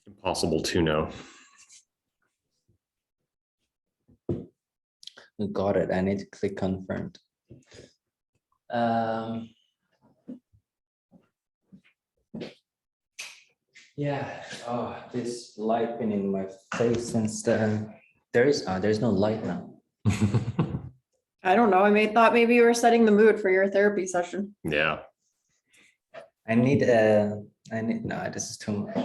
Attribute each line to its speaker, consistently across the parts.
Speaker 1: Impossible to know.
Speaker 2: Got it. I need to click confirmed. Yeah. Oh, this light been in my face since there's no light now.
Speaker 3: I don't know. Thought maybe you were setting the mood for your therapy session.
Speaker 1: Yeah.
Speaker 2: I need no, this is too much.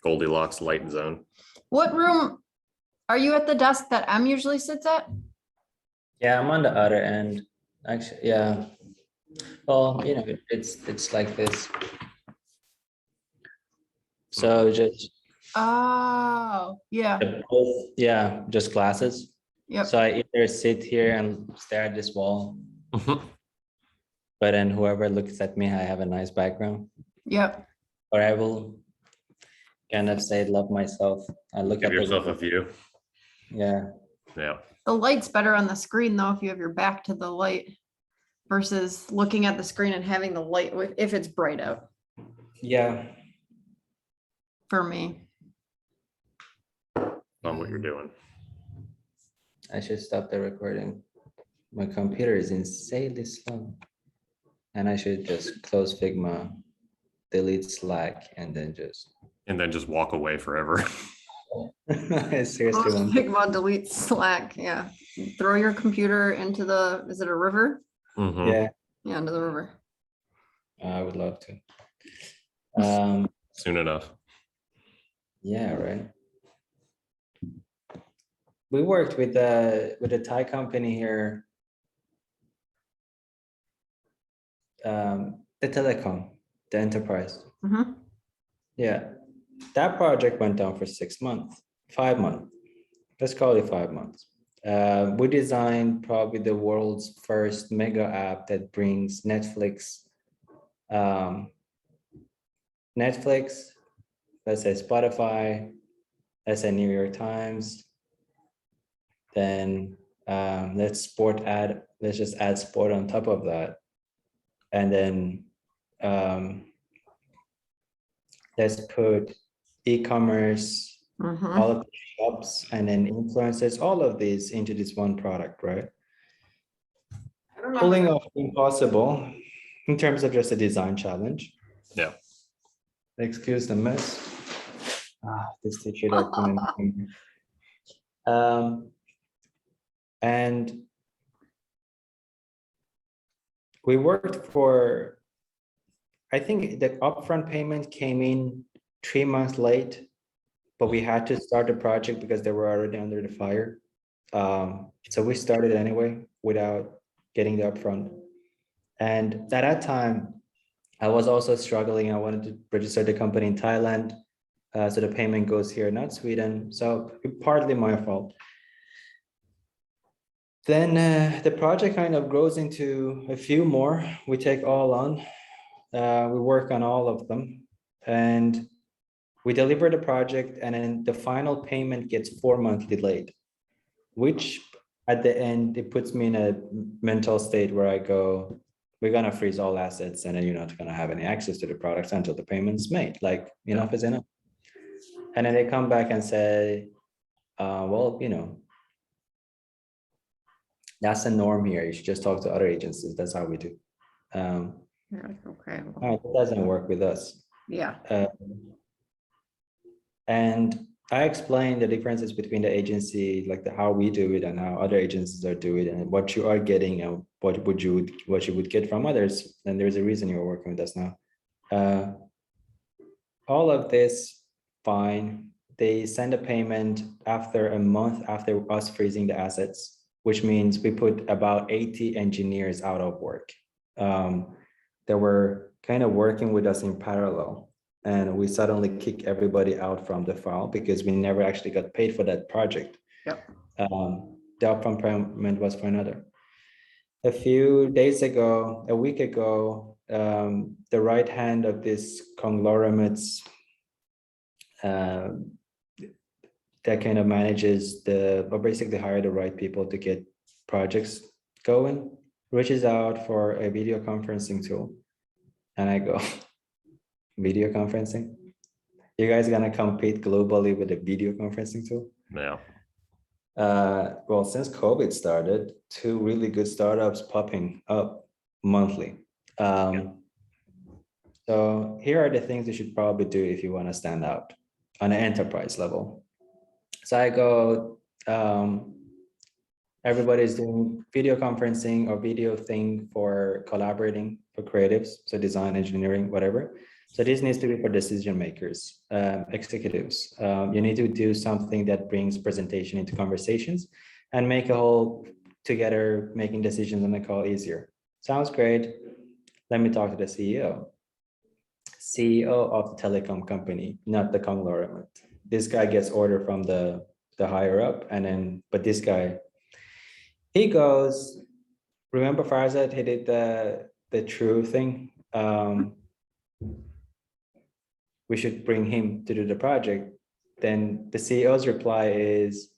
Speaker 1: Goldilocks light zone.
Speaker 3: What room are you at the desk that M usually sits at?
Speaker 2: Yeah, I'm on the other end. Actually, yeah. Well, it's like this. So just
Speaker 3: Oh, yeah.
Speaker 2: yeah, just glasses.
Speaker 3: Yep.
Speaker 2: So I either sit here and stare at this wall, but then whoever looks at me, I have a nice background.
Speaker 3: Yep.
Speaker 2: Or I will kind of say love myself. I look
Speaker 1: Give
Speaker 2: at
Speaker 1: yourself a view.
Speaker 2: Yeah.
Speaker 1: Yeah.
Speaker 3: The light's better on the screen though if you have your back to the light versus looking at the screen and having the light if it's bright out.
Speaker 2: Yeah.
Speaker 3: For me.
Speaker 1: On what you're doing.
Speaker 2: I should stop the recording. My computer is insanely slow. And I should just close Figma, delete Slack, and then just
Speaker 1: walk away forever.
Speaker 2: I seriously want to.
Speaker 3: Figma, delete Slack. Yeah. Throw your computer into is it a river?
Speaker 2: Yeah.
Speaker 3: Yeah, into the river.
Speaker 2: I would love to.
Speaker 1: Soon enough.
Speaker 2: Yeah, right. We worked with a Thai company here. The telecom, the enterprise.
Speaker 3: Mm-hmm.
Speaker 2: Yeah. That project went down for 6 months, 5 months. Let's call it 5 months. We designed probably the world's first mega app that brings Netflix, let's say Spotify, let's say New York Times. Then let's just add sport on top of that. And then let's put e-commerce, all of the shops, and then influencers, all of these into this one product, right?
Speaker 3: I don't know.
Speaker 2: Pulling off impossible in terms of just a design challenge.
Speaker 1: Yeah.
Speaker 2: Excuse the mess. This t-shirt I put in. And we worked for, I think the upfront payment came in 3 months late, but we had to start the project because they were already under the fire. So we started anyway without getting the upfront. And at that time, I was also struggling. I wanted to register the company in Thailand. So the payment goes here, not Sweden. So partly my fault. Then the project kind of grows into a few more. We take all on. We work on all of them. And we deliver the project, and then the final payment gets 4 months delayed, which at the end, it puts me in a mental state where I go, we're going to freeze all assets, and then you're not going to have any access to the products until the payment's made. Like, enough is enough. And then they come back and say, well, that's the norm here. You should just talk to other agencies. That's how we do.
Speaker 3: Okay.
Speaker 2: It doesn't work with us.
Speaker 3: Yeah.
Speaker 2: And I explained the differences between the agency, like how we do it and how other agencies are doing it, and what you are getting and what you would get from others. And there's a reason you're working with us now. All of this, fine. They send a payment after a month after us freezing the assets, which means we put about 80 engineers out of work. They were kind of working with us in parallel. And we suddenly kick everybody out from the file because we never actually got paid for that project.
Speaker 3: Yep.
Speaker 2: The upfront payment was for another. A few days ago, a week ago, the right hand of this conglomerates that kind of manages basically hire the right people to get projects going, reaches out for a video conferencing tool. And I go, video conferencing. You guys gonna compete globally with a video conferencing tool?
Speaker 1: Yeah.
Speaker 2: Well, since COVID started, two really good startups popping up monthly. So here are the things you should probably do if you want to stand out on an enterprise level. So I go, everybody's doing video conferencing or video thing for collaborating for creatives, so design, engineering, whatever. So this needs to be for decision makers, executives. You need to do something that brings presentation into conversations and make a whole together making decisions on the call easier. Sounds great. Let me talk to the CEO of the telecom company, not the conglomerate. This guy gets order from the higher up, and then, but this guy, he goes, remember Farzad, he did the true thing. We should bring him to do the project. Then the CEO's reply is,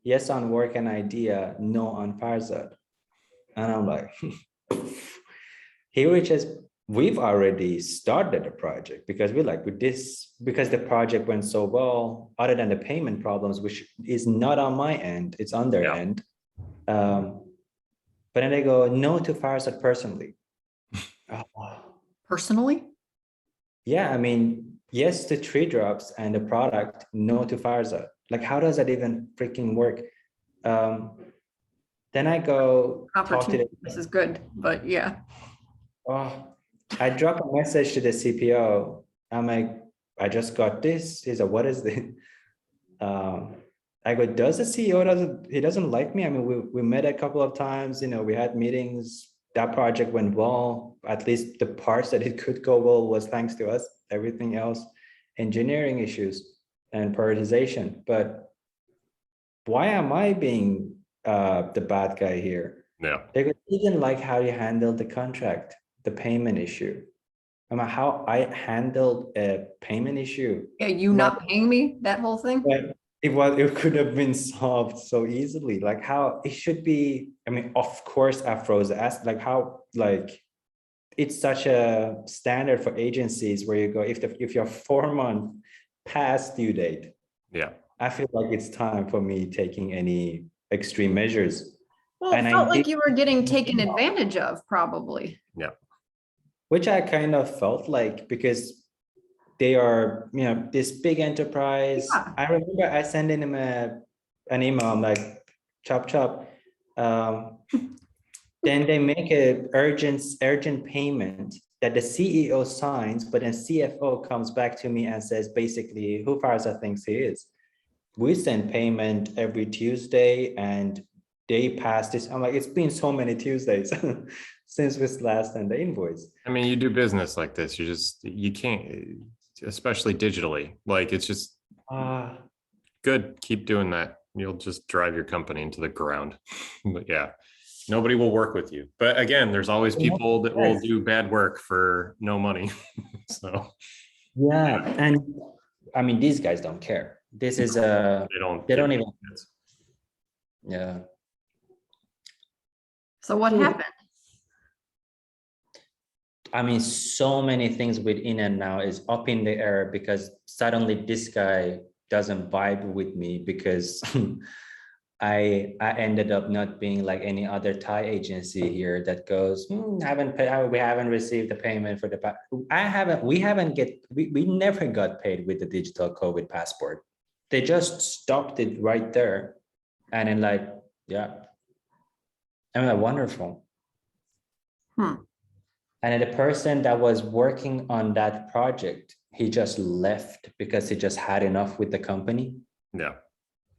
Speaker 2: yes on work and idea, no on Farzad. And I'm like, here we've already started the project because we're like with this, because the project went so well, other than the payment problems, which is not on my end, it's on their end. But then they go, no to Farzad personally.
Speaker 3: Personally?
Speaker 2: Yeah, I mean, yes to 3 drops and the product, no to Farzad. Like, how does that even freaking work? Then I go talk to
Speaker 3: This is good, but yeah.
Speaker 2: I drop a message to the CPO. I'm like, I just got this. He's like, what is this? I go, does the CEO he doesn't like me? I mean, we met a couple of times, we had meetings. That project went well. At least the parts that it could go well was thanks to us. Everything else, engineering issues and prioritization. But why am I being the bad guy here?
Speaker 1: Yeah.
Speaker 2: They didn't like how you handled the contract, the payment issue. I mean, how I handled a payment issue.
Speaker 3: Yeah, you not paying me, that whole thing?
Speaker 2: It could have been solved so easily. Like how it should be. I mean, of course, Afro's asked like how it's such a standard for agencies where you go if you're 4 months past due date.
Speaker 1: Yeah.
Speaker 2: I feel like it's time for me taking any extreme measures.
Speaker 3: Well, it felt like you were getting taken advantage of, probably.
Speaker 1: Yeah.
Speaker 2: Which I kind of felt like, because they are, this big enterprise. Yeah. I remember I sent in him an email. I'm like, chop. Then they make a urgent payment that the CEO signs, but then CFO comes back to me and says, basically, who Farzad thinks he is. We send payment every Tuesday and they pass this. I'm like, it's been so many Tuesdays since we last sent the invoice.
Speaker 1: I mean, you do business like this. You can't, especially digitally. Like, it's just good. Keep doing that. You'll just drive your company into the ground. But yeah, nobody will work with you. But again, there's always people that will do bad work for no money. So
Speaker 2: yeah, and I mean, these guys don't care. This is they don't even. Yeah.
Speaker 3: So what happened?
Speaker 2: I mean, so many things within and now is up in the air because suddenly this guy doesn't vibe with me because I ended up not being like any other Thai agency here that goes, we haven't received the payment for the, we never got paid with the digital COVID passport. They just stopped it right there. And then like, yeah, I'm like, wonderful. And then the person that was working on that project, he just left because he just had enough with the company.
Speaker 1: Yeah.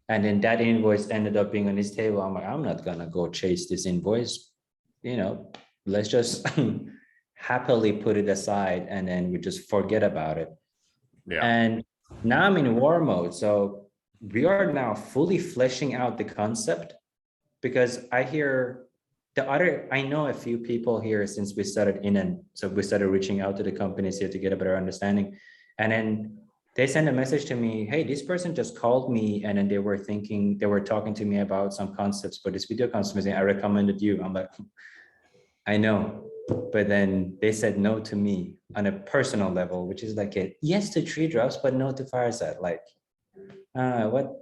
Speaker 2: And then that invoice ended up being on his table. I'm like, I'm not gonna go chase this invoice. Let's just happily put it aside and then we just forget about it.
Speaker 1: Yeah.
Speaker 2: And now I'm in war mode. So we are now fully fleshing out the concept because I know a few people here since we started so we started reaching out to the companies here to get a better understanding. And then they sent a message to me, hey, this person just called me and then they were talking to me about some concepts for this video conferencing. I recommended you. I'm like, I know. but then they said no to me on a personal level, which is like a yes to tree drops, but no to Farzad. Like, what?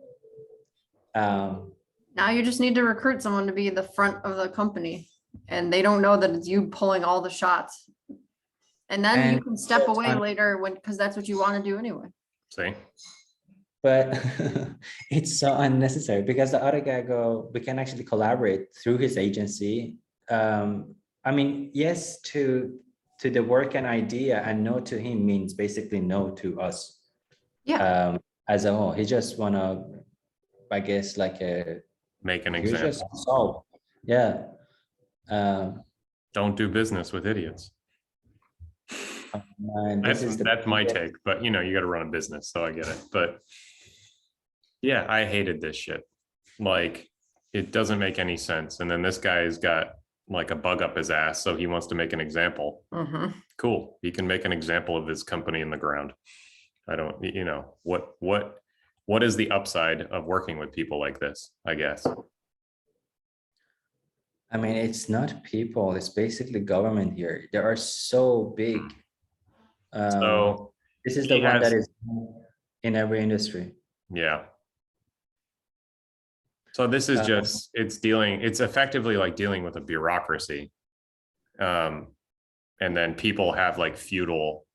Speaker 3: Now you just need to recruit someone to be the front of the company, and they don't know that it's you pulling all the shots. And then you
Speaker 2: And
Speaker 3: can step away
Speaker 2: fun.
Speaker 3: later because that's what you want to do anyway.
Speaker 1: See,
Speaker 2: But it's so unnecessary because the other guy we can actually collaborate through his agency. I mean, yes to the work and idea, and no to him means basically no to us.
Speaker 3: Yeah.
Speaker 2: As a whole. He just wanna, I guess, like
Speaker 1: make an
Speaker 2: you just
Speaker 1: example.
Speaker 2: solve. Yeah.
Speaker 1: Don't do business with idiots.
Speaker 2: And this is
Speaker 1: That's my take, but you know, you got to run a business, so I get it. But yeah, I hated this shit. Like, it doesn't make any sense. And then this guy's got like a bug up his ass, so he wants to make an example. Cool. He can make an example of his company in the ground. I don't, you know, what is the upside of working with people like this, I guess?
Speaker 2: I mean, it's not people, it's basically government here. They are so big.
Speaker 1: So
Speaker 2: This is the one that is in every industry.
Speaker 1: Yeah. So this is just, it's effectively like dealing with a bureaucracy. And then people have like feudal,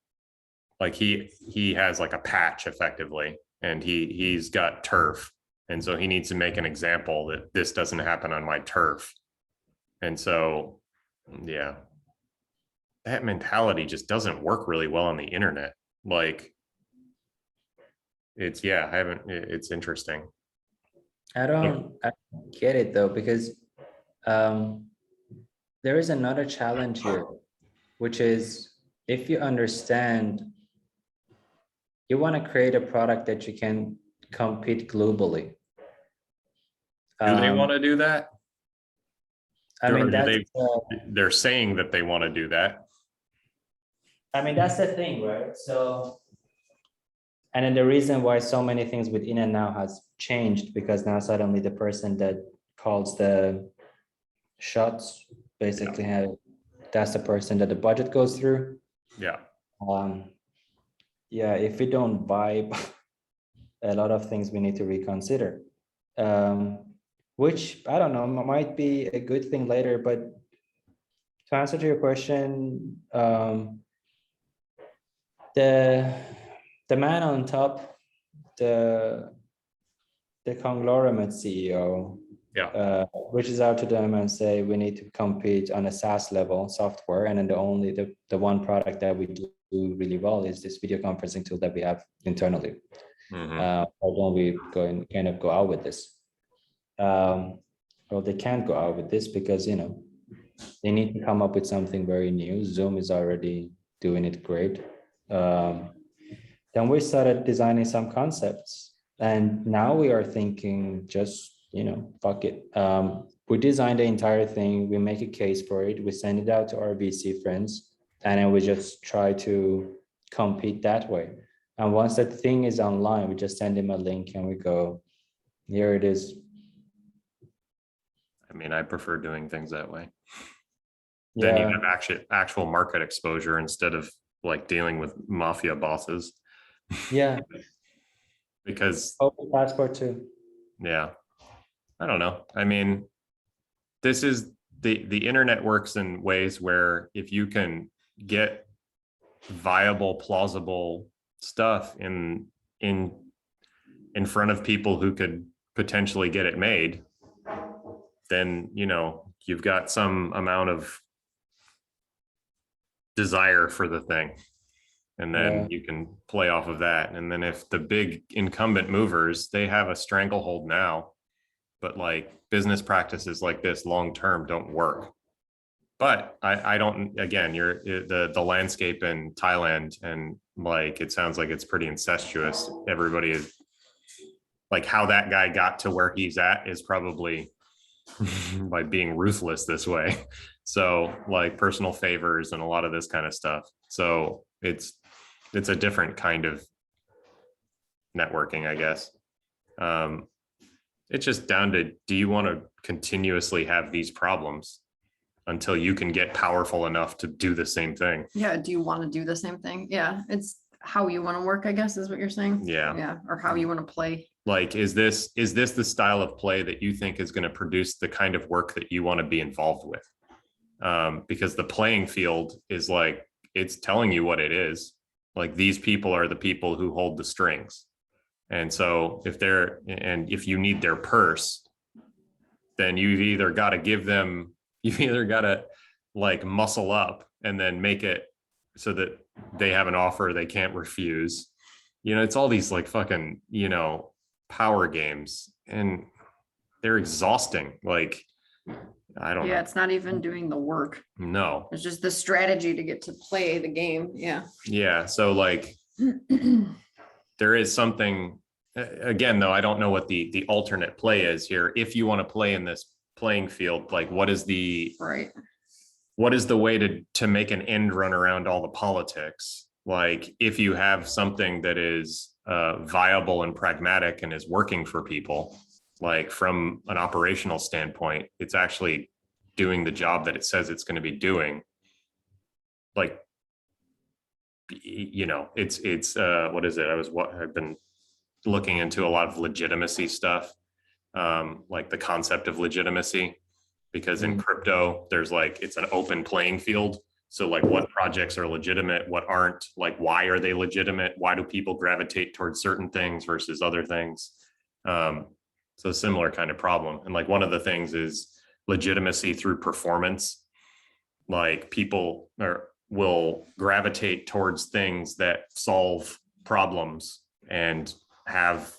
Speaker 1: like he has like a patch effectively, and he's got turf. And so he needs to make an example that this doesn't happen on my turf. And so, yeah, that mentality just doesn't work really well on the internet. Like, it's, yeah, it's interesting.
Speaker 2: I don't get it though, because there is another challenge here, which is if you understand, you want to create a product that you can compete globally.
Speaker 1: Do they want to do that?
Speaker 2: I mean,
Speaker 1: they're saying that they want to do that.
Speaker 2: I mean, that's the thing, right? So, and then the reason why so many things with In and Now has changed, because now suddenly the person that calls the shots basically that's the person that the budget goes through.
Speaker 1: Yeah.
Speaker 2: Yeah, if we don't vibe, a lot of things we need to reconsider. Which I don't know, might be a good thing later, but to answer to your question, the man on top, the conglomerate CEO, reaches out to them and say we need to compete on a SaaS level software, and then the one product that we do really well is this video conferencing tool that we have internally. Why don't we go out with this? Well, they can't go out with this because they need to come up with something very new. Zoom is already doing it great. Then we started designing some concepts, and now we are thinking just fuck it. We design the entire thing, we make a case for it, we send it out to our VC friends, and then we just try to compete that way. And once that thing is online, we just send them a link and we go, here it is.
Speaker 1: I mean, I prefer doing things that way.
Speaker 2: Yeah.
Speaker 1: Then you have actual market exposure instead of like dealing with mafia bosses.
Speaker 2: Yeah.
Speaker 1: Because
Speaker 2: open passport too.
Speaker 1: Yeah. I don't know. I mean, this is the internet works in ways where if you can get viable, plausible stuff in front of people who could potentially get it made, then you've got some amount of desire for the thing, and then you can play off of that. And then if the big incumbent movers, they have a stranglehold now, but like business practices like this long term don't work. But I don't, again, you're the landscape in Thailand, and like it sounds like it's pretty incestuous. Everybody is like, how that guy got to where he's at is probably by being ruthless this way. So like personal favors and a lot of this kind of stuff. So it's a different kind of networking, I guess. It's just down to, do you want to continuously have these problems until you can get powerful enough to do the same thing.
Speaker 3: Yeah. Do you want to do the same thing? Yeah. It's how you want to work, I guess, is what you're saying.
Speaker 1: Yeah.
Speaker 3: Yeah. Or how you want to play.
Speaker 1: Like, is this the style of play that you think is going to produce the kind of work that you want to be involved with? Because the playing field is like, it's telling you what it is. Like, these people are the people who hold the strings. And so if you need their purse, then you've either got to like muscle up and then make it so that they have an offer they can't refuse. It's all these like fucking, power games, and they're exhausting. Like, I don't know.
Speaker 3: Yeah, it's not even doing the work.
Speaker 1: No.
Speaker 3: It's just the strategy to get to play the game. Yeah.
Speaker 1: Yeah. So like there is something, again, though, I don't know what the alternate play is here. If you want to play in this playing field, like what is the way to make an end run around all the politics? Like, if you have something that is viable and pragmatic and is working for people, like from an operational standpoint, it's actually doing the job that it says it's going to be doing. Like, it's what is it? I've been looking into a lot of legitimacy stuff, like the concept of legitimacy, because in crypto, there's like, it's an open playing field. So like, what projects are legitimate, what aren't, like, why are they legitimate? Why do people gravitate towards certain things versus other things? So similar kind of problem. And like, one of the things is legitimacy through performance. Like, people will gravitate towards things that solve problems and have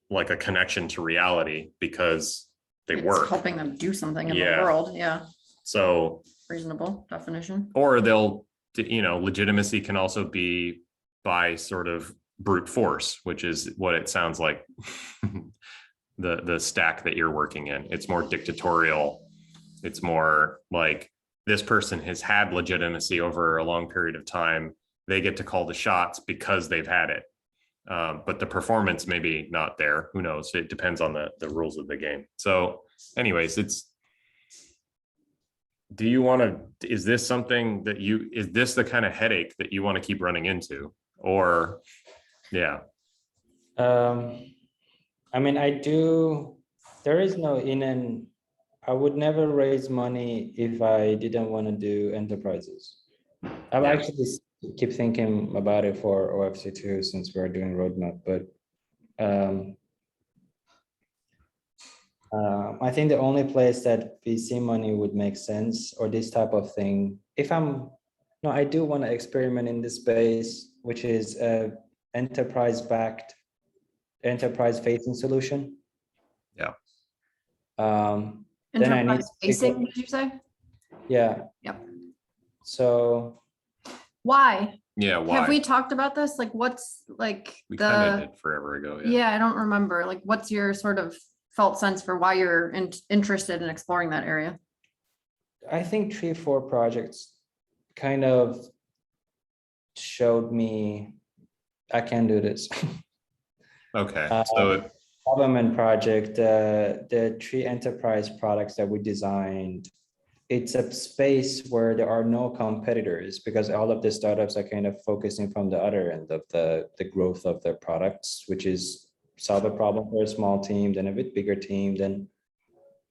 Speaker 1: like a connection to reality because it's work.
Speaker 3: Helping them do something in the world. Yeah.
Speaker 1: So
Speaker 3: reasonable definition.
Speaker 1: Or legitimacy can also be by sort of brute force, which is what it sounds like. the stack that you're working in, it's more dictatorial. It's more like, this person has had legitimacy over a long period of time. They get to call the shots because they've had it. But the performance maybe not there. Who knows? It depends on the rules of the game. So anyways, is this something that is this the kind of headache that you want to keep running into? Or, yeah.
Speaker 2: I mean, there is no I would never raise money if I didn't want to do enterprises. I've actually keep thinking about it for OFC2 since we're doing roadmap, but I think the only place that VC money would make sense, or this type of thing, I do want to experiment in this space, which is enterprise-backed, enterprise-facing solution.
Speaker 1: Yeah.
Speaker 3: Enterprise-facing, did you say?
Speaker 2: Yeah.
Speaker 3: Yep.
Speaker 2: So.
Speaker 3: Why?
Speaker 1: Yeah. Why?
Speaker 3: Have we talked about this? Like, what's like
Speaker 1: we kind of did forever ago.
Speaker 3: Yeah. I don't remember. Like, what's your sort of felt sense for why you're interested in exploring that area?
Speaker 2: I think 3-4 projects kind of showed me I can do this.
Speaker 1: Okay. So
Speaker 2: government project, the 3 enterprise products that we designed, it's a space where there are no competitors because all of the startups are kind of focusing from the other end of the growth of their products, which is solve a problem for a small team, then a bit bigger team, then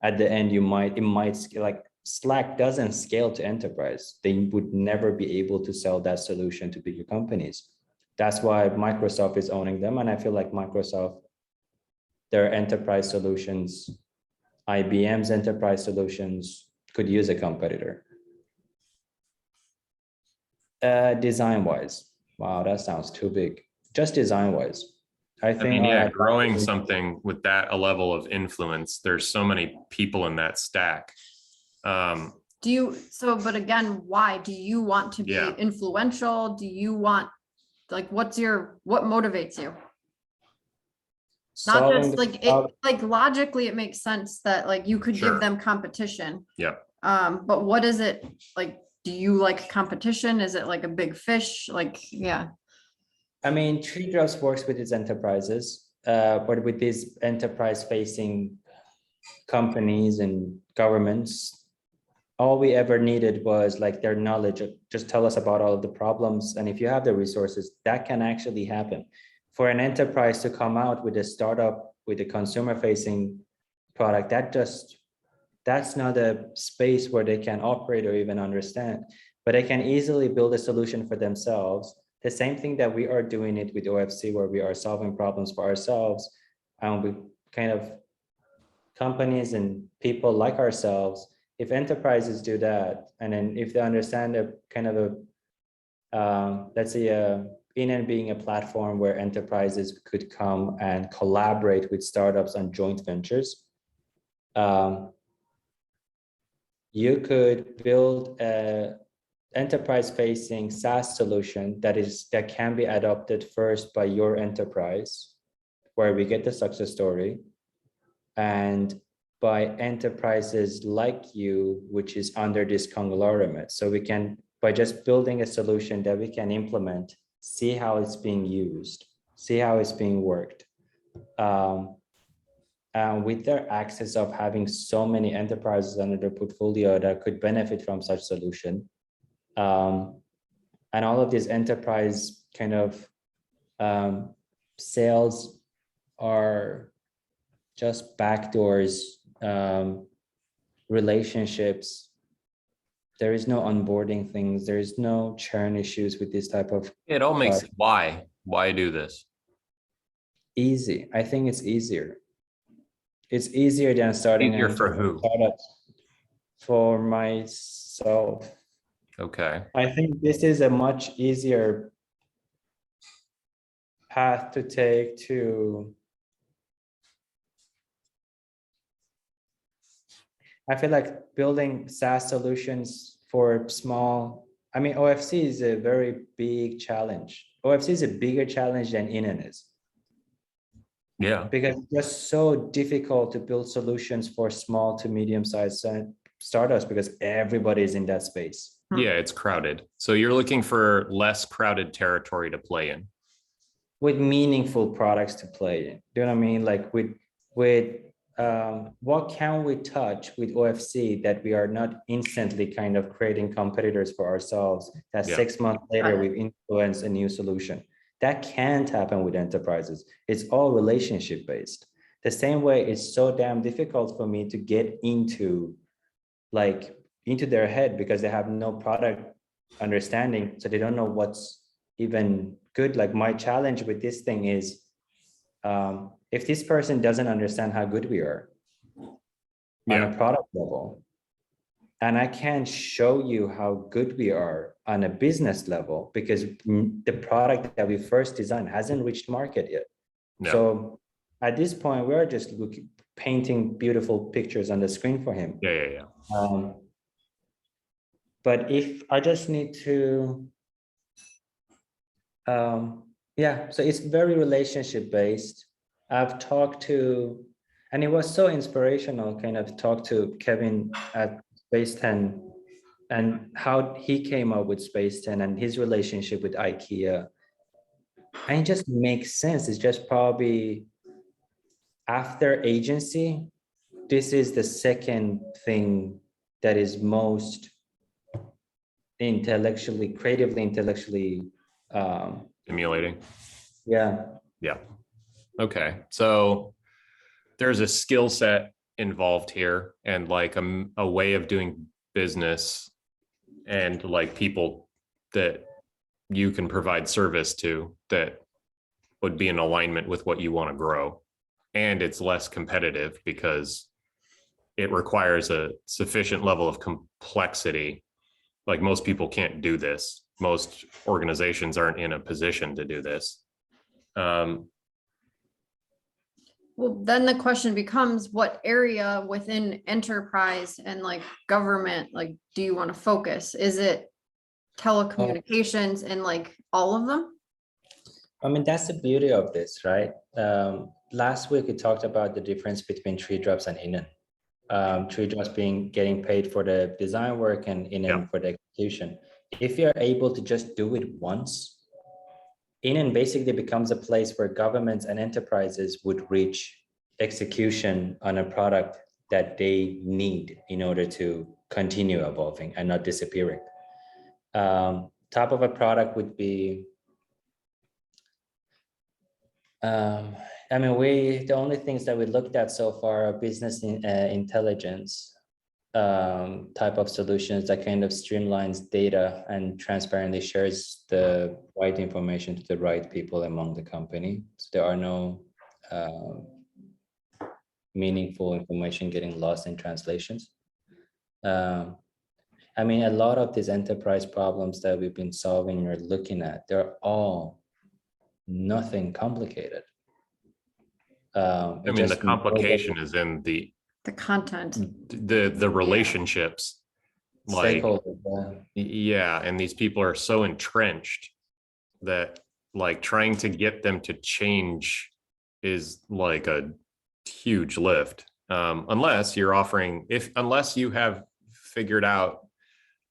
Speaker 2: at the end it might scale. Like, Slack doesn't scale to enterprise. They would never be able to sell that solution to bigger companies. That's why Microsoft is owning them. And I feel like Microsoft, their enterprise solutions, IBM's enterprise solutions could use a competitor. Design-wise, wow, that sounds too big. Just design-wise. I think
Speaker 1: growing something with a level of influence, there's so many people in that stack.
Speaker 3: But again, why do you want to be influential? Do you want, like, what motivates you? Not just like logically, it makes sense that like you could give them competition.
Speaker 1: Yeah.
Speaker 3: But what is it like? Do you like competition? Is it like a big fish? Like, yeah.
Speaker 2: I mean, Tree Drops works with its enterprises, but with these enterprise-facing companies and governments, all we ever needed was like their knowledge. Just tell us about all of the problems. And if you have the resources, that can actually happen. For an enterprise to come out with a startup, with a consumer facing product, that's not a space where they can operate or even understand, but they can easily build a solution for themselves. The same thing that we are doing it with OFC, where we are solving problems for ourselves. And we kind of, companies and people like ourselves, if enterprises do that, and then if they understand a kind of let's say in being a platform where enterprises could come and collaborate with startups on joint ventures, you could build a enterprise facing SaaS solution that can be adopted first by your enterprise, where we get the success story, and by enterprises like you, which is under this conglomerate. So we can, by just building a solution that we can implement, see how it's being used, see how it's being worked. And with their access of having so many enterprises under their portfolio that could benefit from such solution, and all of these enterprise kind of sales are just backdoors, relationships. There is no onboarding things. There is no churn issues with this type of.
Speaker 1: It all makes why do this?
Speaker 2: Easy. I think it's easier. It's easier than starting
Speaker 1: Easier for who?
Speaker 2: Startups. For myself.
Speaker 1: Okay.
Speaker 2: I think this is a much easier path to take to. I feel like building SaaS solutions for small, I mean, OFC is a very big challenge. OFC is a bigger challenge than Inan is.
Speaker 1: Yeah.
Speaker 2: Because it's just so difficult to build solutions for small to medium-sized startups because everybody is in that space.
Speaker 1: Yeah, it's crowded. So you're looking for less crowded territory to play in.
Speaker 2: With meaningful products to play in. Do you know what I mean? Like with what can we touch with OFC that we are not instantly kind of creating competitors for ourselves that 6 months later we've influenced a new solution. That can't happen with enterprises. It's all relationship based. The same way it's so damn difficult for me to get into their head because they have no product understanding. So they don't know what's even good. Like my challenge with this thing is, if this person doesn't understand how good we are on a product level, and I can't show you how good we are on a business level because the product that we first designed hasn't reached market yet. No. So at this point, we're just painting beautiful pictures on the screen for him.
Speaker 1: Yeah.
Speaker 2: But if I just need to, so it's very relationship based. I've talked to, and it was so inspirational, kind of talk to Kevin at Space 10 and how he came up with Space 10 and his relationship with IKEA. And it just makes sense. It's just probably after agency, this is the second thing that is most creatively intellectually
Speaker 1: stimulating.
Speaker 2: Yeah.
Speaker 1: Okay, so there's a skill set involved here and like a way of doing business and like people that you can provide service to that would be in alignment with what you want to grow. And it's less competitive because it requires a sufficient level of complexity. Like most people can't do this. Most organizations aren't in a position to do this.
Speaker 3: Well, then the question becomes, what area within enterprise and like government, like, do you want to focus? Is it telecommunications and like all of them?
Speaker 2: I mean, that's the beauty of this, right? Last week we talked about the difference between Tree Drops and Inan. Tree Drops getting paid for the design work and Inan for the execution. If you're able to just do it once, Inan basically becomes a place where governments and enterprises would reach execution on a product that they need in order to continue evolving and not disappearing. Top of a product would be, I mean, the only things that we looked at so far are business intelligence type of solutions that kind of streamlines data and transparently shares the right information to the right people among the company. So there are no meaningful information getting lost in translations. I mean, a lot of these enterprise problems that we've been solving or looking at, they're all nothing complicated.
Speaker 1: I mean, the complication is in the
Speaker 3: content,
Speaker 1: the relationships. Like,
Speaker 2: stakeholders,
Speaker 1: yeah, and these people are so entrenched that like trying to get them to change is like a huge lift. Unless you're offering, unless you have figured out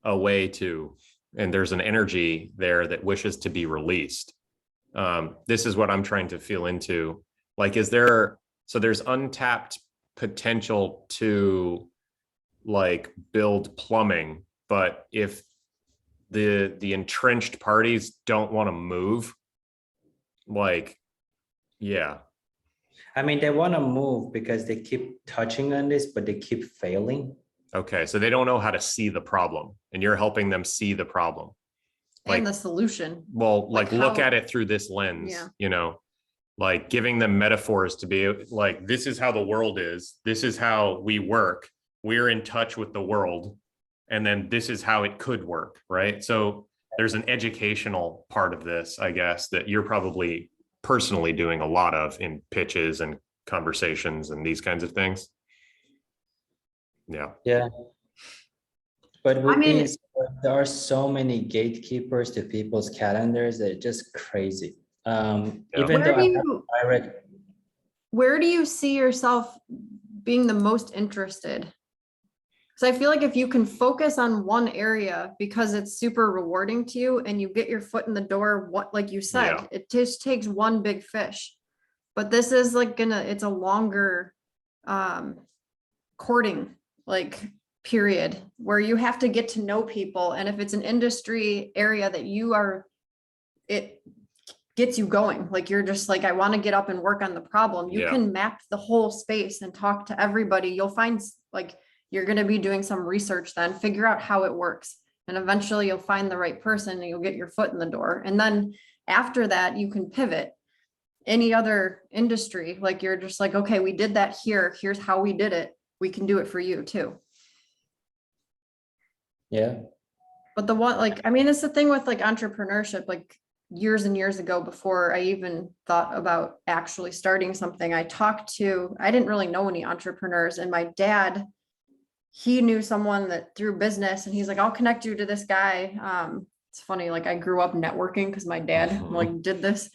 Speaker 1: a way to, and there's an energy there that wishes to be released. This is what I'm trying to feel into. Like, so there's untapped potential to like build plumbing, but if the entrenched parties don't want to move, like, yeah.
Speaker 2: I mean, they want to move because they keep touching on this, but they keep failing.
Speaker 1: Okay, so they don't know how to see the problem, and you're helping them see the problem. Like,
Speaker 3: and the solution.
Speaker 1: Well, like look
Speaker 3: how-
Speaker 1: at it through this lens,
Speaker 3: Yeah.
Speaker 1: you know, like giving them metaphors to be like, this is how the world is. This is how we work. We're in touch with the world. And then this is how it could work, right? So there's an educational part of this, I guess, that you're probably personally doing a lot of in pitches and conversations and these kinds of things. Yeah.
Speaker 2: Yeah. But with
Speaker 3: I mean-
Speaker 2: these, there are so many gatekeepers to people's calendars that it's just crazy.
Speaker 1: Yeah.
Speaker 2: Even though
Speaker 3: Where
Speaker 2: I
Speaker 3: do
Speaker 2: have
Speaker 3: you
Speaker 2: direct,
Speaker 3: where do you see yourself being the most interested? Because I feel like if you can focus on one area because it's super rewarding to you and you get your foot in the door, what, like you said,
Speaker 1: Yeah.
Speaker 3: it just takes one big fish. But this is like it's a longer courting like period where you have to get to know people. And if it's an industry area that it gets you going, like you're just like, I want to get up and work on the problem. You
Speaker 1: Yeah.
Speaker 3: can map the whole space and talk to everybody. You'll find like, you're going to be doing some research, then figure out how it works. And eventually you'll find the right person and you'll get your foot in the door. And then after that, you can pivot. Any other industry, like you're just like, okay, we did that here. Here's how we did it. We can do it for you too.
Speaker 2: yeah.
Speaker 3: But the one, like, I mean, it's the thing with like entrepreneurship, like years and years ago, before I even thought about actually starting something, I didn't really know any entrepreneurs, and my dad, he knew someone that through business, and he's like, I'll connect you to this guy. It's funny, like I grew up networking because my dad like did this.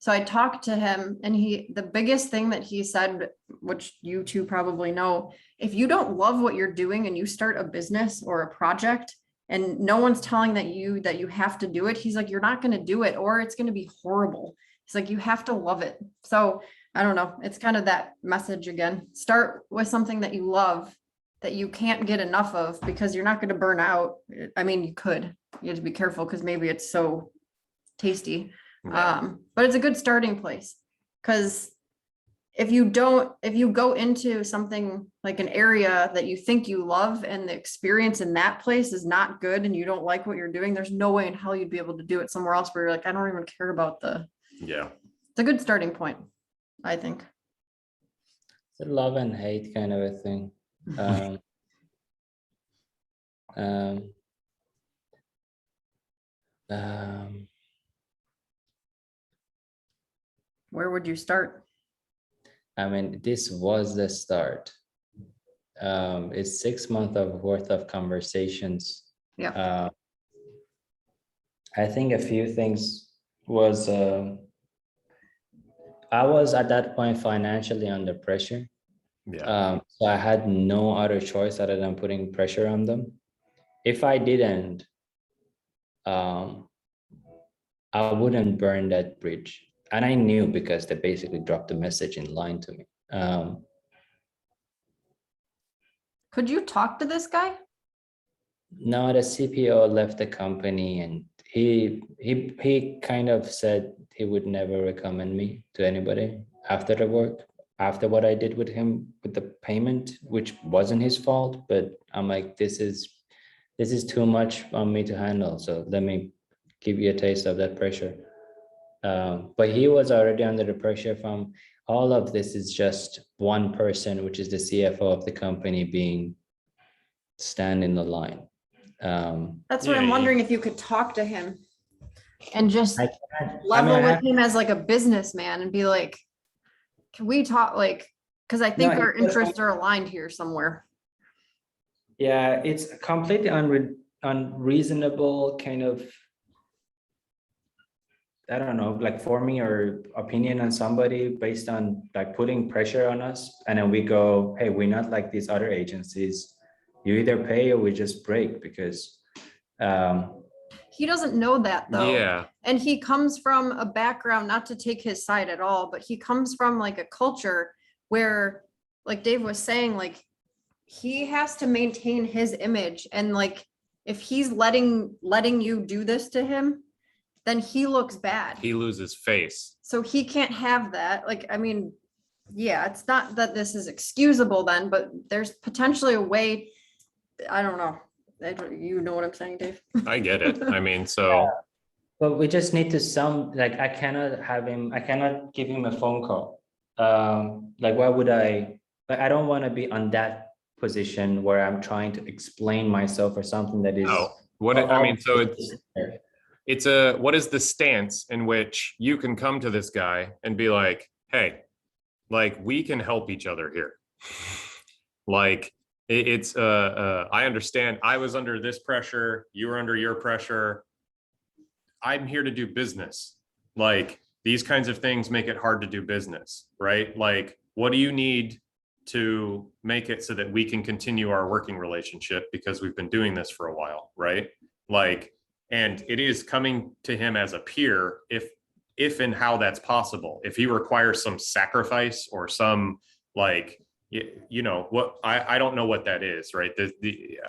Speaker 3: So I talked to him, and the biggest thing that he said, which you two probably know, if you don't love what you're doing and you start a business or a project and no one's telling that you have to do it, he's like, you're not going to do it, or it's going to be horrible. He's like, you have to love it. So I don't know. It's kind of that message again. Start with something that you love, that you can't get enough of, because you're not going to burn out. I mean, you could. You have to be careful because maybe it's so tasty.
Speaker 1: Yeah.
Speaker 3: But it's a good starting place, because if you go into something like an area that you think you love and the experience in that place is not good and you don't like what you're doing, there's no way in hell you'd be able to do it somewhere else where you're like, I don't even care about
Speaker 1: Yeah.
Speaker 3: it's a good starting point, I think.
Speaker 2: It's a love and hate kind of a thing.
Speaker 3: Where would you start?
Speaker 2: I mean, this was the start. It's 6 months of worth of conversations.
Speaker 3: Yeah.
Speaker 2: I think a few things was, I was at that point financially under pressure.
Speaker 1: Yeah.
Speaker 2: So I had no other choice other than putting pressure on them. If I didn't, I wouldn't burn that bridge. And I knew, because they basically dropped the message in line to me.
Speaker 3: Could you talk to this guy?
Speaker 2: No, the CPO left the company, and he kind of said he would never recommend me to anybody after the work, after what I did with him with the payment, which wasn't his fault. But I'm like, this is too much on me to handle. So let me give you a taste of that pressure. But he was already under the pressure from all of this. Is just one person, which is the CFO of the company, being stand in the line.
Speaker 3: That's what
Speaker 1: Yeah,
Speaker 3: I'm wondering, if you could talk to him and just
Speaker 2: I can't,
Speaker 3: level
Speaker 2: I
Speaker 3: with
Speaker 2: have,
Speaker 3: him as like a businessman and be like, can we talk, like, because I think
Speaker 2: No,
Speaker 3: our
Speaker 2: it was-
Speaker 3: interests are aligned here somewhere.
Speaker 2: yeah, it's completely unreasonable kind of, I don't know, like forming or opinion on somebody based on like putting pressure on us. And then we go, hey, we're not like these other agencies. You either pay or we just break, because
Speaker 3: He doesn't know that though.
Speaker 1: yeah,
Speaker 3: And he comes from a background, not to take his side at all, but he comes from like a culture where, like Dave was saying, like he has to maintain his image. And like, if he's letting you do this to him, then he looks bad.
Speaker 1: he loses face.
Speaker 3: So he can't have that. Like, I mean, yeah, it's not that this is excusable then, but there's potentially a way. I don't know. You know what I'm saying, Dave?
Speaker 1: I get it. I mean, so
Speaker 2: but we just need to like, I cannot give him a phone call. Like, why would I, like, I don't want to be on that position where I'm trying to explain myself or something that is.
Speaker 1: no, I mean, so it's what is the stance in which you can come to this guy and be like, hey, like we can help each other here. Like it's I understand I was under this pressure, you were under your pressure. I'm here to do business. Like these kinds of things make it hard to do business, right? Like, what do you need to make it so that we can continue our working relationship, because we've been doing this for a while, right? Like, and it is coming to him as a peer, if and how that's possible. If he requires some sacrifice or some, like, you know what, I don't know what that is, right?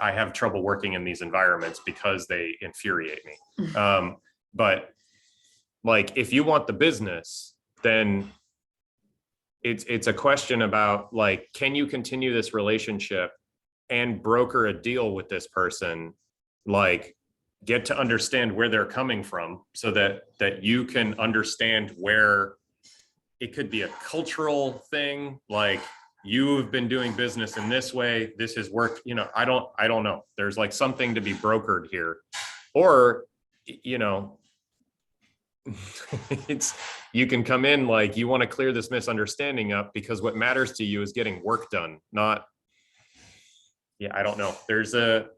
Speaker 1: I have trouble working in these environments because they infuriate me. But like, if you want the business, then it's a question about like, can you continue this relationship and broker a deal with this person, like get to understand where they're coming from, so that you can understand where it could be a cultural thing, like you've been doing business in this way, this has worked, you know, I don't know, there's like something to be brokered here. Or, you know, it's, you can come in like you want to clear this misunderstanding up because what matters to you is getting work done, not, yeah, I don't know,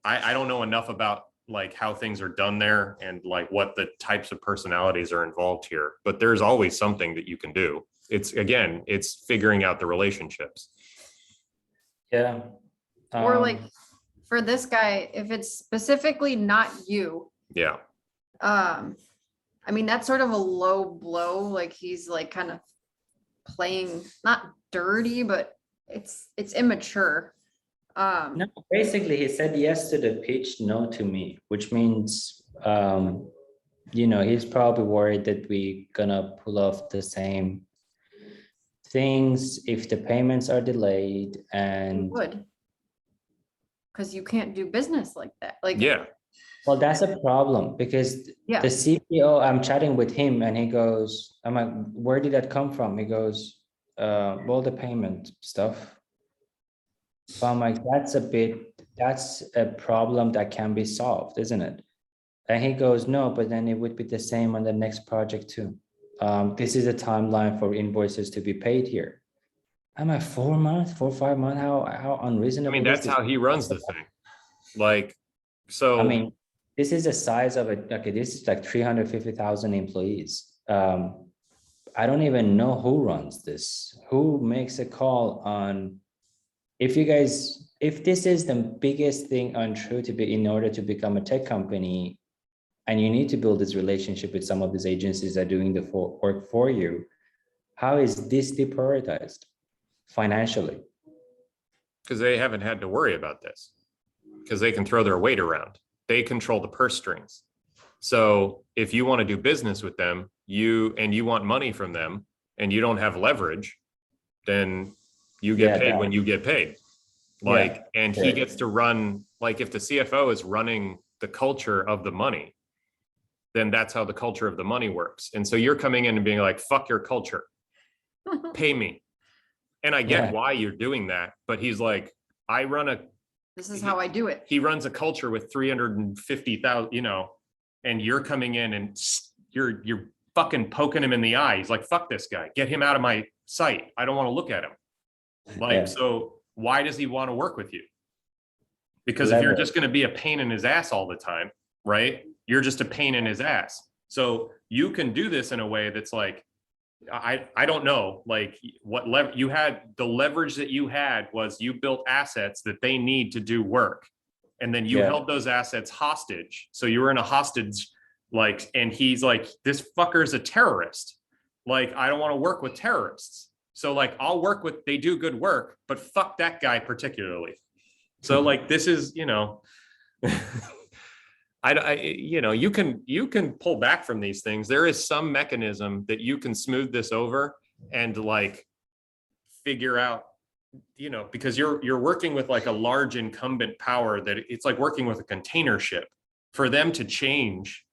Speaker 1: I don't know enough about like how things are done there and like what the types of personalities are involved here, but there's always something that you can do. It's, again, it's figuring out the relationships.
Speaker 2: Yeah.
Speaker 3: Or like for this guy, if it's specifically not you,
Speaker 1: Yeah.
Speaker 3: I mean, that's sort of a low blow. Like he's like kind of playing not dirty, but it's immature.
Speaker 2: No, basically he said yes to the pitch, no to me, which means, you know, he's probably worried that we gonna pull off the same things if the payments are delayed.
Speaker 3: You
Speaker 2: And
Speaker 3: would. Because you can't do business like that. Like,
Speaker 1: Yeah.
Speaker 2: well, that's a problem, because
Speaker 3: yeah,
Speaker 2: the CPO, I'm chatting with him and he goes, I'm like, where did that come from? He goes, well, the payment stuff. So I'm like, that's a problem that can be solved, isn't it? And he goes, no, but then it would be the same on the next project too. This is a timeline for invoices to be paid here. I'm like, 4 months, 4 or 5 months, how
Speaker 1: I
Speaker 2: unreasonable
Speaker 1: mean,
Speaker 2: is
Speaker 1: that's
Speaker 2: this?
Speaker 1: how he runs the thing. Like, so
Speaker 2: I mean, this is the size of it. Okay, this is like 350,000 employees. I don't even know who runs this, who makes a call on, if this is the biggest thing on true to be in order to become a tech company, and you need to build this relationship with some of these agencies that are doing the work for you, how is this deprioritized financially?
Speaker 1: because they haven't had to worry about this. because they can throw their weight around. They control the purse strings. So if you want to do business with them, you want money from them, and you don't have leverage, then you get paid when you get paid. Like, and he gets to run, like if the CFO is running the culture of the money, then that's how the culture of the money works. And so you're coming in and being like, fuck your culture, pay me. And I get why you're doing that, but he's like,
Speaker 3: this is how I do it.
Speaker 1: He runs a culture with 350,000, and you're coming in and you're fucking poking him in the eye. He's like, fuck this guy, get him out of my sight. I don't want to look at him. Like, so why does he want to work with you? Because if you're just going to be a pain in his ass all the time, right? You're just a pain in his ass. So you can do this in a way that's like, I don't know, like what you had, the leverage that you had was you built assets that they need to do work. And then you held those assets hostage. So you were in a hostage, like, and he's like, this fucker's a terrorist. Like, I don't want to work with terrorists. So like, I'll work with, they do good work, but fuck that guy particularly. So like, this is, you can pull back from these things. There is some mechanism that you can smooth this over and like figure out, because you're working with like a large incumbent power that it's like working with a container ship. For them to change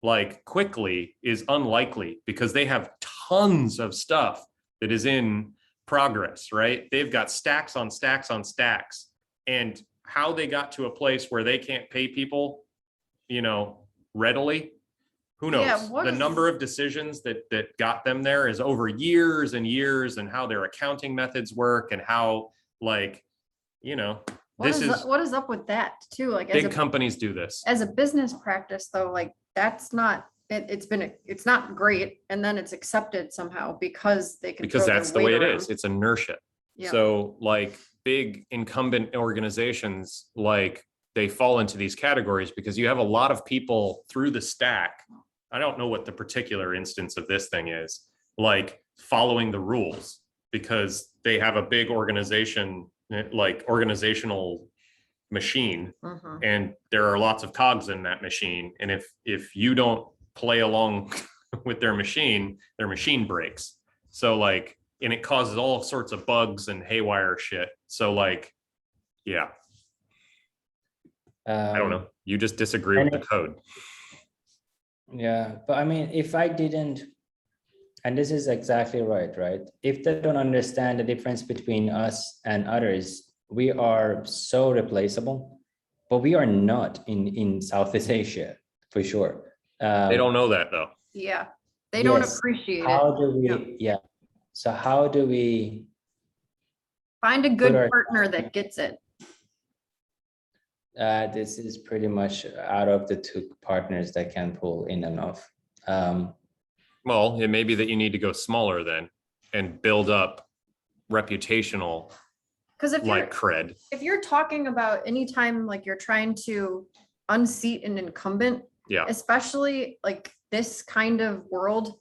Speaker 1: like quickly is unlikely because they have tons of stuff that is in progress, right? They've got stacks on stacks on stacks, and how they got to a place where they can't pay people readily, who knows? The number of decisions that got them there is over years and years, and how their accounting methods work, and how like
Speaker 3: what is up with that too? Like,
Speaker 1: big companies do this
Speaker 3: as a business practice though. Like, that's not it's not great, and then it's accepted somehow because they can,
Speaker 1: because that's the way it is. It's inertia.
Speaker 3: Yeah.
Speaker 1: So like big incumbent organizations, like they fall into these categories because you have a lot of people through the stack. I don't know what the particular instance of this thing is, like following the rules because they have a big organization, like organizational machine, and there are lots of cogs in that machine. And if you don't play along with their machine breaks. So like, and it causes all sorts of bugs and haywire shit. So like, yeah. I don't know. You just disagree with the code.
Speaker 2: Yeah, but I mean, if I didn't, and this is exactly right? If they don't understand the difference between us and others, we are so replaceable, but we are not in Southeast Asia, for sure.
Speaker 1: They don't know that though.
Speaker 3: Yeah, they don't appreciate
Speaker 2: how
Speaker 3: it.
Speaker 2: Do we, So how do we
Speaker 3: find a good partner that gets it?
Speaker 2: This is pretty much out of the two partners that can pull in enough.
Speaker 1: Well, it may be that you need to go smaller then and build up reputational,
Speaker 3: because if
Speaker 1: like cred.
Speaker 3: If you're talking about anytime like you're trying to unseat an incumbent, especially like this kind of world.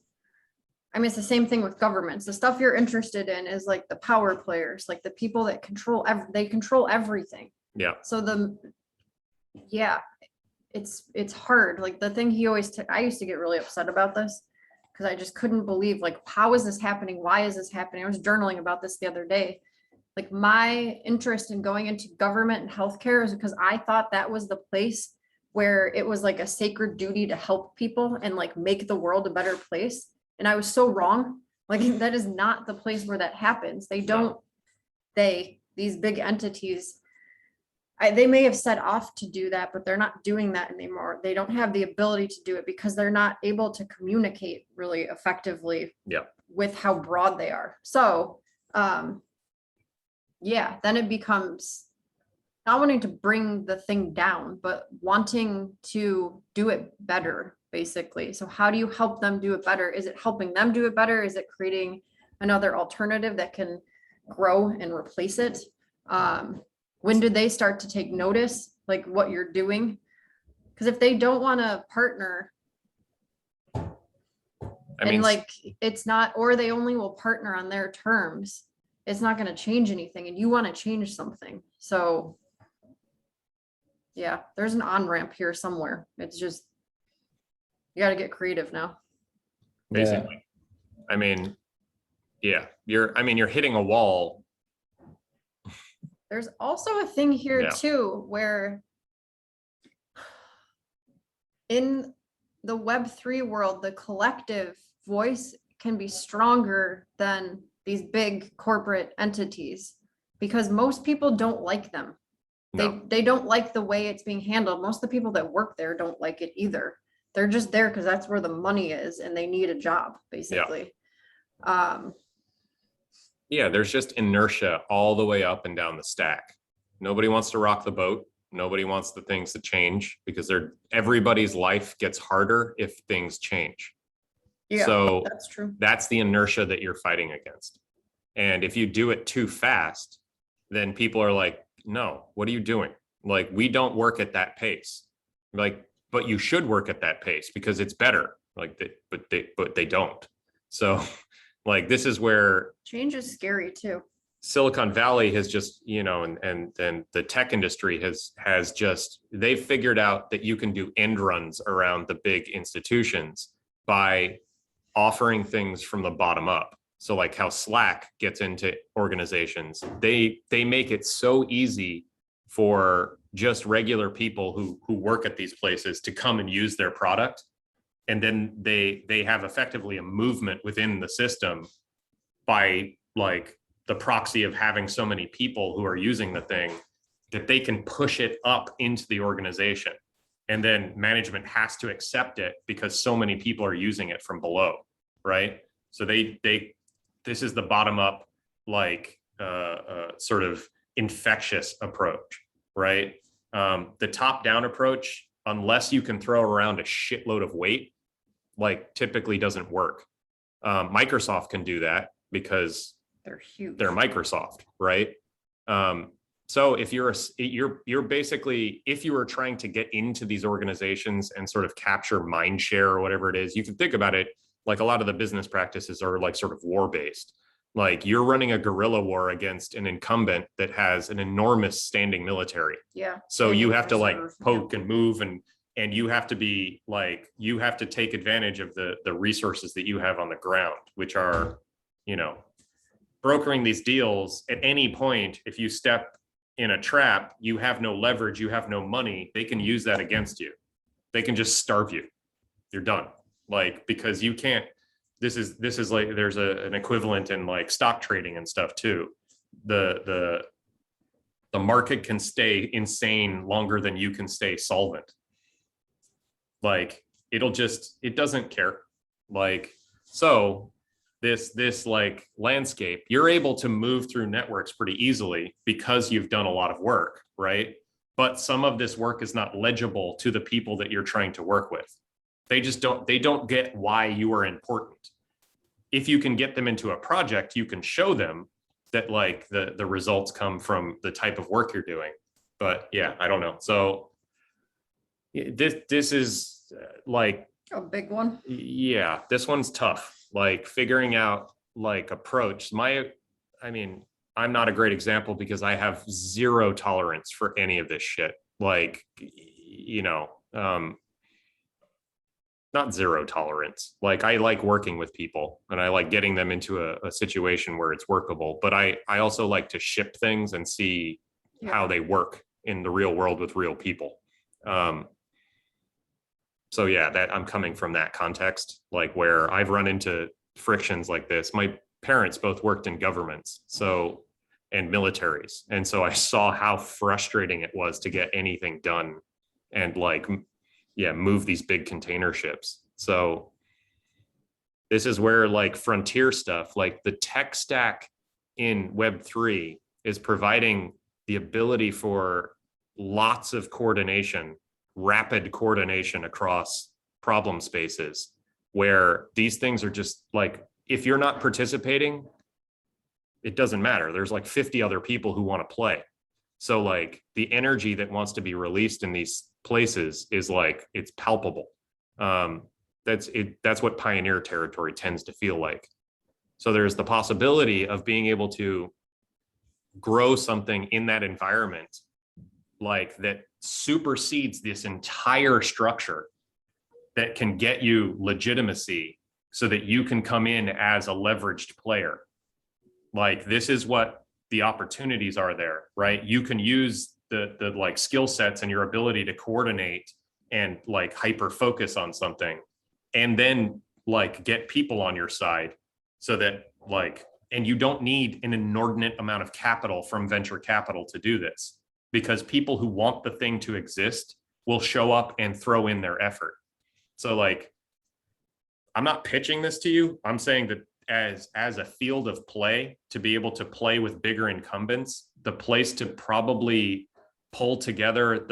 Speaker 3: I mean, it's the same thing with governments. The stuff you're interested in is like the power players, like the people that control everything.
Speaker 1: Yeah.
Speaker 3: So it's hard. Like the thing he always I used to get really upset about this because I just couldn't believe, like, how is this happening? Why is this happening? I was journaling about this the other day. Like, my interest in going into government and healthcare is because I thought that was the place where it was like a sacred duty to help people and like make the world a better place. And I was so wrong. Like, that is not the place where that happens. They don't, these big entities, they may have set off to do that, but they're not doing that anymore. They don't have the ability to do it because they're not able to communicate really effectively with how broad they are. So, then it becomes not wanting to bring the thing down, but wanting to do it better, basically. So how do you help them do it better? Is it helping them do it better? Is it creating another alternative that can grow and replace it? When do they start to take notice, like what you're doing? Because if they don't want to partner, it's not, or they only will partner on their terms, it's not going to change anything, and you want to change something. So Yeah, there's an on-ramp here somewhere. It's just, you gotta get creative now.
Speaker 1: Basically. I mean, yeah, you're hitting a wall.
Speaker 3: There's also a thing here
Speaker 1: Yeah.
Speaker 3: too, where in the Web3 world, the collective voice can be stronger than these big corporate entities because most people don't like them.
Speaker 1: No.
Speaker 3: They don't like the way it's being handled. Most of the people that work there don't like it either. They're just there because that's where the money is and they need a job, basically.
Speaker 1: Yeah, there's just inertia all the way up and down the stack. Nobody wants to rock the boat. Nobody wants the things to change because everybody's life gets harder if things change.
Speaker 3: Yeah,
Speaker 1: so
Speaker 3: that's true.
Speaker 1: That's the inertia that you're fighting against. And if you do it too fast, then people are like, no, what are you doing? Like, we don't work at that pace. Like, but you should work at that pace because it's better. Like, but they don't. So like, this is where
Speaker 3: Change is scary too.
Speaker 1: Silicon Valley has just, and the tech industry has just, they've figured out that you can do end runs around the big institutions by offering things from the bottom up. So like how Slack gets into organizations, they make it so easy for just regular people who work at these places to come and use their product. And then they have effectively a movement within the system by like the proxy of having so many people who are using the thing that they can push it up into the organization. And then management has to accept it because so many people are using it from below, right? So this is the bottom up, like sort of infectious approach, right? The top down approach, unless you can throw around a shitload of weight, like typically doesn't work. Microsoft can do that because
Speaker 3: they're huge.
Speaker 1: They're Microsoft, right? So if you're basically, if you were trying to get into these organizations and sort of capture mind share or whatever it is, you can think about it like a lot of the business practices are like sort of war based. Like you're running a guerrilla war against an incumbent that has an enormous standing military.
Speaker 3: Yeah.
Speaker 1: So you have to like poke and move and you have to be like, you have to take advantage of the resources that you have on the ground, which are, brokering these deals. At any point, if you step in a trap, you have no leverage, you have no money, they can use that against you. They can just starve you. You're done. Like, because you can't, this is like, there's an equivalent in like stock trading and stuff too. The market can stay insane longer than you can stay solvent. Like it doesn't care. Like, so this like landscape, you're able to move through networks pretty easily because you've done a lot of work, right? But some of this work is not legible to the people that you're trying to work with. They don't get why you are important. If you can get them into a project, you can show them that like the results come from the type of work you're doing. But yeah, I don't know. So this is like
Speaker 3: a big one.
Speaker 1: Yeah, this one's tough. Like figuring out like approach. I'm not a great example because I have zero tolerance for any of this shit. Like, not zero tolerance. Like I like working with people and I like getting them into a situation where it's workable, but I also like to ship things and see how they work in the real world with real people. So yeah, that I'm coming from that context, like where I've run into frictions like this. My parents both worked in governments, and militaries. And so I saw how frustrating it was to get anything done and like, move these big container ships. So this is where like frontier stuff, like the tech stack in Web3 is providing the ability for lots of coordination, rapid coordination across problem spaces where these things are just like, if you're not participating, it doesn't matter. There's like 50 other people who want to play. So like the energy that wants to be released in these places is like, it's palpable. That's what pioneer territory tends to feel like. So there's the possibility of being able to grow something in that environment like that supersedes this entire structure that can get you legitimacy so that you can come in as a leveraged player. Like, this is what the opportunities are there, right? You can use the like skill sets and your ability to coordinate and like hyper focus on something, and then like get people on your side so that like, and you don't need an inordinate amount of capital from venture capital to do this, because people who want the thing to exist will show up and throw in their effort. So like, I'm not pitching this to you. I'm saying that as a field of play, to be able to play with bigger incumbents, the place to probably pull together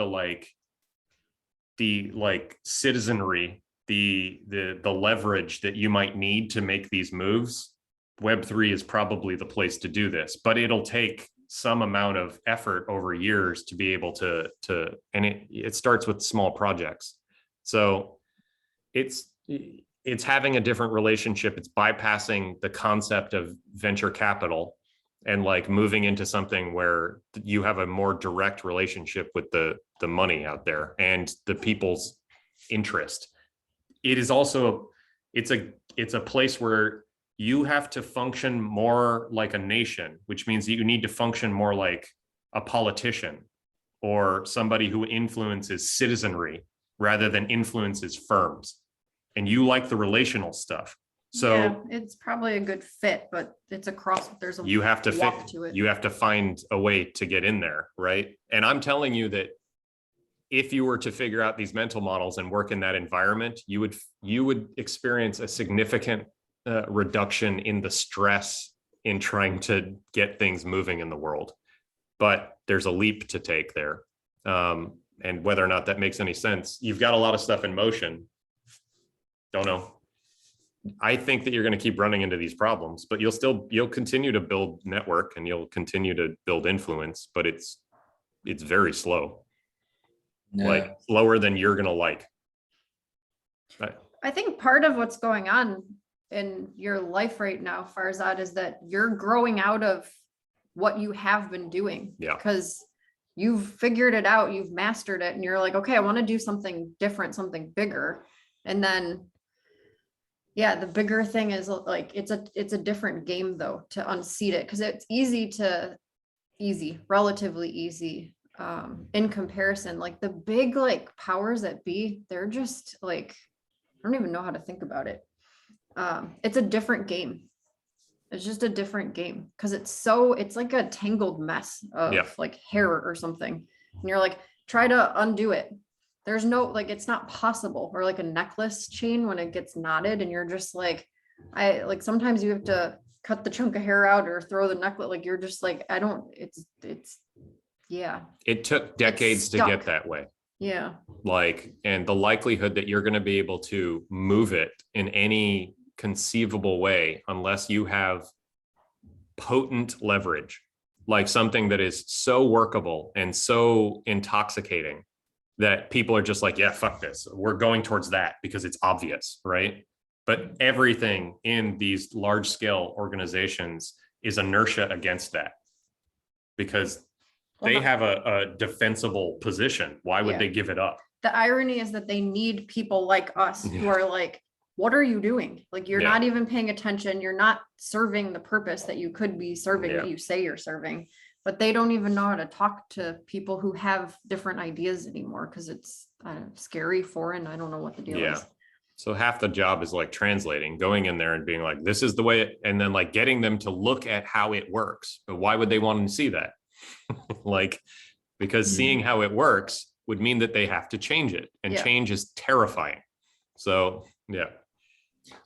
Speaker 1: the citizenry, the leverage that you might need to make these moves, Web3 is probably the place to do this, but it'll take some amount of effort over years to be able to and it starts with small projects. So it's having a different relationship. It's bypassing the concept of venture capital and like moving into something where you have a more direct relationship with the money out there and the people's interest. It is also, it's a place where you have to function more like a nation, which means that you need to function more like a politician or somebody who influences citizenry rather than influences firms. And you like the relational stuff. So
Speaker 3: yeah, it's probably a good fit, but it's a cross. There's a
Speaker 1: you have to fit
Speaker 3: to it.
Speaker 1: You have to find a way to get in there, right? And I'm telling you that if you were to figure out these mental models and work in that environment, you would experience a significant reduction in the stress in trying to get things moving in the world. But there's a leap to take there. And whether or not that makes any sense, you've got a lot of stuff in motion. Don't know. I think that you're going to keep running into these problems, but you'll continue to build network and you'll continue to build influence, but it's very slow. Yeah. Like slower than you're going to like.
Speaker 3: I think part of what's going on in your life right now, Farzad, is that you're growing out of what you have been doing.
Speaker 1: Yeah.
Speaker 3: Because you've figured it out, you've mastered it, and you're like, okay, I want to do something different, something bigger. And then yeah, the bigger thing is like, it's a different game though, to unseat it, because it's relatively easy in comparison. Like the big like powers that be, they're just like, I don't even know how to think about it. It's a different game. It's just a different game because it's like a tangled mess of like hair or something. And you're like, try to undo it. There's no, like, it's not possible. Or like a necklace chain when it gets knotted and you're just like, sometimes you have to cut the chunk of hair out or throw the necklace. Like, you're just like, yeah.
Speaker 1: It took decades to get that way.
Speaker 3: Yeah.
Speaker 1: Like, and the likelihood that you're going to be able to move it in any conceivable way, unless you have potent leverage, like something that is so workable and so intoxicating that people are just like, yeah, fuck this. We're going towards that because it's obvious, right? But everything in these large scale organizations is inertia against that because they have a defensible position. Why would they give it up?
Speaker 3: The irony is that they need people like us who are like, what are you doing? Like, you're not even paying attention. You're not serving the purpose that you could be serving, that you say you're serving. But they don't even know how to talk to people who have different ideas anymore because it's scary, foreign. I don't know what the deal is.
Speaker 1: So half the job is like translating, going in there and being like, this is the way, and then like getting them to look at how it works. But why would they want to see that? Like, because seeing how it works would mean that they have to change it, and change is terrifying. So, yeah.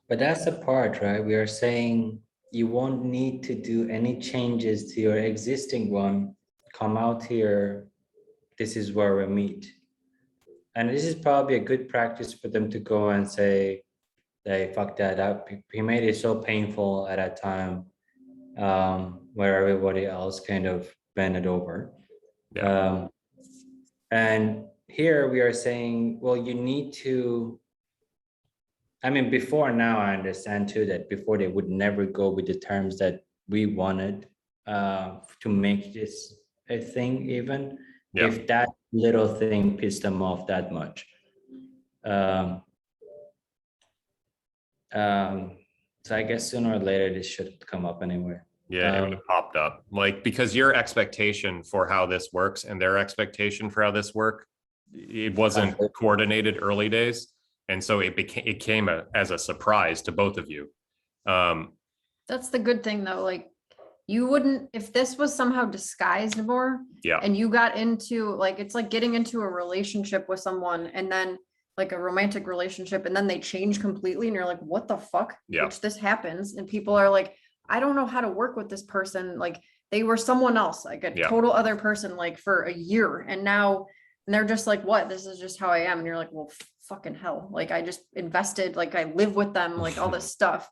Speaker 2: But that's the part, right? We are saying you won't need to do any changes to your existing one. Come out here. This is where we meet. And this is probably a good practice for them to go and say, they fucked that up. He made it so painful at that time where everybody else kind of bent over. Yeah. And here we are saying, well, you need to, I mean, before now, I understand too that before they would never go with the terms that we wanted to make this a thing even. If that little thing pissed them off that much. So I guess sooner or later this should come up anyway.
Speaker 1: Yeah, it would have popped up. Like, because your expectation for how this works and their expectation for how this work, it wasn't coordinated early days. And so it came as a surprise to both of you.
Speaker 3: That's the good thing though. Like you wouldn't, if this was somehow disguised more,
Speaker 1: Yeah.
Speaker 3: and you got into like, it's like getting into a relationship with someone and then like a romantic relationship and then they change completely and you're like, what the fuck?
Speaker 1: Yeah.
Speaker 3: Which this happens. And people are like, I don't know how to work with this person. Like they were someone else, like a total other person, like for a year. And now and they're just like, what? This is just how I am. And you're like, well, fucking hell. Like I just invested, like I live with them, like all this stuff.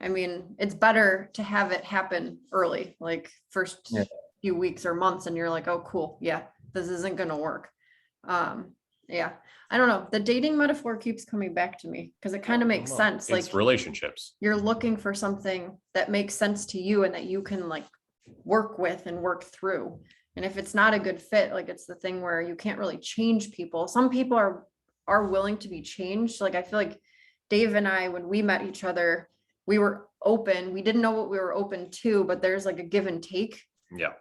Speaker 3: I mean, it's better to have it happen early, like first few weeks or months. And you're like, oh, cool. Yeah, this isn't going to work. Yeah, I don't know. The dating metaphor keeps coming back to me because it kind of makes sense.
Speaker 1: It's
Speaker 3: like
Speaker 1: relationships.
Speaker 3: You're looking for something that makes sense to you and that you can like work with and work through. And if it's not a good fit, like it's the thing where you can't really change people. Some people are willing to be changed. Like I feel like Dave and I, when we met each other, we were open. We didn't know what we were open to, but there's like a give and take.
Speaker 1: Yeah.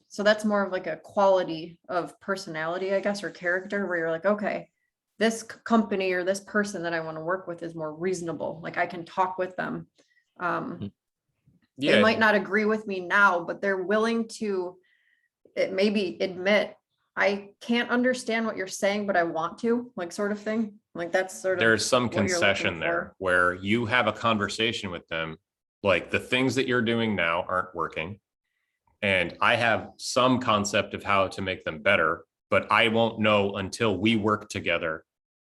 Speaker 3: So that's more of like a quality of personality, I guess, or character where you're like, okay, this company or this person that I want to work with is more reasonable. Like I can talk with them. They might not agree with me now, but they're willing to maybe admit, I can't understand what you're saying, but I want to, like sort of thing. Like that's sort of,
Speaker 1: there's some concession there where you have a conversation with them. Like the things that you're doing now aren't working. And I have some concept of how to make them better, but I won't know until we work together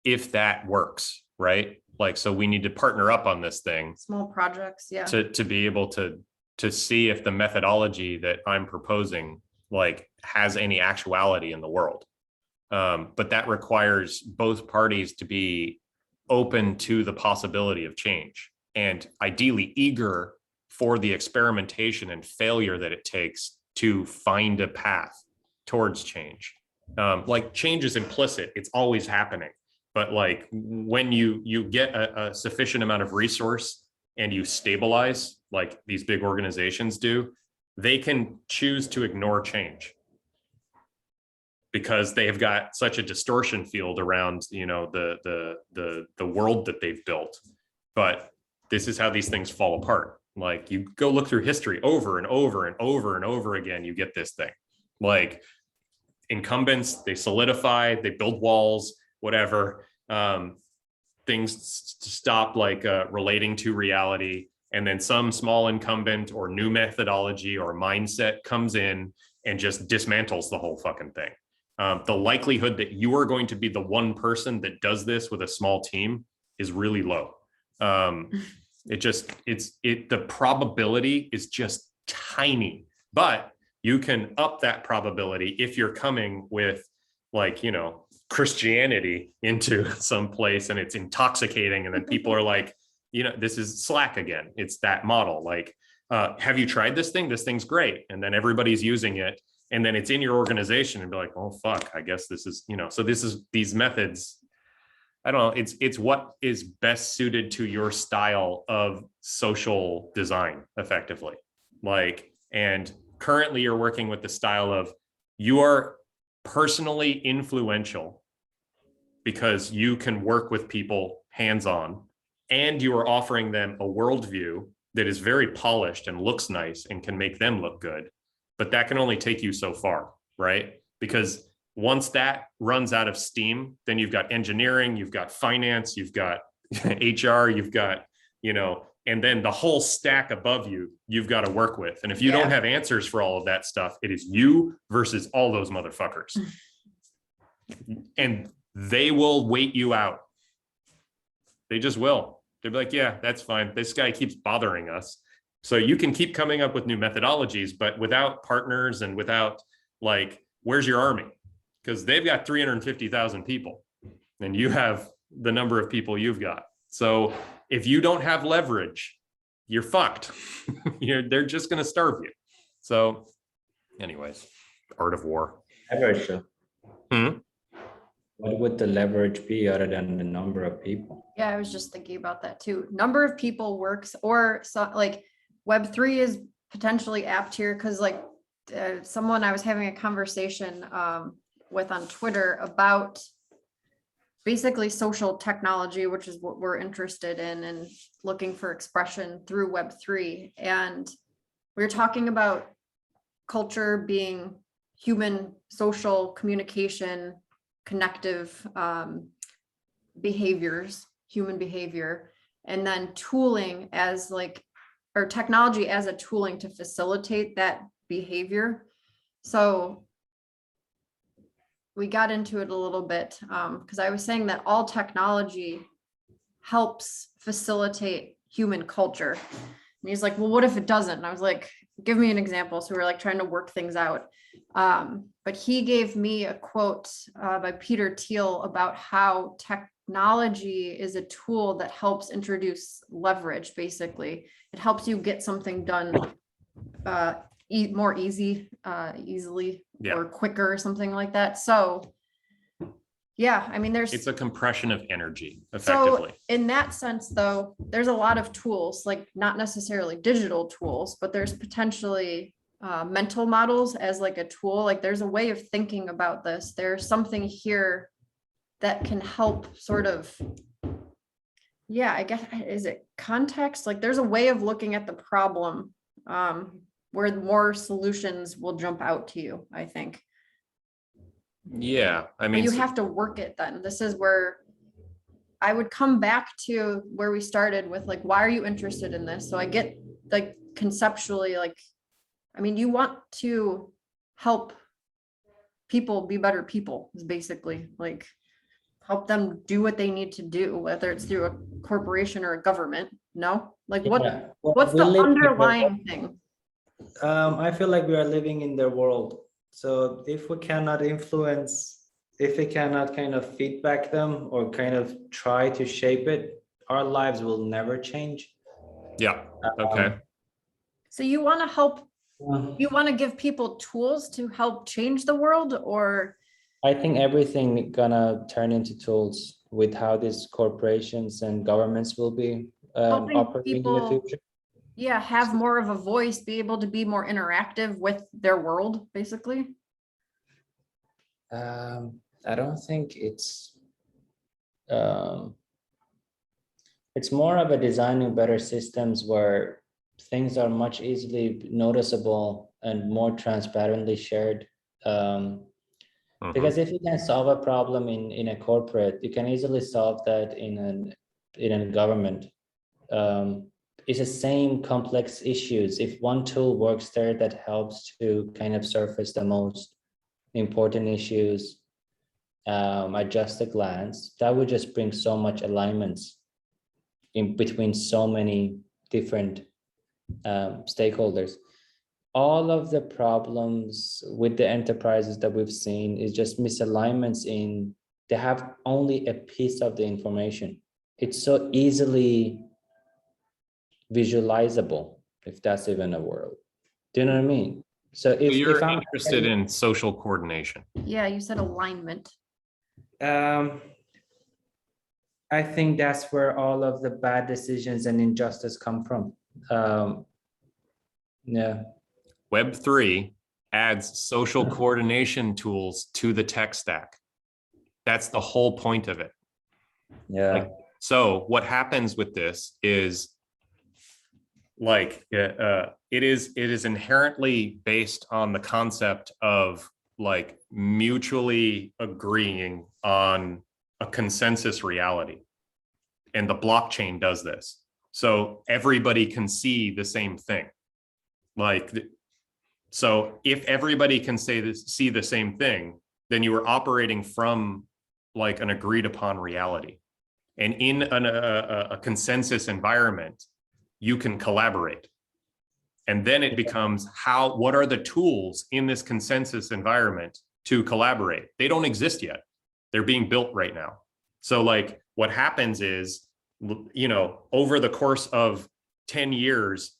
Speaker 1: if that works, right? Like, so we need to partner up on this thing.
Speaker 3: Small projects, yeah.
Speaker 1: To be able to see if the methodology that I'm proposing like has any actuality in the world. But that requires both parties to be open to the possibility of change and ideally eager for the experimentation and failure that it takes to find a path towards change. Like change is implicit, it's always happening. But like when you get a sufficient amount of resource and you stabilize, like these big organizations do, they can choose to ignore change because they have got such a distortion field around, you know, the world that they've built. But this is how these things fall apart. Like you go look through history over and over and over and over again, you get this thing. Like incumbents, they solidify, they build walls, whatever. Things stop like relating to reality. And then some small incumbent or new methodology or mindset comes in and just dismantles the whole fucking thing. The likelihood that you are going to be the one person that does this with a small team is really low. The probability is just tiny, but you can up that probability if you're coming with like, you know, Christianity into some place and it's intoxicating. And then people are like, you know, this is Slack again. It's that model. Like, have you tried this thing? This thing's great. And then everybody's using it. And then it's in your organization and be like, oh, fuck, I guess this is, you know, so this is these methods. I don't know. It's what is best suited to your style of social design effectively. Like, and currently you're working with the style of you are personally influential because you can work with people hands-on and you are offering them a worldview that is very polished and looks nice and can make them look good. But that can only take you so far, right? Because once that runs out of steam, then you've got engineering, you've got finance, you've got HR, you've got, you know, and then the whole stack above you, you've got to work with. And if you don't have answers for all of that stuff, it is you versus all those motherfuckers. And they will wait you out. They just will. They'll be like, yeah, that's fine. This guy keeps bothering us. So you can keep coming up with new methodologies, but without partners and without like, where's your army? Because they've got 350,000 people and you have the number of people you've got. So if you don't have leverage, you're fucked. They're just going to starve you. So anyways, art of war.
Speaker 2: Very true.
Speaker 1: Hmm.
Speaker 2: What would the leverage be other than the number of people?
Speaker 3: Yeah, I was just thinking about that too. Number of people works, or so like Web3 is potentially apt here because like someone I was having a conversation with on Twitter about basically social technology, which is what we're interested in and looking for expression through Web3. And we were talking about culture being human, social communication, connective behaviors, human behavior, and then tooling as like, or technology as a tooling to facilitate that behavior. So we got into it a little bit because I was saying that all technology helps facilitate human culture. And he's like, well, what if it doesn't? And I was like, give me an example. So we we're like trying to work things out. But he gave me a quote by Peter Thiel about how technology is a tool that helps introduce leverage, basically. It helps you get something done more easily or quicker or something like that. So yeah, I mean,
Speaker 1: It's a compression of energy, effectively.
Speaker 3: So in that sense, though, there's a lot of tools, like not necessarily digital tools, but there's potentially mental models as like a tool. Like there's a way of thinking about this. There's something here that can help sort of, yeah, I guess, is it context? Like there's a way of looking at the problem where more solutions will jump out to you, I think.
Speaker 1: Yeah, I mean,
Speaker 3: But you have to work it then. This is where I would come back to where we started with like, why are you interested in this? So I get like conceptually, like, I mean, you want to help people be better people, is basically like help them do what they need to do, whether it's through a corporation or a government. No, like
Speaker 2: Yeah. Well,
Speaker 3: what's
Speaker 2: we
Speaker 3: the
Speaker 2: live in the
Speaker 3: underlying thing?
Speaker 2: I feel like we are living in their world. So if we cannot influence, if we cannot kind of feedback them or kind of try to shape it, our lives will never change.
Speaker 1: yeah, okay.
Speaker 3: So you want to help,
Speaker 2: Um,
Speaker 3: you want to give people tools to help change the world, or
Speaker 2: I think everything gonna turn into tools with how these corporations and governments will be
Speaker 3: helping
Speaker 2: operating in the
Speaker 3: people,
Speaker 2: future.
Speaker 3: yeah, have more of a voice, be able to be more interactive with their world, basically?
Speaker 2: I don't think it's more of a designing better systems where things are much easily noticeable and more transparently shared. Because if you can solve a problem in a corporate, you can easily solve that in a government. It's the same complex issues. If one tool works there that helps to kind of surface the most important issues, adjust the glance, that would just bring so much alignments in between so many different stakeholders. All of the problems with the enterprises that we've seen is just misalignments in, they have only a piece of the information. It's so easily visualizable, if that's even a word. Do you know what I mean? So
Speaker 1: you're
Speaker 2: if I'm
Speaker 1: interested in social coordination.
Speaker 3: Yeah, you said alignment.
Speaker 2: I think that's where all of the bad decisions and injustice come from. Yeah.
Speaker 1: Web3 adds social coordination tools to the tech stack. That's the whole point of it.
Speaker 2: Yeah.
Speaker 1: So what happens with this is like it is inherently based on the concept of like mutually agreeing on a consensus reality. And the blockchain does this. So everybody can see the same thing. Like, so if everybody can see the same thing, then you are operating from like an agreed upon reality. And in a consensus environment, you can collaborate. And then it becomes what are the tools in this consensus environment to collaborate? They don't exist yet. They're being built right now. So like what happens is, you know, over the course of 10 years,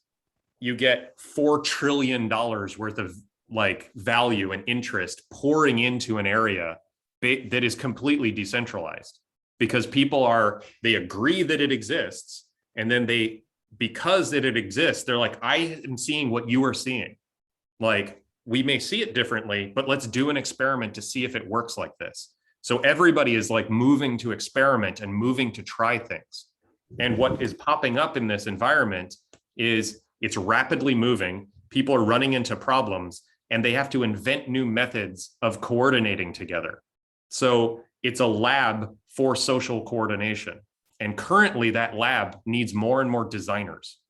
Speaker 1: you get $4 trillion worth of like value and interest pouring into an area that is completely decentralized, because they agree that it exists, and then because it exists, they're like, I am seeing what you are seeing. Like, we may see it differently, but let's do an experiment to see if it works like this. So everybody is like moving to experiment and moving to try things. And what is popping up in this environment is it's rapidly moving. People are running into problems, and they have to invent new methods of coordinating together. So it's a lab for social coordination. And currently that lab needs more and more designers,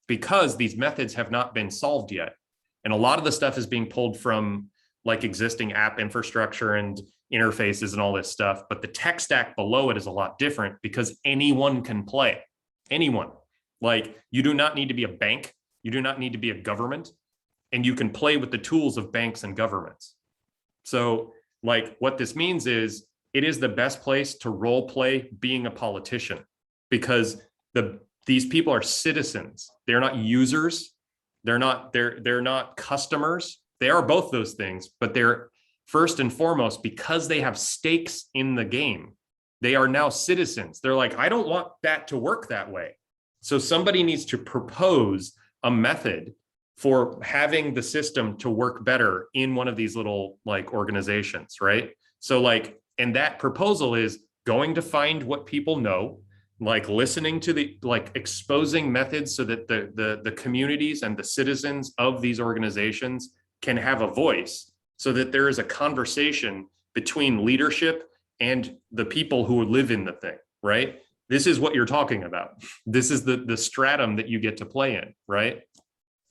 Speaker 1: because these methods have not been solved yet. And a lot of the stuff is being pulled from like existing app infrastructure and interfaces and all this stuff. But the tech stack below it is a lot different, because anyone can play. Anyone. Like, you do not need to be a bank. You do not need to be a government. And you can play with the tools of banks and governments. So like, what this means is it is the best place to role play being a politician, because these people are citizens. They're not users. They're not customers. They are both those things, but they're first and foremost, because they have stakes in the game, they are now citizens. They're like, I don't want that to work that way. So somebody needs to propose a method for having the system to work better in one of these little like organizations, right? So like, and that proposal is going to find what people know, like listening to the, like exposing methods so that the communities and the citizens of these organizations can have a voice, so that there is a conversation between leadership and the people who live in the thing, right? This is what you're talking about. This is the stratum that you get to play in, right?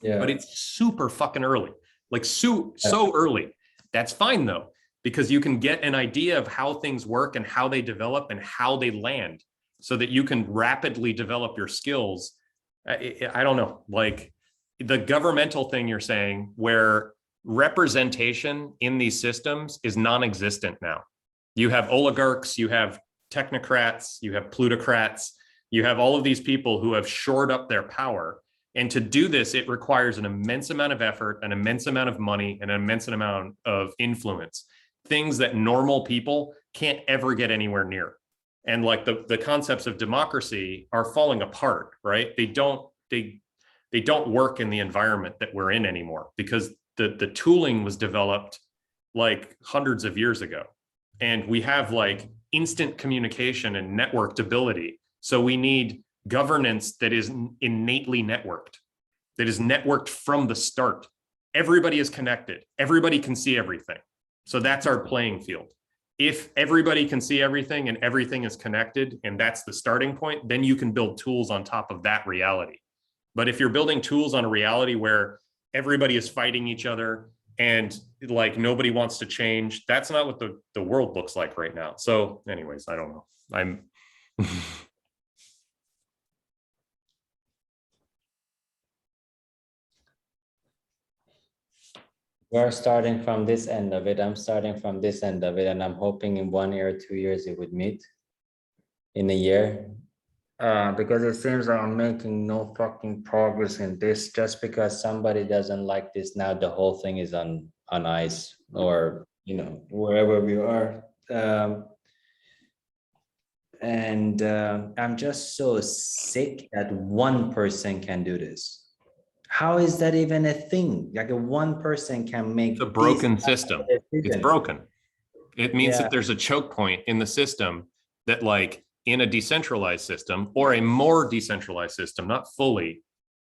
Speaker 2: Yeah.
Speaker 1: But it's super fucking early, like so early. That's fine though, because you can get an idea of how things work and how they develop and how they land, so that you can rapidly develop your skills. I don't know, like the governmental thing you're saying, where representation in these systems is non-existent now. You have oligarchs, you have technocrats, you have plutocrats, you have all of these people who have shored up their power. And to do this, it requires an immense amount of effort, an immense amount of money, and an immense amount of influence, things that normal people can't ever get anywhere near. And like the concepts of democracy are falling apart, right? They don't work in the environment that we're in anymore, because the tooling was developed like hundreds of years ago. And we have like instant communication and networked ability. So we need governance that is innately networked, that is networked from the start. Everybody is connected. Everybody can see everything. So that's our playing field. If everybody can see everything and everything is connected, and that's the starting point, then you can build tools on top of that reality. But if you're building tools on a reality where everybody is fighting each other and like nobody wants to change, that's not what the world looks like right now. So anyways, I don't know.
Speaker 2: We're starting from this end of it. I'm starting from this end of it, and I'm hoping in 1 year or 2 years it would meet in a year. Because it seems like I'm making no fucking progress in this. Just because somebody doesn't like this now, the whole thing is on ice, or you know, wherever we are. I'm just so sick that one person can do this. How is that even a thing? Like a one person can make
Speaker 1: a broken system. It's broken. It means that there's a choke point in the system that, like, in a decentralized system or a more decentralized system, not fully,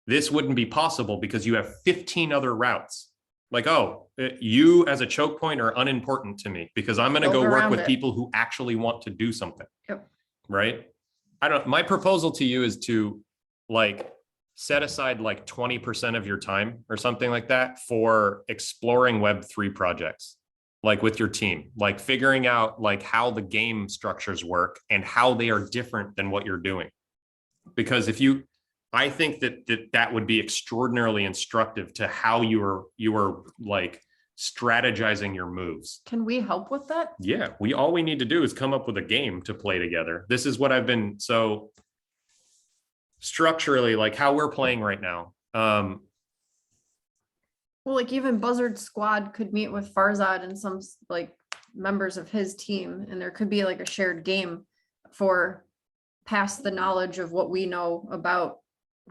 Speaker 1: this wouldn't be possible because you have 15 other routes. Like, oh, you as a choke point are unimportant to me because I'm going to go work with people who actually want to do something.
Speaker 3: Yep.
Speaker 1: Right? My proposal to you is to like set aside like 20% of your time or something like that for exploring Web3 projects, like with your team, like figuring out like how the game structures work and how they are different than what you're doing. Because I think that would be extraordinarily instructive to how you are like strategizing your moves.
Speaker 3: Can we help with that?
Speaker 1: Yeah, all we need to do is come up with a game to play together. This is what I've been, so structurally, like how we're playing right now.
Speaker 3: Well, like even Buzzard squad could meet with Farzad and some like members of his team, and there could be like a shared game for pass the knowledge of what we know about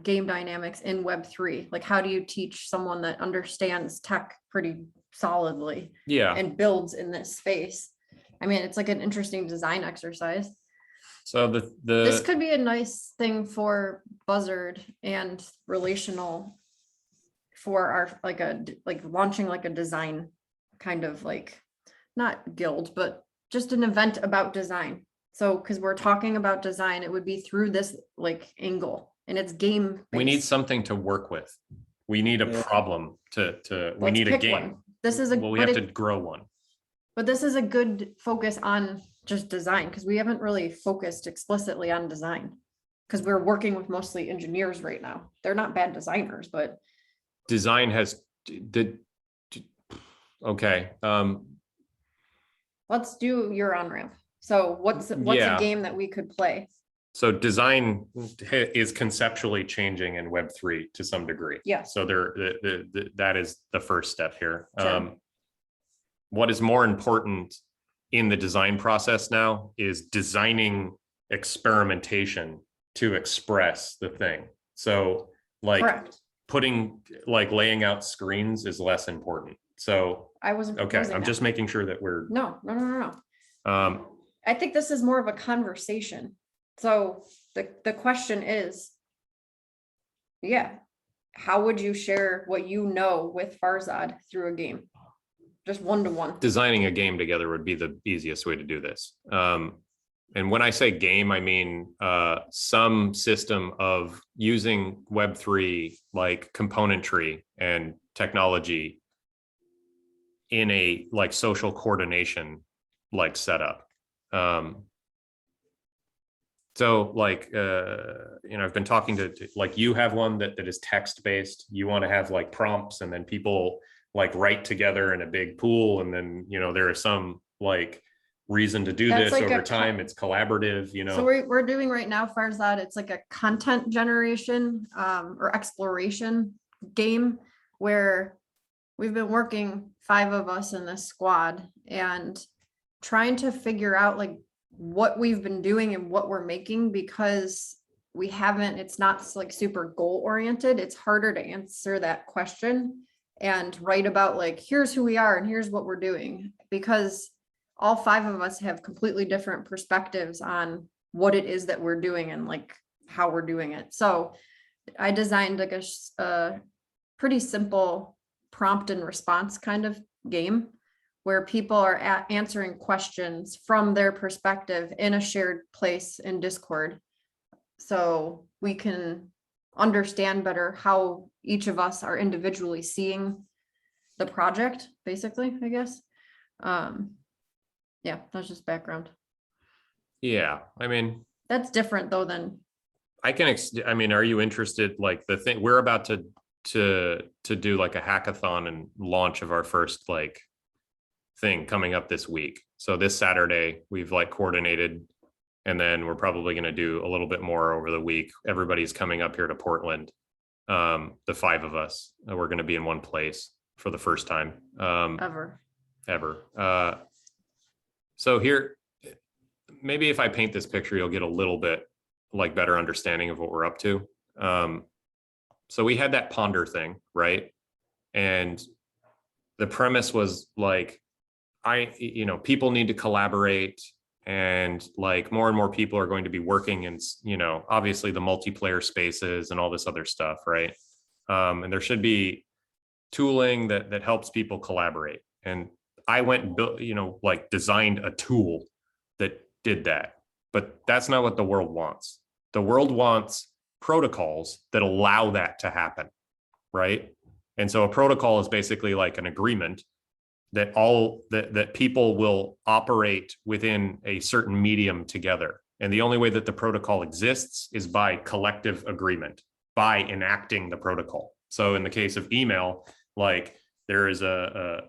Speaker 3: game dynamics in Web3. Like, how do you teach someone that understands tech pretty solidly
Speaker 1: Yeah.
Speaker 3: and builds in this space? I mean, it's like an interesting design exercise.
Speaker 1: So
Speaker 3: This could be a nice thing for Buzzard and relational for our like launching like a design kind of like, not guild, but just an event about design. So because we're talking about design, it would be through this like angle, and it's game.
Speaker 1: we need something to work with. We need a problem we need a game.
Speaker 3: This is
Speaker 1: we have to grow one.
Speaker 3: But this is a good focus on just design, because we haven't really focused explicitly on design, because we're working with mostly engineers right now. They're not bad designers, but
Speaker 1: Design has okay.
Speaker 3: let's do your on-ramp. So what's a game that we could play?
Speaker 1: So design is conceptually changing in Web3 to some degree.
Speaker 3: Yeah.
Speaker 1: So that is the first step here.
Speaker 3: Sure.
Speaker 1: What is more important in the design process now is designing experimentation to express the thing. So like
Speaker 3: Correct.
Speaker 1: laying out screens is less important. So
Speaker 3: I wasn't
Speaker 1: okay.
Speaker 3: proposing
Speaker 1: I'm
Speaker 3: that.
Speaker 1: just making sure that we're
Speaker 3: No.
Speaker 1: um
Speaker 3: I think this is more of a conversation. So the question is, how would you share what you know with Farzad through a game? Just one-to-one.
Speaker 1: designing a game together would be the easiest way to do this. And when I say game, I mean some system of using Web3 like componentry and technology in a like social coordination like setup. So like, I've been talking to like, you have one that is text-based. You want to have like prompts, and then people like write together in a big pool. And then, there is some like reason to do
Speaker 3: That's
Speaker 1: this
Speaker 3: like
Speaker 1: over time. It's collaborative,
Speaker 3: So we're doing right now, Farzad, it's like a content generation or exploration game where we've been working 5 of us in this squad and trying to figure out like what we've been doing and what we're making, because it's not like super goal oriented. It's harder to answer that question and write about like, here's who we are and here's what we're doing, because all 5 of us have completely different perspectives on what it is that we're doing and like how we're doing it. So I designed like a pretty simple prompt and response kind of game where people are answering questions from their perspective in a shared place in Discord. So we can understand better how each of us are individually seeing the project, basically, I guess. That's just background.
Speaker 1: Yeah, I mean,
Speaker 3: that's different though than
Speaker 1: are you interested, like the thing we're about to do like a hackathon and launch of our first like thing coming up this week. So this Saturday we've like coordinated, and then we're probably going to do a little bit more over the week. Everybody's coming up here to Portland. The 5 of us, we're going to be in one place for the first time ever. So here, maybe if I paint this picture, you'll get a little bit like better understanding of what we're up to. So we had that ponder thing, right? And the premise was like, people need to collaborate, and like more and more people are going to be working in, obviously the multiplayer spaces and all this other stuff, right? And there should be tooling that helps people collaborate. And I went and built, designed a tool that did that, but that's not what the world wants. The world wants protocols that allow that to happen, right? And so a protocol is basically like an agreement that that people will operate within a certain medium together. And the only way that the protocol exists is by collective agreement, by enacting the protocol. So in the case of email, like there is a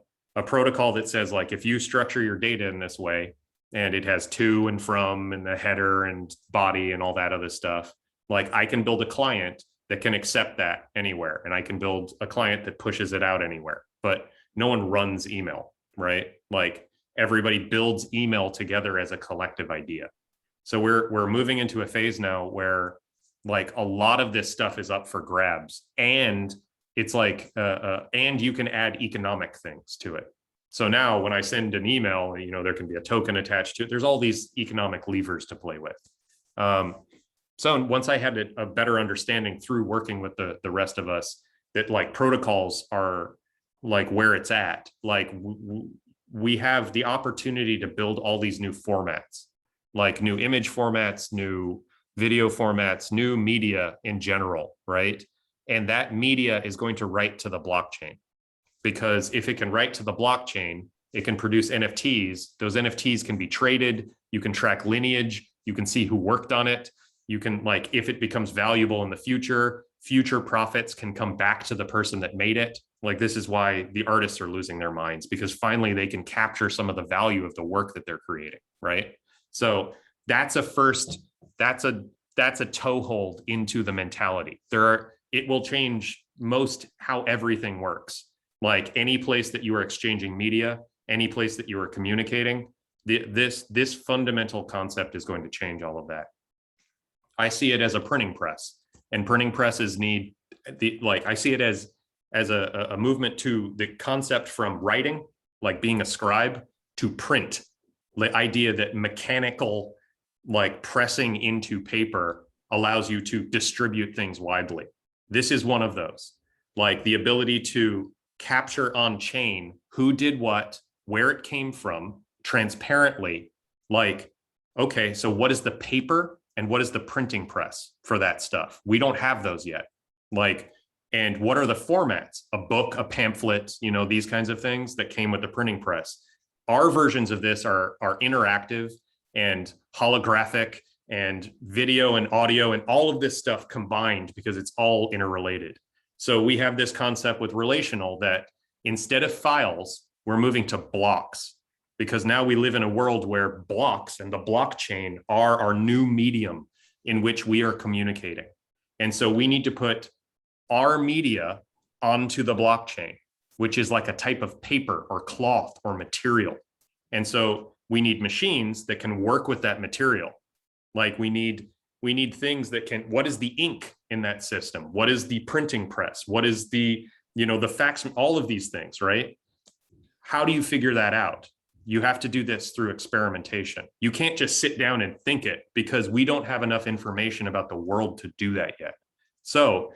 Speaker 1: protocol that says like, if you structure your data in this way, and it has to and from and the header and body and all that other stuff, like I can build a client that can accept that anywhere. And I can build a client that pushes it out anywhere, but no one runs email, right? Like everybody builds email together as a collective idea. So we're moving into a phase now where like a lot of this stuff is up for grabs, and it's like and you can add economic things to it. So now when I send an email, you know, there can be a token attached to it. There's all these economic levers to play with. So once I had a better understanding through working with the rest of us that like protocols are like where it's at, like we have the opportunity to build all these new formats, like new image formats, new video formats, new media in general, right? And that media is going to write to the blockchain, because if it can write to the blockchain, it can produce NFTs. Those NFTs can be traded. You can track lineage. You can see who worked on it. You can, like, if it becomes valuable in the future, future profits can come back to the person that made it. Like, this is why the artists are losing their minds, because finally they can capture some of the value of the work that they're creating, right? So that's a toehold into the mentality. It will change most how everything works. Like any place that you are exchanging media, any place that you are communicating, this fundamental concept is going to change all of that. I see it as a printing press, and printing presses need I see it as a movement to the concept from writing, like being a scribe, to print. The idea that mechanical, like pressing into paper, allows you to distribute things widely. This is one of those, like the ability to capture on chain who did what, where it came from, transparently. Like, okay, so what is the paper and what is the printing press for that stuff? We don't have those yet. Like, and what are the formats? A book, a pamphlet, you know, these kinds of things that came with the printing press. Our versions of this are interactive and holographic and video and audio and all of this stuff combined, because it's all interrelated. So we have this concept with relational that instead of files, we're moving to blocks, because now we live in a world where blocks and the blockchain are our new medium in which we are communicating. And so we need to put our media onto the blockchain, which is like a type of paper or cloth or material. And so we need machines that can work with that material. Like we need things that can, what is the ink in that system? What is the printing press? What is the, you know, the fax, all of these things, right? How do you figure that out? You have to do this through experimentation. You can't just sit down and think it, because we don't have enough information about the world to do that yet. So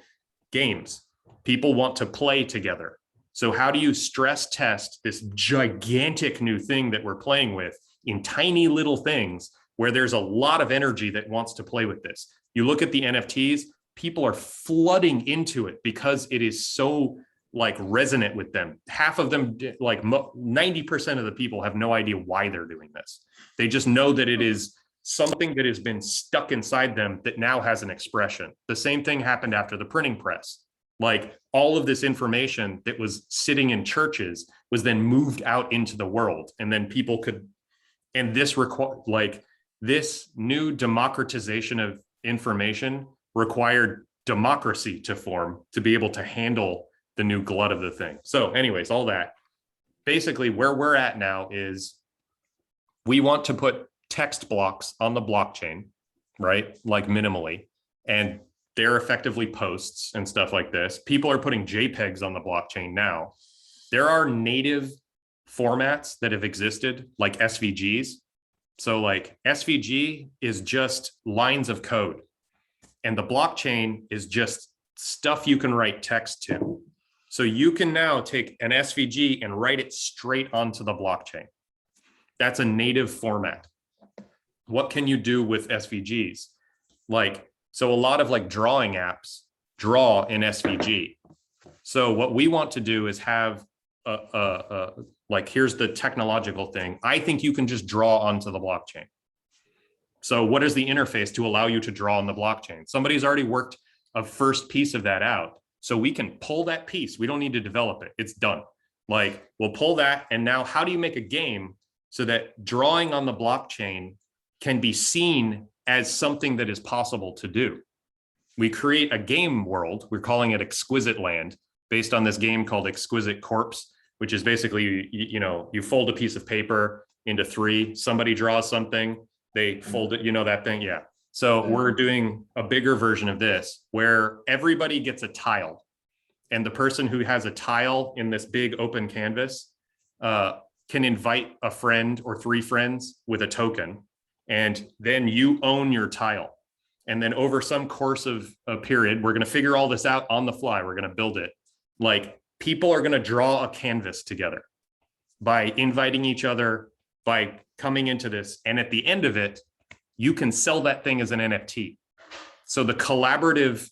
Speaker 1: games, people want to play together. So how do you stress test this gigantic new thing that we're playing with in tiny little things where there's a lot of energy that wants to play with this? You look at the NFTs, people are flooding into it because it is so like resonant with them. Half of them, like 90% of the people, have no idea why they're doing this. They just know that it is something that has been stuck inside them that now has an expression. The same thing happened after the printing press. Like all of this information that was sitting in churches was then moved out into the world, and then people could, and this like this new democratization of information required democracy to form to be able to handle the new glut of the thing. So anyways, all that, basically where we're at now is we want to put text blocks on the blockchain, right? Like minimally, and they're effectively posts and stuff like this. People are putting JPEGs on the blockchain now. There are native formats that have existed, like SVGs. So like SVG is just lines of code, and the blockchain is just stuff you can write text to. So you can now take an SVG and write it straight onto the blockchain. That's a native format. What can you do with SVGs? Like, so a lot of like drawing apps draw in SVG. So what we want to do is have like, here's the technological thing. I think you can just draw onto the blockchain. So what is the interface to allow you to draw on the blockchain? Somebody's already worked a first piece of that out. So we can pull that piece. We don't need to develop it. It's done. Like, we'll pull that. And now how do you make a game so that drawing on the blockchain can be seen as something that is possible to do? We create a game world. We're calling it exquisite.land, based on this game called Exquisite Corpse, which is basically, you know, you fold a piece of paper into 3. Somebody draws something, they fold it, you know, that thing. Yeah. So we're doing a bigger version of this where everybody gets a tile, and the person who has a tile in this big open canvas can invite a friend or 3 friends with a token, and then you own your tile. And then over some course of a period, we're going to figure all this out on the fly. We're going to build it. Like, people are going to draw a canvas together by inviting each other, by coming into this. And at the end of it, you can sell that thing as an NFT. So the collaborative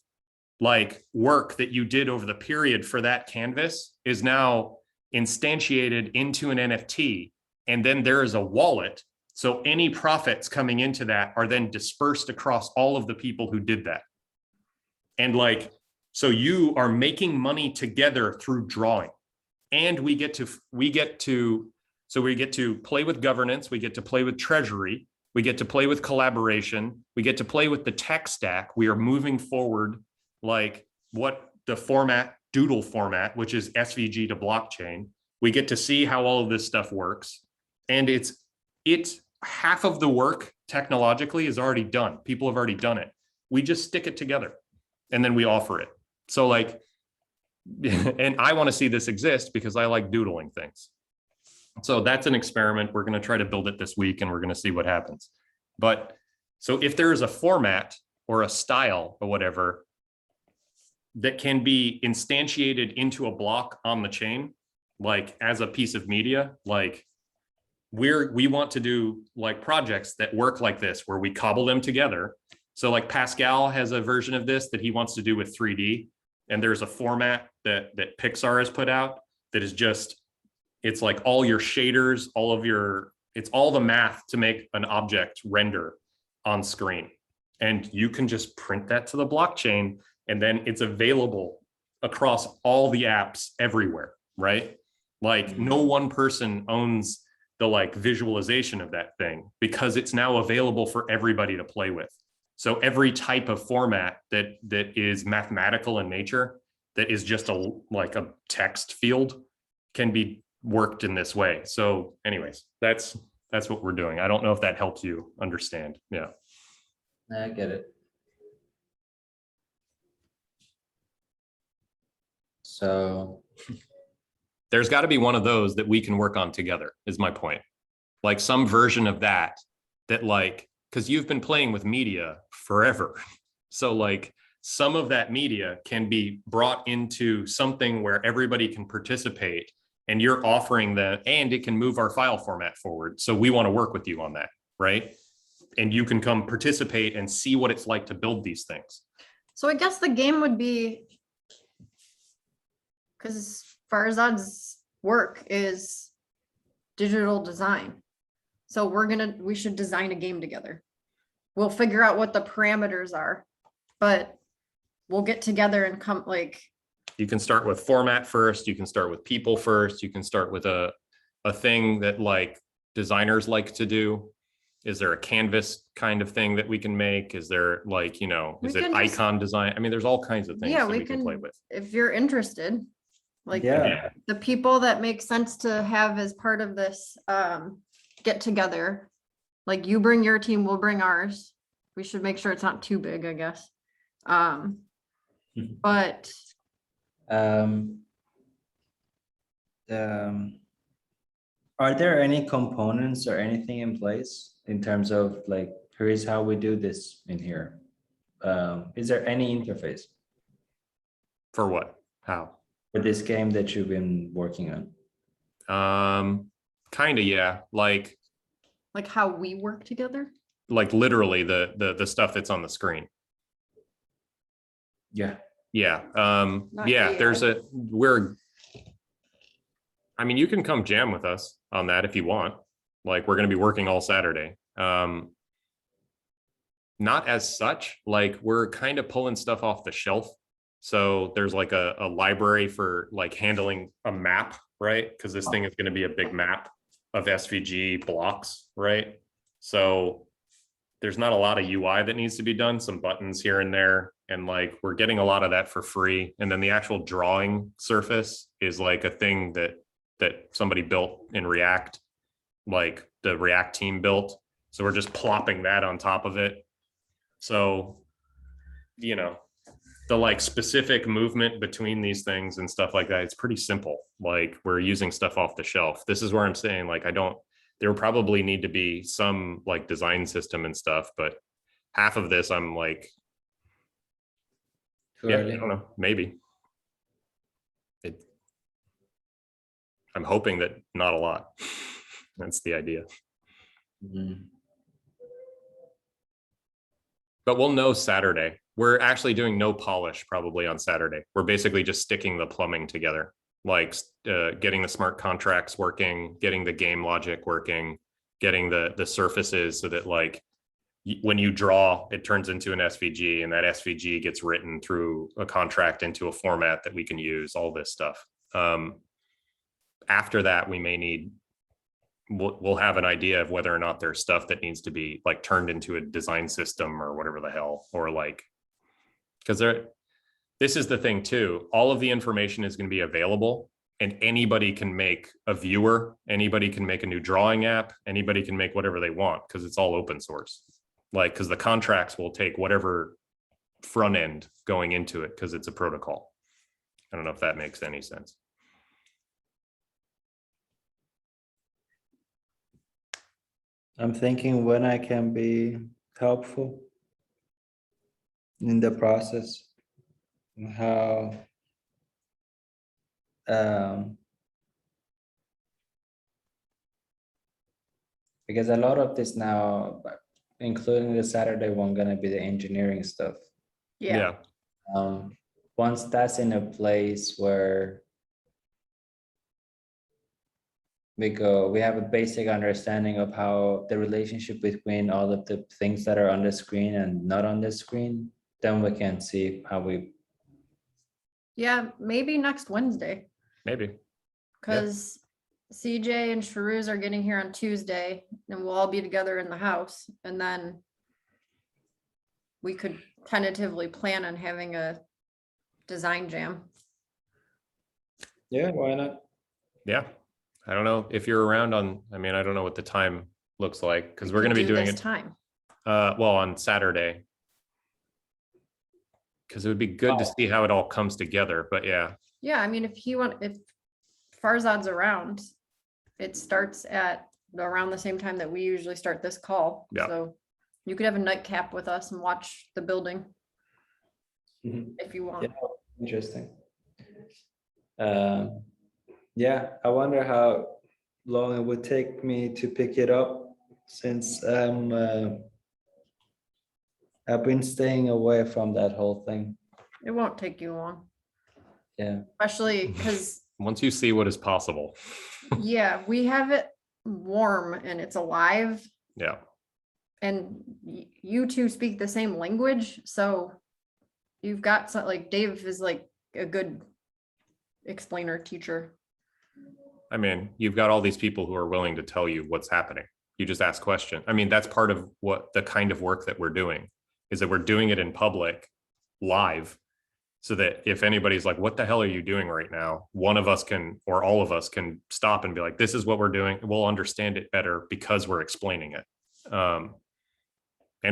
Speaker 1: like work that you did over the period for that canvas is now instantiated into an NFT. And then there is a wallet. So any profits coming into that are then dispersed across all of the people who did that. And like, so you are making money together through drawing. And we get to play with governance, we get to play with treasury, we get to play with collaboration, we get to play with the tech stack. We are moving forward like what the format, doodle format, which is SVG to blockchain. We get to see how all of this stuff works. And it's half of the work technologically is already done. People have already done it. We just stick it together and then we offer it. So like, and I want to see this exist because I like doodling things. So that's an experiment. We're going to try to build it this week and we're going to see what happens. But so if there is a format or a style or whatever that can be instantiated into a block on the chain, like as a piece of media, like we want to do like projects that work like this, where we cobble them together. So like Pascal has a version of this that he wants to do with 3D. And there's a format that Pixar has put out that is just, it's like all your shaders, it's all the math to make an object render on screen. And you can just print that to the blockchain and then it's available across all the apps everywhere, right? Like no one person owns the like visualization of that thing because it's now available for everybody to play with. So every type of format that is mathematical in nature, that is just like a text field, can be worked in this way. So anyways, that's what we're doing. I don't know if that helps you understand. Yeah.
Speaker 2: I get it. So
Speaker 1: there's got to be one of those that we can work on together, is my point. Like some version of that like, because you've been playing with media forever. So like some of that media can be brought into something where everybody can participate, and you're offering that, and it can move our file format forward. So we want to work with you on that, right? And you can come participate and see what it's like to build these things.
Speaker 3: So I guess the game would be, because Farzad's work is digital design. So we should design a game together. We'll figure out what the parameters are, but we'll get together and come like.
Speaker 1: You can start with format first. You can start with people first. You can start with a thing that like designers like to do. Is there a canvas kind of thing that we can make? Is there like, is it icon design? I mean, there's all kinds of things that we can play with.
Speaker 3: If you're interested, like
Speaker 2: yeah,
Speaker 3: the people that make sense to have as part of this get together, like you bring your team, we'll bring ours. We should make sure it's not too big, I guess. But
Speaker 2: are there any components or anything in place in terms of like, here's how we do this in here? Is there any interface?
Speaker 1: For what? How?
Speaker 2: For this game that you've been working on?
Speaker 1: Kind of, yeah. Like
Speaker 3: how we work together?
Speaker 1: Like literally the stuff that's on the screen.
Speaker 2: Yeah.
Speaker 1: Yeah.
Speaker 3: Not
Speaker 1: yeah,
Speaker 3: AI.
Speaker 1: I mean, you can come jam with us on that if you want. Like we're going to be working all Saturday. Not as such, like we're kind of pulling stuff off the shelf. So there's like a library for like handling a map, right? Because this thing is going to be a big map of SVG blocks, right? So there's not a lot of UI that needs to be done, some buttons here and there. And like, we're getting a lot of that for free. And then the actual drawing surface is like a thing that somebody built in React. like the React team built. So we're just plopping that on top of it. So, you know, the like specific movement between these things and stuff like that, it's pretty simple. Like we're using stuff off the shelf. This is where I'm saying, like, there probably need to be some like design system and stuff, but half of this I'm like,
Speaker 2: Too
Speaker 1: yeah,
Speaker 2: early.
Speaker 1: I don't know, maybe. I'm hoping that not a lot. That's the idea.
Speaker 2: Mhm.
Speaker 1: But we'll know Saturday. We're actually doing no polish probably on Saturday. We're basically just sticking the plumbing together, like getting the smart contracts working, getting the game logic working, getting the surfaces so that like when you draw, it turns into an SVG, and that SVG gets written through a contract into a format that we can use, all this stuff. After that, we may need, we'll have an idea of whether or not there's stuff that needs to be like turned into a design system or whatever the hell, or like, because this is the thing too, all of the information is going to be available, and anybody can make a viewer, anybody can make a new drawing app, anybody can make whatever they want because it's all open source. Like, because the contracts will take whatever front end going into it because it's a protocol. I don't know if that makes any sense.
Speaker 2: I'm thinking when I can be helpful in the process, how because a lot of this now, including the Saturday one, gonna be the engineering stuff.
Speaker 3: Yeah.
Speaker 2: Once that's in a place where we have a basic understanding of how the relationship between all of the things that are on the screen and not on the screen, then we can see how we.
Speaker 3: Yeah, maybe next Wednesday,
Speaker 1: Maybe.
Speaker 3: because CJ and Sharuz are getting here on Tuesday, and we'll all be together in the house, and then we could tentatively plan on having a design jam.
Speaker 2: Yeah, why not?
Speaker 1: Yeah. I don't know if you're around on, I mean, I don't know what the time looks like because
Speaker 3: We
Speaker 1: we're going to
Speaker 3: could
Speaker 1: be
Speaker 3: do
Speaker 1: doing
Speaker 3: this
Speaker 1: it
Speaker 3: time.
Speaker 1: well on Saturday, because it would be good to see how it all comes together. But yeah,
Speaker 3: Yeah, I mean, if Farzad's around, it starts at around the same time that we usually start this call.
Speaker 1: Yeah.
Speaker 3: So you could have a nightcap with us and watch the building
Speaker 2: Mhm.
Speaker 3: if you want.
Speaker 2: Yeah, interesting. Yeah, I wonder how long it would take me to pick it up, since I've been staying away from that whole thing.
Speaker 3: It won't take you long,
Speaker 2: Yeah.
Speaker 3: especially because,
Speaker 1: once you see what is possible.
Speaker 3: yeah, we have it warm and it's alive,
Speaker 1: Yeah.
Speaker 3: and you two speak the same language. So you've got some, like Dave is like a good explainer teacher.
Speaker 1: I mean, you've got all these people who are willing to tell you what's happening. You just ask questions. I mean, that's part of what the kind of work that we're doing is, that we're doing it in public live, so that if anybody's like, what the hell are you doing right now? One of us can, or all of us can stop and be like, this is what we're doing. We'll understand it better because we're explaining it. And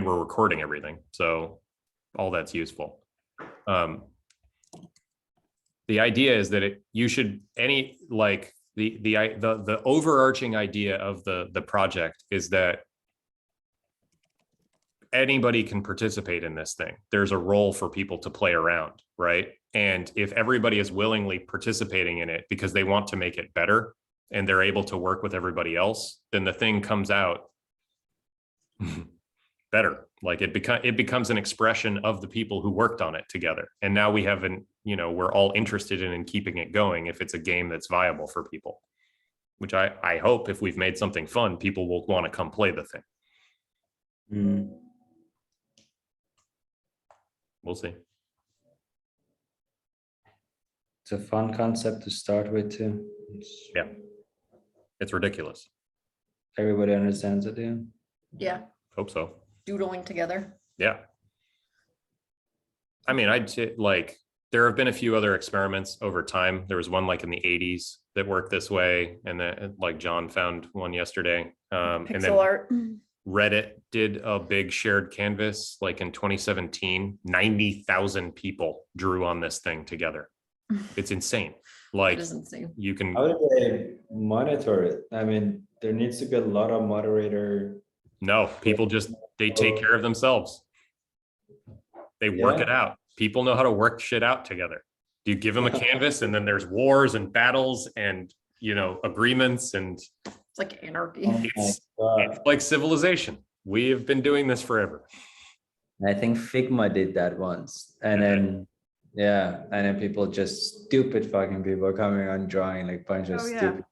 Speaker 1: we're recording everything. So all that's useful. The idea is that you should, the overarching idea of the project is that anybody can participate in this thing. There's a role for people to play around, right? And if everybody is willingly participating in it because they want to make it better and they're able to work with everybody else, then the thing comes out better. Like it becomes an expression of the people who worked on it together. And now we have we're all interested in keeping it going if it's a game that's viable for people, which I hope if we've made something fun, people will want to come play the thing.
Speaker 2: Mm.
Speaker 1: We'll see.
Speaker 2: It's a fun concept to start with too.
Speaker 1: Yeah. It's ridiculous.
Speaker 2: Everybody understands it, yeah.
Speaker 3: Yeah,
Speaker 1: Hope so.
Speaker 3: doodling together.
Speaker 1: Yeah. I mean, I'd say like There have been a few other experiments over time. There was one like in the 80s that worked this way. And then like John found one yesterday. And then
Speaker 3: Pixel art.
Speaker 1: Reddit did a big shared canvas like in 2017. 90,000 people drew on this thing together. It's insane. Like
Speaker 3: It is insane.
Speaker 1: you can.
Speaker 2: How do they monitor it? I mean, there needs to be a lot of moderator.
Speaker 1: No, people just, they take care of themselves. They work
Speaker 2: Yeah.
Speaker 1: it out. People know how to work shit out together. You give them a canvas and then there's wars and battles and, you know, agreements, and
Speaker 3: It's like anarchy.
Speaker 2: Oh my
Speaker 1: it's
Speaker 2: God.
Speaker 1: like civilization. We have been doing this forever.
Speaker 2: I think Figma did that once. And then, yeah, and then people just stupid fucking people coming on drawing like bunch of
Speaker 3: Oh, yeah.
Speaker 2: stupid.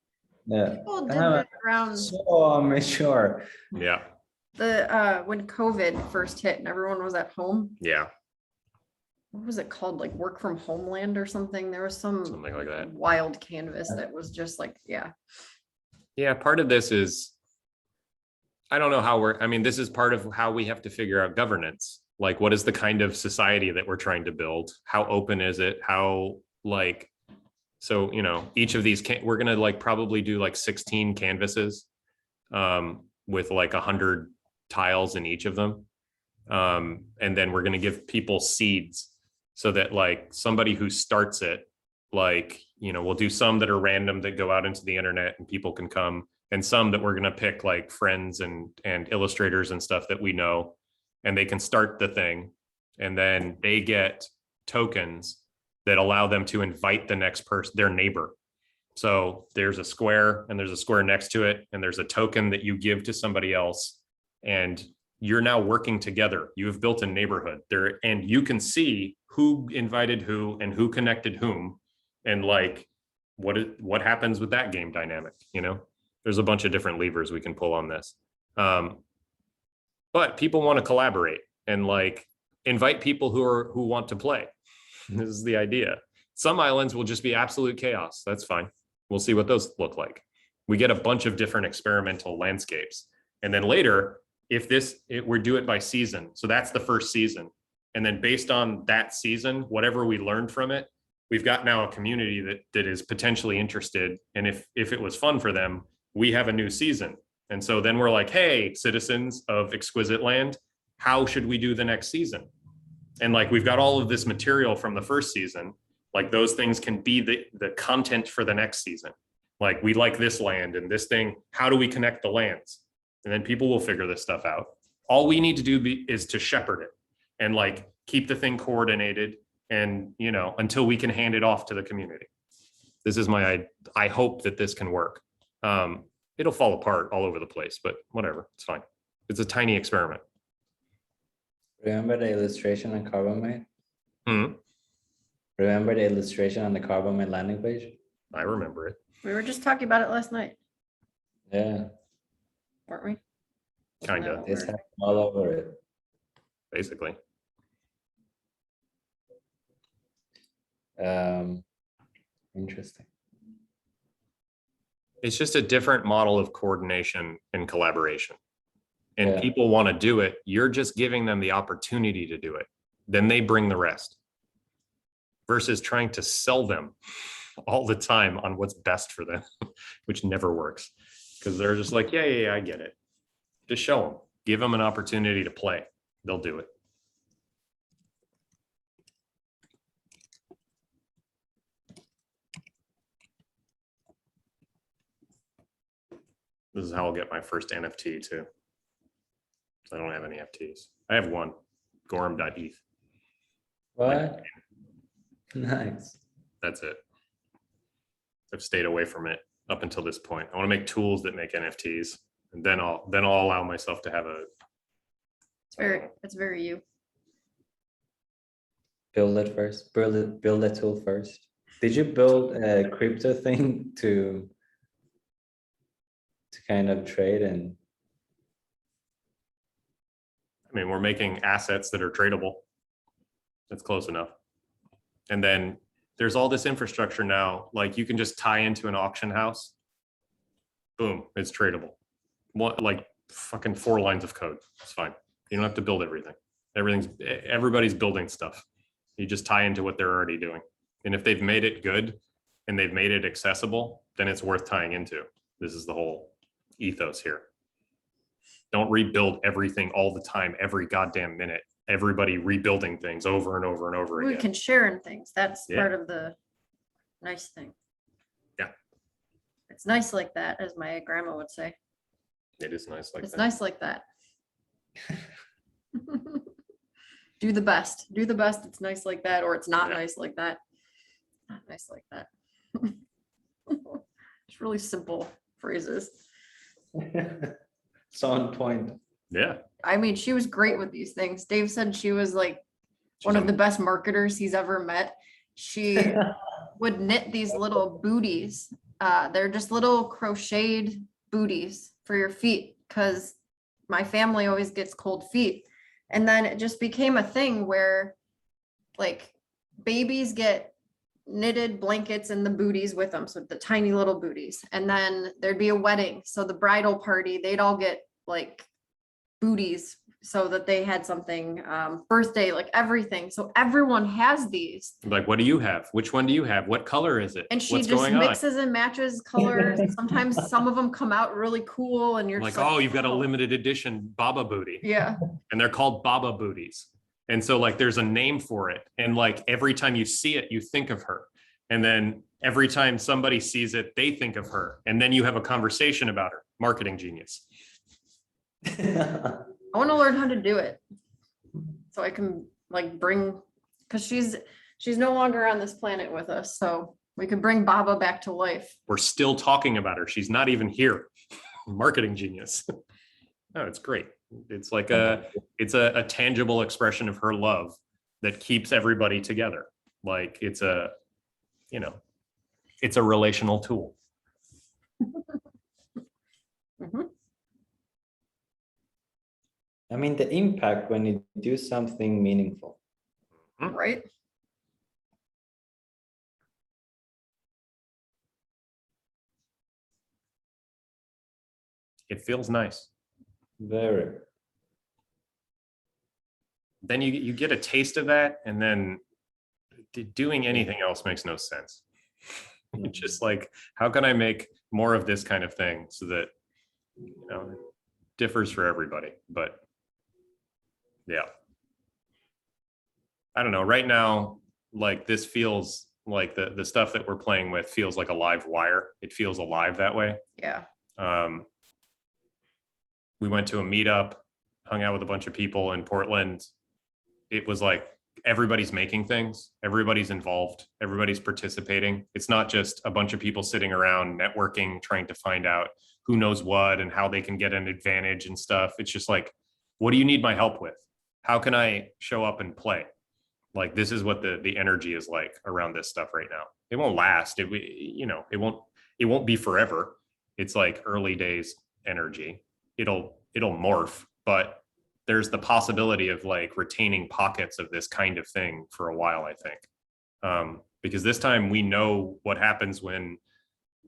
Speaker 2: Yeah.
Speaker 3: People did
Speaker 2: And I'm
Speaker 3: that around
Speaker 2: so mature.
Speaker 1: Yeah.
Speaker 3: the when COVID first hit and everyone was at home.
Speaker 1: Yeah.
Speaker 3: What was it called? Like work from homeland or something? There was some
Speaker 1: Something like that.
Speaker 3: wild canvas that was just like, yeah.
Speaker 1: Yeah. Part of this is, I don't know how this is part of how we have to figure out governance. Like, what is the kind of society that we're trying to build? How open is it? How like, so, you know, each of these we're going to like probably do like 16 canvases with like 100 tiles in each of them. And then we're going to give people seeds so that like somebody who starts it, like, you know, we'll do some that are random that go out into the internet and people can come, and some that we're going to pick like friends and illustrators and stuff that we know, and they can start the thing, and then they get tokens that allow them to invite the next person, their neighbor. So there's a square and there's a square next to it, and there's a token that you give to somebody else, and you're now working together. You have built a neighborhood there, and you can see who invited who and who connected whom, and like what happens with that game dynamic. You know, there's a bunch of different levers we can pull on this. But people want to collaborate and like invite people who want to play. This is the idea. Some islands will just be absolute chaos. That's fine. We'll see what those look like. We get a bunch of different experimental landscapes. And then later, if we do it by season. So that's the first season. And then based on that season, whatever we learned from it, we've got now a community that is potentially interested. And if it was fun for them, we have a new season. And so then we're like, hey, citizens of Exquisite Land, how should we do the next season? And like, we've got all of this material from the first season. Like those things can be the content for the next season. Like, we like this land and this thing, how do we connect the lands? And then people will figure this stuff out. All we need to do is to shepherd it and like keep the thing coordinated, and, you know, until we can hand it off to the community. This is I hope that this can work. It'll fall apart all over the place, but whatever, it's fine. It's a tiny experiment.
Speaker 2: Remember the illustration on Carbon
Speaker 1: Hmm.
Speaker 2: Remember the illustration on the Carbon landing page?
Speaker 1: I remember it.
Speaker 3: We were just talking about it last night,
Speaker 2: Yeah,
Speaker 3: weren't we?
Speaker 1: Kinda.
Speaker 3: Wasn't that what
Speaker 2: this
Speaker 3: we were-
Speaker 2: happened all over it.
Speaker 1: Basically.
Speaker 2: Interesting.
Speaker 1: It's just a different model of coordination and collaboration. And
Speaker 2: Yeah.
Speaker 1: people want to do it. You're just giving them the opportunity to do it. Then they bring the rest. Versus trying to sell them all the time on what's best for them, which never works. Because they're just like, yeah, I get it. Just show them. Give them an opportunity to play. They'll do it. This is how I'll get my first NFT too. I don't have any NFTs. I have one, gorm.eth.
Speaker 2: What? Nice.
Speaker 1: That's it. I've stayed away from it up until this point. I want to make tools that make NFTs, and then I'll allow myself to have a.
Speaker 3: It's very you.
Speaker 2: Build it first. Build a tool first. Did you build a crypto thing to kind of trade and?
Speaker 1: I mean, we're making assets that are tradable. That's close enough. And then there's all this infrastructure now, like you can just tie into an auction house. Boom, it's tradable. What, like fucking 4 lines of code. It's fine. You don't have to build everything. Everybody's building stuff. You just tie into what they're already doing. And if they've made it good and they've made it accessible, then it's worth tying into. This is the whole ethos here. Don't rebuild everything all the time, every goddamn minute. Everybody rebuilding things over and over and over
Speaker 3: We
Speaker 1: again.
Speaker 3: can share in things. That's
Speaker 1: Yeah.
Speaker 3: part of the nice thing.
Speaker 1: Yeah.
Speaker 3: It's nice like that, as my grandma would say.
Speaker 1: It is nice like
Speaker 3: It's
Speaker 1: that.
Speaker 3: nice like that. Do the best. Do the best. It's nice like that, or it's not
Speaker 1: Yeah.
Speaker 3: nice like that. Not nice like that. It's really simple phrases.
Speaker 2: So on point.
Speaker 1: Yeah.
Speaker 3: I mean, she was great with these things. Dave said she was like one
Speaker 1: She's
Speaker 3: of the best marketers he's ever met. She would knit these little booties. They're just little crocheted booties for your feet, because my family always gets cold feet. And then it just became a thing where like babies get knitted blankets and the booties with them. So the tiny little booties. And then there'd be a wedding. So the bridal party, they'd all get like booties so that they had something, birthday, like everything. So everyone has these.
Speaker 1: like, what do you have? Which one do you have? What color is it?
Speaker 3: And she
Speaker 1: What's
Speaker 3: just
Speaker 1: going on?
Speaker 3: mixes and matches colors. Sometimes some of them come out really cool and you're
Speaker 1: Like,
Speaker 3: just like,
Speaker 1: oh, you've got a
Speaker 3: "Oh."
Speaker 1: limited edition Baba booty.
Speaker 3: Yeah.
Speaker 1: And they're called Baba booties. And so like there's a name for it. And like every time you see it, you think of her. And then every time somebody sees it, they think of her. And then you have a conversation about her. Marketing genius.
Speaker 3: I want to learn how to do it so I can like bring, because she's no longer on this planet with us. So we could bring Baba back to life.
Speaker 1: We're still talking about her. She's not even here. Marketing genius. No, it's great. It's like it's a tangible expression of her love that keeps everybody together. Like it's a, you know, it's a relational tool.
Speaker 3: Mhm.
Speaker 2: I mean, the impact when you do something meaningful.
Speaker 3: Right?
Speaker 1: It feels nice.
Speaker 2: Very.
Speaker 1: Then you get a taste of that, and then doing anything else makes no sense. It's just like, how can I make more of this kind of thing so that, you know, it differs for everybody? But yeah, I don't know. Right now, like this feels like the stuff that we're playing with feels like a live wire. It feels alive that way.
Speaker 3: Yeah.
Speaker 1: We went to a meetup, hung out with a bunch of people in Portland. It was like everybody's making things, everybody's involved, everybody's participating. It's not just a bunch of people sitting around networking, trying to find out who knows what and how they can get an advantage and stuff. It's just like, what do you need my help with? How can I show up and play? Like, this is what the energy is like around this stuff right now. It won't last. It won't be forever. It's like early days energy. It'll morph, but there's the possibility of like retaining pockets of this kind of thing for a while, I think. Because this time we know what happens when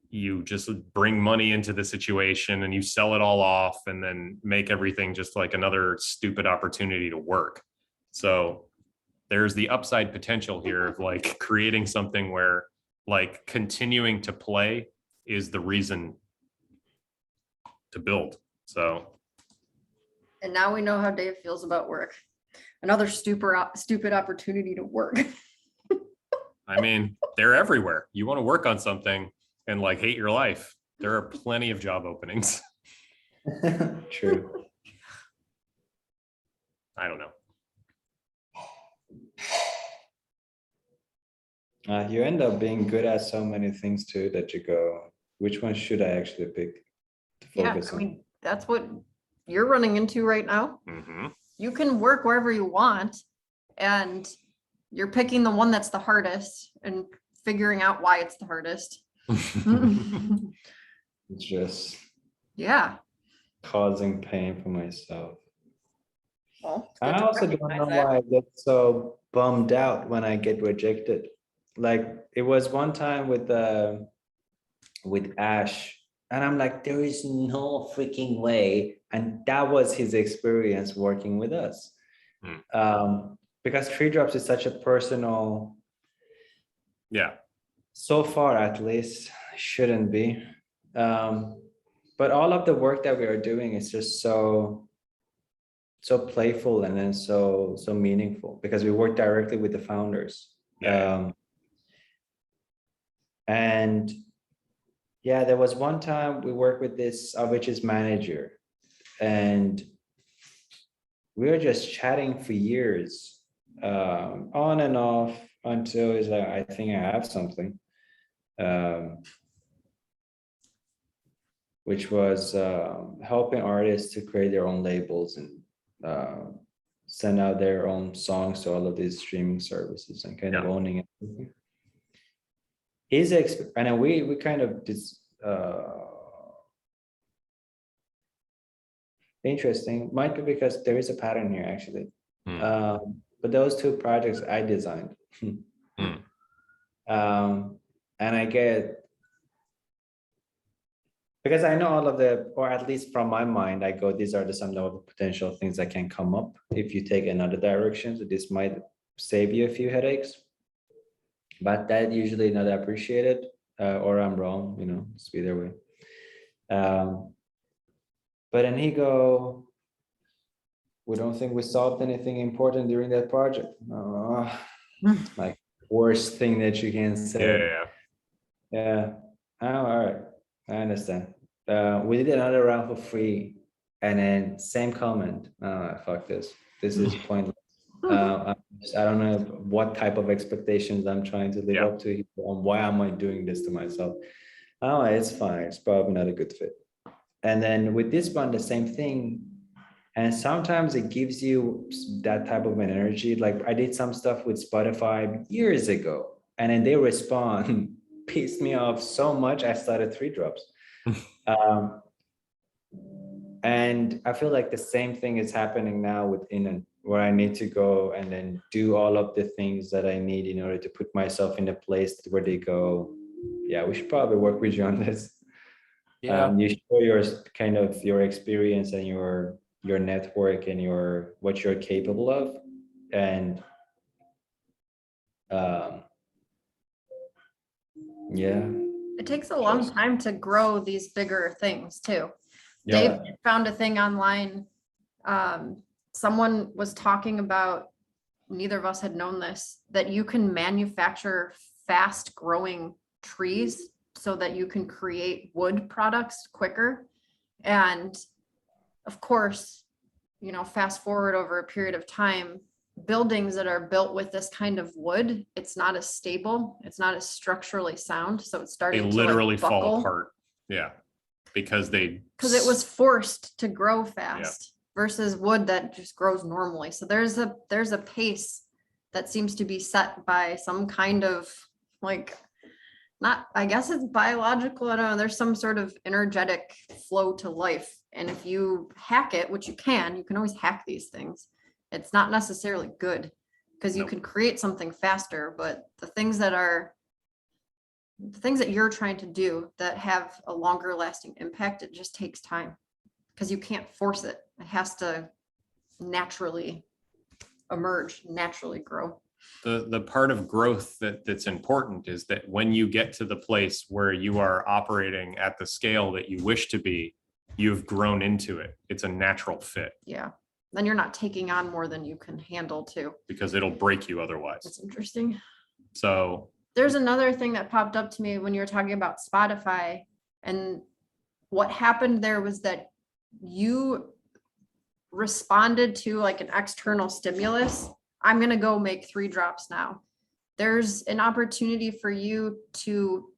Speaker 1: you just bring money into the situation and you sell it all off and then make everything just like another stupid opportunity to work. So there's the upside potential here of like creating something where like continuing to play is the reason to build. So.
Speaker 3: And now we know how Dave feels about work. Another stupid opportunity to work.
Speaker 1: I mean, they're everywhere. You want to work on something and like hate your life. There are plenty of job openings.
Speaker 2: True.
Speaker 1: I don't know.
Speaker 2: You end up being good at so many things too that you go, which one should I actually pick to
Speaker 3: Yeah,
Speaker 2: focus
Speaker 3: I
Speaker 2: on?
Speaker 3: mean, that's what you're running into right now.
Speaker 1: Mm-hmm.
Speaker 3: You can work wherever you want, and you're picking the one that's the hardest and figuring out why it's the hardest.
Speaker 2: It's just
Speaker 3: Yeah.
Speaker 2: causing pain for myself.
Speaker 3: Well, it's
Speaker 2: I
Speaker 3: good to
Speaker 2: also don't
Speaker 3: recognize
Speaker 2: know
Speaker 3: that.
Speaker 2: why I get so bummed out when I get rejected. Like it was one time with Ash, and I'm like, there is no freaking way. And that was his experience working with us. because Tree Drops is such a personal,
Speaker 1: Yeah.
Speaker 2: so far at least, shouldn't be. But all of the work that we are doing is just so playful and then so meaningful because we work directly with the founders.
Speaker 1: Yeah.
Speaker 2: And yeah, there was one time we worked with this Avicii's manager, and we were just chatting for years, on and off until he's like, I think I have something, which was helping artists to create their own labels and send out their own songs to all of these streaming services and kind of owning it. His and then we kind of interesting, might be because there is a pattern here actually. But those two projects I designed. And I get, because I know all of the, or at least from my mind, I go, these are some of the potential things that can come up if you take another direction. So this might save you a few headaches, but that usually not appreciated, or I'm wrong, you know, it's either way. But then he go, we don't think we solved anything important during that project. Like worst thing that you can say. Yeah. Oh, all right. I understand. We did another round for free, and then same comment. Fuck this. This is pointless. I don't know what type of expectations I'm trying to live up to. Why am I doing this to myself? Oh, it's fine. It's probably not a good fit. And then with this one, the same thing. And sometimes it gives you that type of an energy. Like I did some stuff with Spotify years ago, and then they respond, pissed me off so much. I started 3 drops. And I feel like the same thing is happening now within where I need to go and then do all of the things that I need in order to put myself in a place where they go, yeah, we should probably work with you on this. You show your kind of your experience and your network and what you're capable of. And
Speaker 3: it takes a long time to grow these bigger things too. Dave found a thing online. Someone was talking about, neither of us had known this, that you can manufacture fast growing trees so that you can create wood products quicker. And of course, you know, fast forward over a period of time, buildings that are built with this kind of wood, it's not as stable, it's not as structurally sound, so it's starting to
Speaker 1: literally
Speaker 3: like buckle.
Speaker 1: fall apart. Because it
Speaker 3: was forced to grow fast versus wood that just grows normally. So there's a pace that seems to be set by some kind of like, not, I guess it's biological, I don't know, there's some sort of energetic flow to life. And if you hack it, which you can always hack these things. It's not necessarily good because you can create something faster, but the things that you're trying to do that have a longer lasting impact, it just takes time because you can't force it. It has to naturally emerge, naturally grow.
Speaker 1: The part of growth that's important is that when you get to the place where you are operating at the scale that you wish to be, you've grown into it. It's a natural fit.
Speaker 3: Yeah. Then you're not taking on more than you can handle too.
Speaker 1: Because it'll break you otherwise.
Speaker 3: That's interesting.
Speaker 1: So
Speaker 3: there's another thing that popped up to me when you were talking about Spotify, and what happened there was that you responded to like an external stimulus. I'm going to go make 3 drops now. There's an opportunity for you to,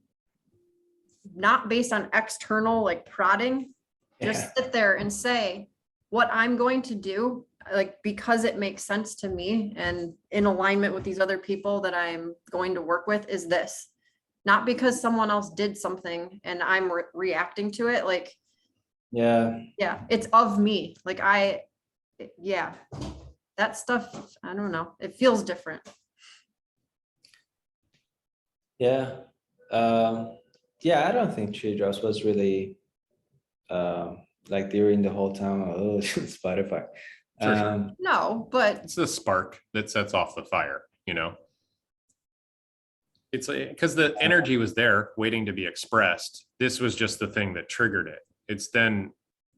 Speaker 3: not based on external like prodding, just sit there and say, what I'm going to do, like, because it makes sense to me and in alignment with these other people that I'm going to work with, is this. Not because someone else did something and I'm reacting to it. Like, it's of me. Like that stuff, I don't know. It feels different.
Speaker 2: I don't think Tree Drops was really like during the whole time, Spotify.
Speaker 1: Sure, sure.
Speaker 3: No, but
Speaker 1: It's the spark that sets off the fire, you know? It's because the energy was there waiting to be expressed. This was just the thing that triggered it. It's then,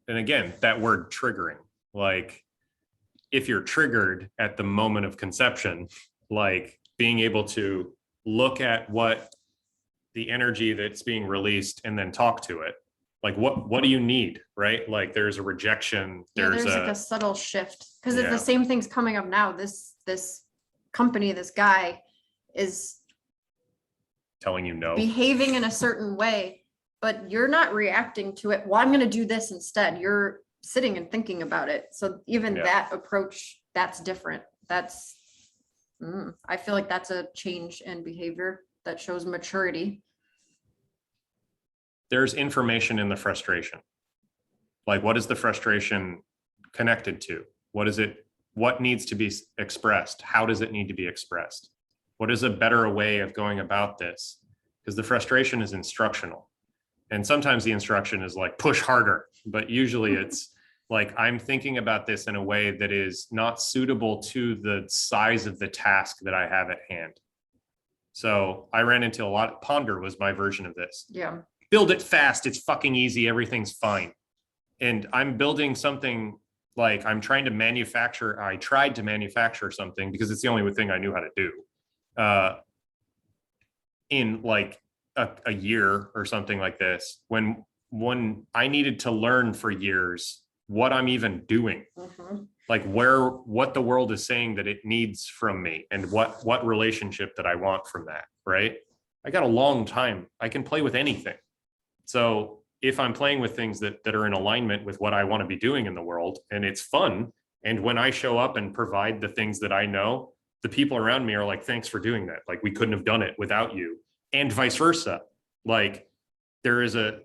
Speaker 1: and again, that word triggering, like if you're triggered at the moment of conception, like being able to look at what the energy that's being released and then talk to it. Like what do you need, right? Like there's a rejection.
Speaker 3: yeah,
Speaker 1: There's
Speaker 3: there's like a subtle shift because it's the same thing's coming up now. This company, this guy is
Speaker 1: telling you no.
Speaker 3: behaving in a certain way, but you're not reacting to it. Well, I'm going to do this instead. You're sitting and thinking about it. So even that approach, that's different. That's, I feel like that's a change in behavior that shows maturity.
Speaker 1: There's information in the frustration. Like, what is the frustration connected to? What is it? What needs to be expressed? How does it need to be expressed? What is a better way of going about this? Because the frustration is instructional. And sometimes the instruction is like, push harder, but usually it's like, I'm thinking about this in a way that is not suitable to the size of the task that I have at hand. So I ran into a lot. Ponder was my version of this.
Speaker 3: Yeah.
Speaker 1: Build it fast. It's fucking easy. Everything's fine. And I'm building something like I'm trying to manufacture. I tried to manufacture something because it's the only thing I knew how to do in like a year or something like this, when I needed to learn for years what I'm even doing, like what the world is saying that it needs from me and what relationship that I want from that, right? I got a long time. I can play with anything. So if I'm playing with things that are in alignment with what I want to be doing in the world and it's fun, and when I show up and provide the things that I know, the people around me are like, thanks for doing that. Like we couldn't have done it without you, and vice versa. Like there is a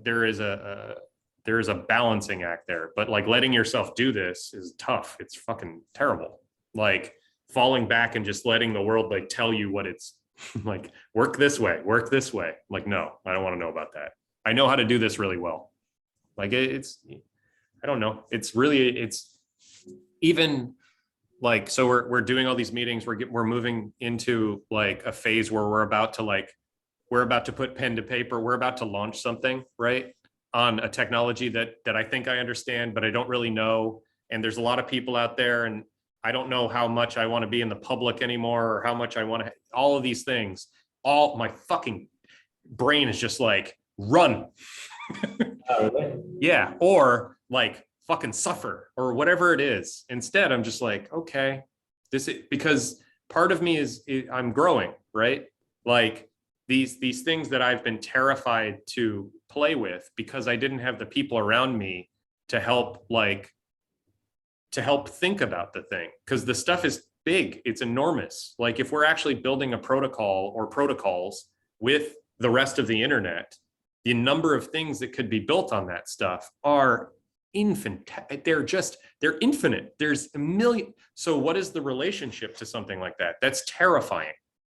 Speaker 1: balancing act there, but like letting yourself do this is tough. It's fucking terrible. Like falling back and just letting the world like tell you what it's like, work this way. Like, no, I don't want to know about that. I know how to do this really well. Like it's, I don't know. It's even like, so we're doing all these meetings. We're moving into like a phase where we're about to put pen to paper. We're about to launch something, right? On a technology that I think I understand, but I don't really know. And there's a lot of people out there, and I don't know how much I want to be in the public anymore, or how much I want to, all of these things. All my fucking brain is just like, run.
Speaker 2: Oh, really?
Speaker 1: Yeah. Or like fucking suffer or whatever it is. Instead, I'm just like, okay, because part of me is I'm growing, right? Like these things that I've been terrified to play with because I didn't have the people around me to help think about the thing. Because the stuff is big, it's enormous. Like if we're actually building a protocol or protocols with the rest of the internet, the number of things that could be built on that stuff are infinite. They're infinite. There's a million. So what is the relationship to something like that? That's terrifying,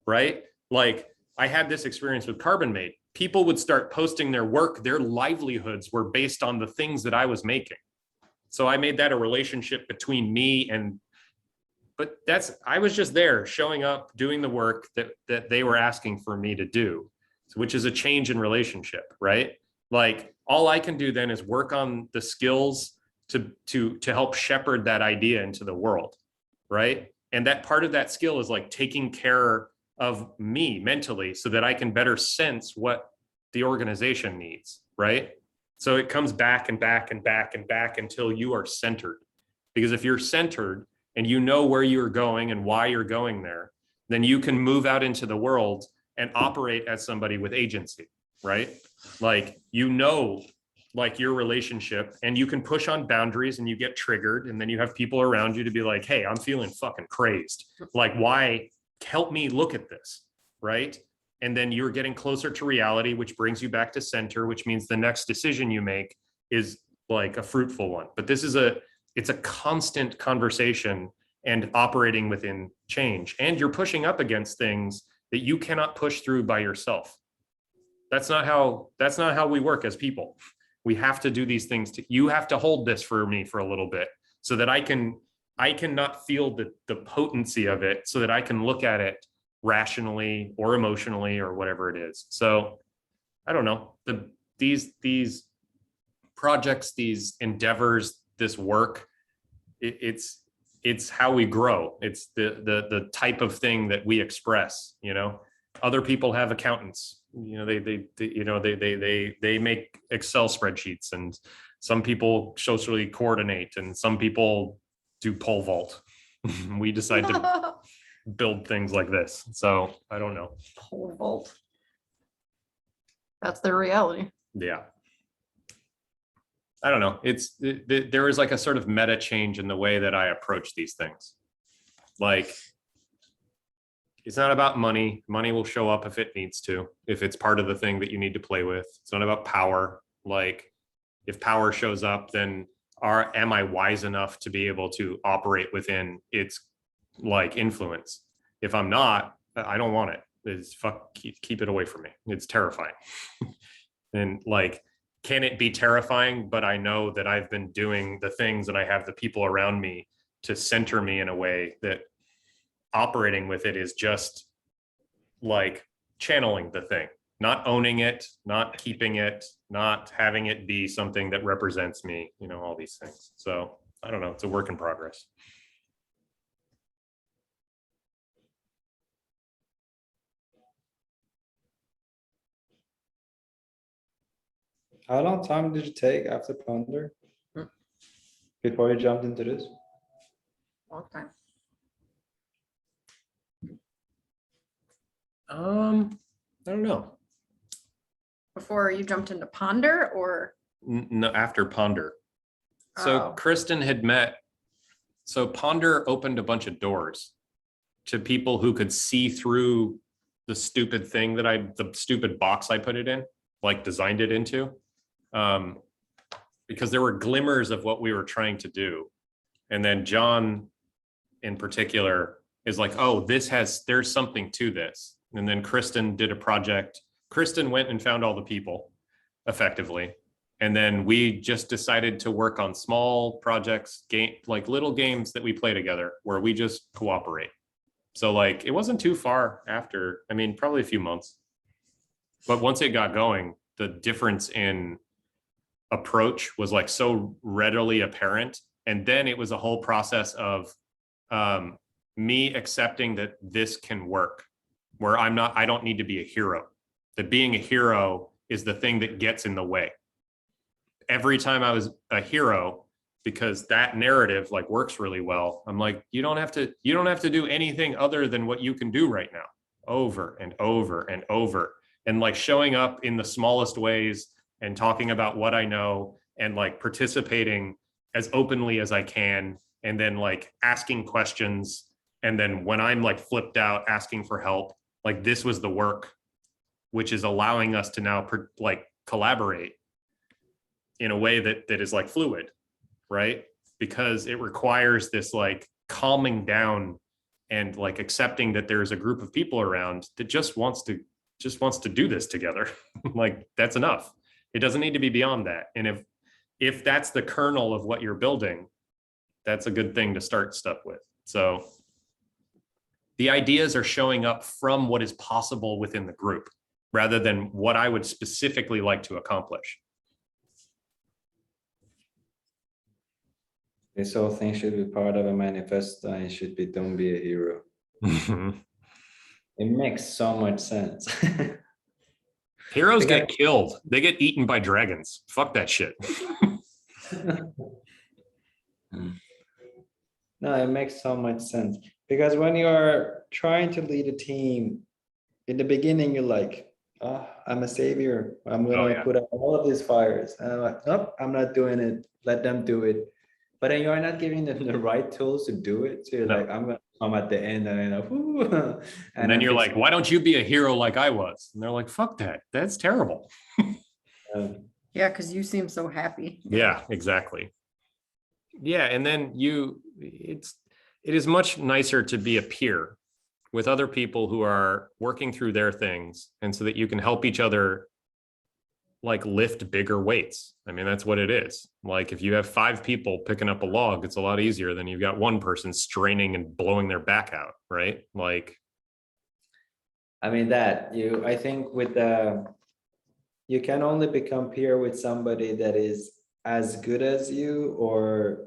Speaker 1: right? Like I had this experience with Carbon Made. People would start posting their work. Their livelihoods were based on the things that I was making. So I made that a relationship between me but I was just there showing up, doing the work that they were asking for me to do, which is a change in relationship, right? Like all I can do then is work on the skills to help shepherd that idea into the world, right? And that part of that skill is like taking care of me mentally so that I can better sense what the organization needs, right? So it comes back and back and back and back until you are centered. Because if you're centered and you know where you're going and why you're going there, then you can move out into the world and operate as somebody with agency, right? Like, like your relationship, and you can push on boundaries and you get triggered, and then you have people around you to be like, hey, I'm feeling fucking crazed. Like, why? Help me look at this, right? And then you're getting closer to reality, which brings you back to center, which means the next decision you make is like a fruitful one. But it's a constant conversation and operating within change. And you're pushing up against things that you cannot push through by yourself. That's not how we work as people. We have to do these things. You have to hold this for me for a little bit so that I can I cannot feel the potency of it so that I can look at it rationally or emotionally or whatever it is. So I don't know, these projects, these endeavors, this work, it's how we grow. It's the type of thing that we express, you know. Other people have accountants, you know, they make Excel spreadsheets, and some people socially coordinate, and some people do pole vault. We decide to build things like this. So I don't know.
Speaker 3: Pole vault. That's the reality.
Speaker 1: Yeah. I don't know. There is like a sort of meta change in the way that I approach these things. Like, it's not about money. Money will show up if it needs to, if it's part of the thing that you need to play with. It's not about power. Like, if power shows up, then am I wise enough to be able to operate within its like influence? If I'm not, I don't want it. It's keep it away from me. It's terrifying. And like, can it be terrifying? But I know that I've been doing the things, and I have the people around me to center me in a way that operating with it is just like channeling the thing, not owning it, not keeping it, not having it be something that represents me, you know, all these things. So I don't know. It's a work in progress.
Speaker 2: How long time did you take after Ponder before you jumped into this?
Speaker 3: Long time.
Speaker 1: I don't know.
Speaker 3: Before you jumped into Ponder, or?
Speaker 1: No, after Ponder. So
Speaker 3: Oh.
Speaker 1: Kristen had met. So Ponder opened a bunch of doors to people who could see through the stupid thing the stupid box I put it in, like designed it into. Because there were glimmers of what we were trying to do. And then John in particular is like, oh, there's something to this. And then Kristen did a project. Kristen went and found all the people effectively. And then we just decided to work on small projects, like little games that we play together where we just cooperate. So like, it wasn't too far after, I mean, probably a few months. But once it got going, the difference in approach was like so readily apparent. And then it was a whole process of me accepting that this can work, where I don't need to be a hero, that being a hero is the thing that gets in the way. Every time I was a hero, because that narrative like works really well, I'm like, you don't have to do anything other than what you can do right now, over and over and over. And like showing up in the smallest ways and talking about what I know and like participating as openly as I can. And then like asking questions. And then when I'm like flipped out, asking for help, like this was the work, which is allowing us to now like collaborate in a way that is like fluid, right? Because it requires this like calming down and like accepting that there's a group of people around that just wants to do this together. Like that's enough. It doesn't need to be beyond that. And if that's the kernel of what you're building, that's a good thing to start stuff with. So the ideas are showing up from what is possible within the group rather than what I would specifically like to accomplish.
Speaker 2: This whole thing should be part of a manifesto and it should be don't be a hero. It makes so much sense.
Speaker 1: Heroes get killed. They get eaten by dragons. Fuck that shit.
Speaker 2: No, it makes so much sense. Because when you're trying to lead a team, in the beginning, you're like, oh, I'm a savior. I'm going to put out all of these fires. And I'm like, nope, I'm not doing it. Let them do it. But then you're not giving them the right tools to do it. So you're like, I'm going to come at the end and
Speaker 1: and then you're like, why don't you be a hero like I was? And they're like, fuck that. That's terrible.
Speaker 3: Yeah, because you seem so happy.
Speaker 1: Yeah, exactly. Yeah, and then it is much nicer to be a peer with other people who are working through their things, and so that you can help each other like lift bigger weights. I mean, that's what it is. Like if you have 5 people picking up a log, it's a lot easier than you've got one person straining and blowing their back out, right? Like,
Speaker 2: I mean, I think with you can only become peer with somebody that is as good as you, or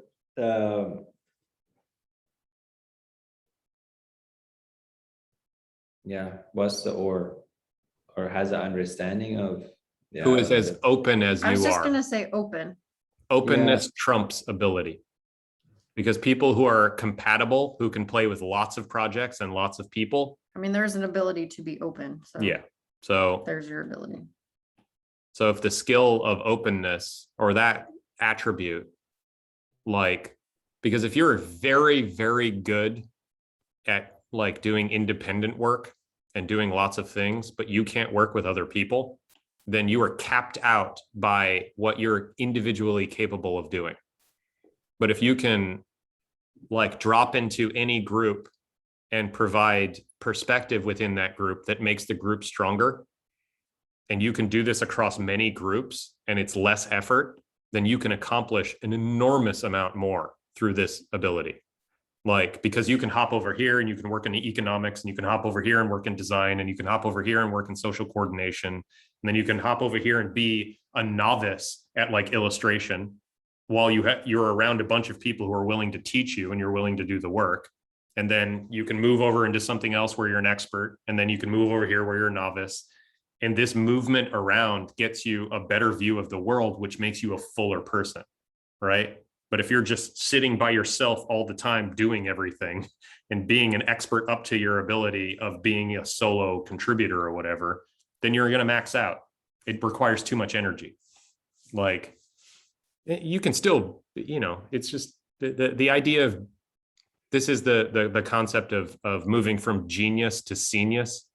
Speaker 2: yeah, what's the or has an understanding of, yeah,
Speaker 1: who
Speaker 2: I
Speaker 1: is
Speaker 2: don't know,
Speaker 1: as open as
Speaker 3: I was
Speaker 1: you
Speaker 3: just
Speaker 1: are.
Speaker 3: gonna say open.
Speaker 1: Openness trumps ability, because people who are compatible, who can play with lots of projects and lots of people.
Speaker 3: I mean, there's an ability to be open, so.
Speaker 1: Yeah. So
Speaker 3: There's your ability.
Speaker 1: So if the skill of openness or that attribute, like, because if you're very, very good at like doing independent work and doing lots of things, but you can't work with other people, then you are capped out by what you're individually capable of doing. But if you can like drop into any group and provide perspective within that group that makes the group stronger, and you can do this across many groups and it's less effort, then you can accomplish an enormous amount more through this ability. Like, because you can hop over here and you can work in the economics, and you can hop over here and work in design, and you can hop over here and work in social coordination. And then you can hop over here and be a novice at like illustration while you're around a bunch of people who are willing to teach you and you're willing to do the work. And then you can move over into something else where you're an expert. And then you can move over here where you're a novice. And this movement around gets you a better view of the world, which makes you a fuller person, right? But if you're just sitting by yourself all the time doing everything and being an expert up to your ability of being a solo contributor or whatever, then you're going to max out. It requires too much energy. Like, you can still, it's just the idea of, this is the concept of moving from genius to genius,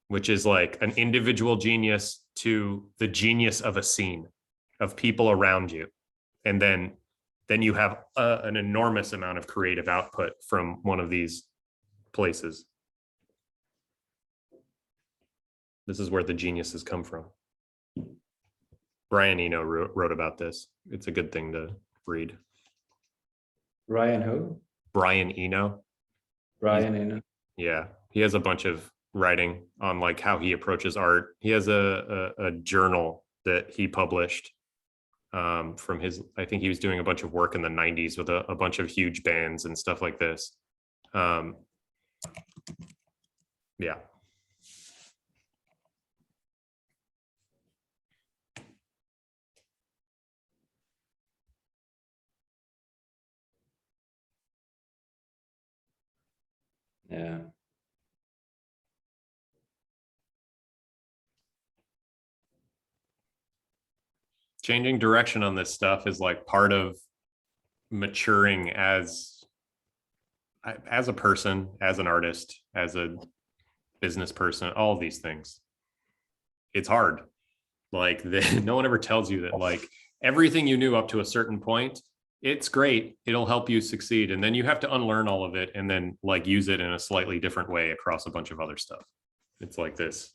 Speaker 1: which is like an individual genius to the genius of a scene of people around you. And then you have an enormous amount of creative output from one of these places. This is where the geniuses come from. Brian Eno wrote about this. It's a good thing to read.
Speaker 2: Ryan who?
Speaker 1: Brian Eno.
Speaker 2: Ryan Eno.
Speaker 1: Yeah, he has a bunch of writing on like how he approaches art. He has a journal that he published from his, I think he was doing a bunch of work in the 90s with a bunch of huge bands and stuff like this. Yeah.
Speaker 2: Yeah.
Speaker 1: Changing direction on this stuff is like part of maturing as a person, as an artist, as a business person, all of these things. It's hard. Like no one ever tells you that like everything you knew up to a certain point, it's great, it'll help you succeed, and then you have to unlearn all of it and then like use it in a slightly different way across a bunch of other stuff. It's like this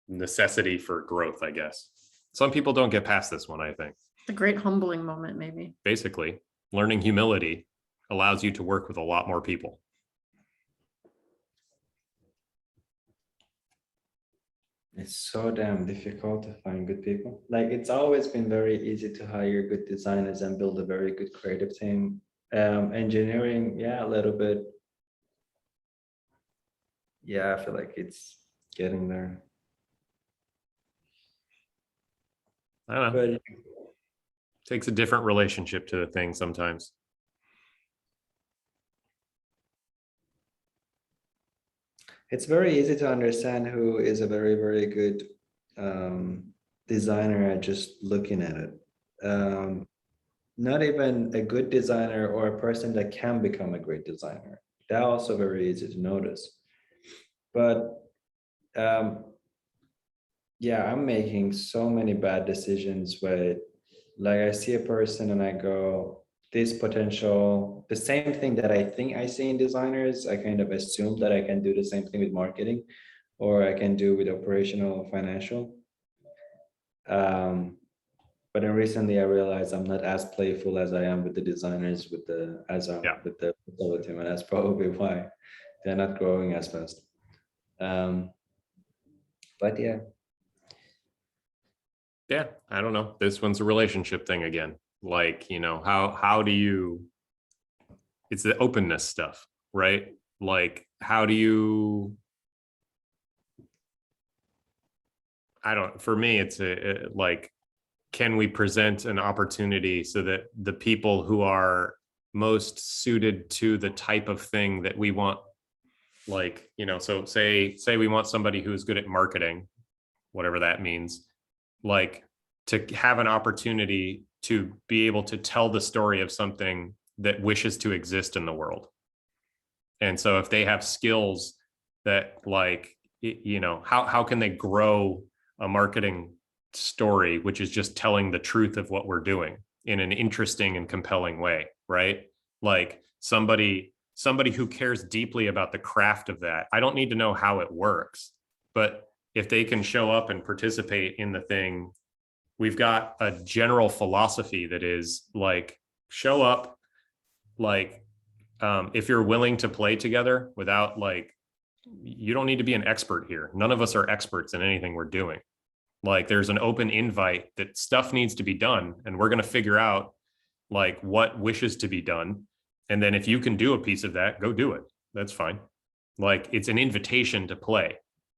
Speaker 1: necessity for growth, I guess. Some people don't get past this one, I think.
Speaker 3: It's a great humbling moment, maybe.
Speaker 1: Basically, learning humility allows you to work with a lot more people.
Speaker 2: It's so damn difficult to find good people. Like, it's always been very easy to hire good designers and build a very good creative team. Engineering, yeah, a little bit. Yeah, I feel like it's getting there.
Speaker 1: I don't know.
Speaker 2: But
Speaker 1: Takes a different relationship to the thing sometimes.
Speaker 2: it's very easy to understand who is a very, very good designer at just looking at it. Not even a good designer or a person that can become a great designer. That's also very easy to notice. But yeah, I'm making so many bad decisions where like I see a person and I go, this potential, the same thing that I think I see in designers, I kind of assume that I can do the same thing with marketing, or I can do with operational financial. But then recently I realized I'm not as playful as I am with the designers,
Speaker 1: Yeah.
Speaker 2: with the team, and that's probably why they're not growing as fast. But yeah.
Speaker 1: Yeah, I don't know. This one's a relationship thing again. Like, how do you, it's the openness stuff, right? Like, how do you, for me, it's like, can we present an opportunity so that the people who are most suited to the type of thing that we want, like, so say we want somebody who's good at marketing, whatever that means, like, to have an opportunity to be able to tell the story of something that wishes to exist in the world. And so if they have skills that, like, how can they grow a marketing story, which is just telling the truth of what we're doing in an interesting and compelling way, right? Like somebody who cares deeply about the craft of that. I don't need to know how it works, but if they can show up and participate in the thing, we've got a general philosophy that is like, show up, like, if you're willing to play together without, like, you don't need to be an expert here. None of us are experts in anything we're doing. Like, there's an open invite that stuff needs to be done, and we're going to figure out, like, what wishes to be done. And then if you can do a piece of that, go do it. That's fine. Like, it's an invitation to play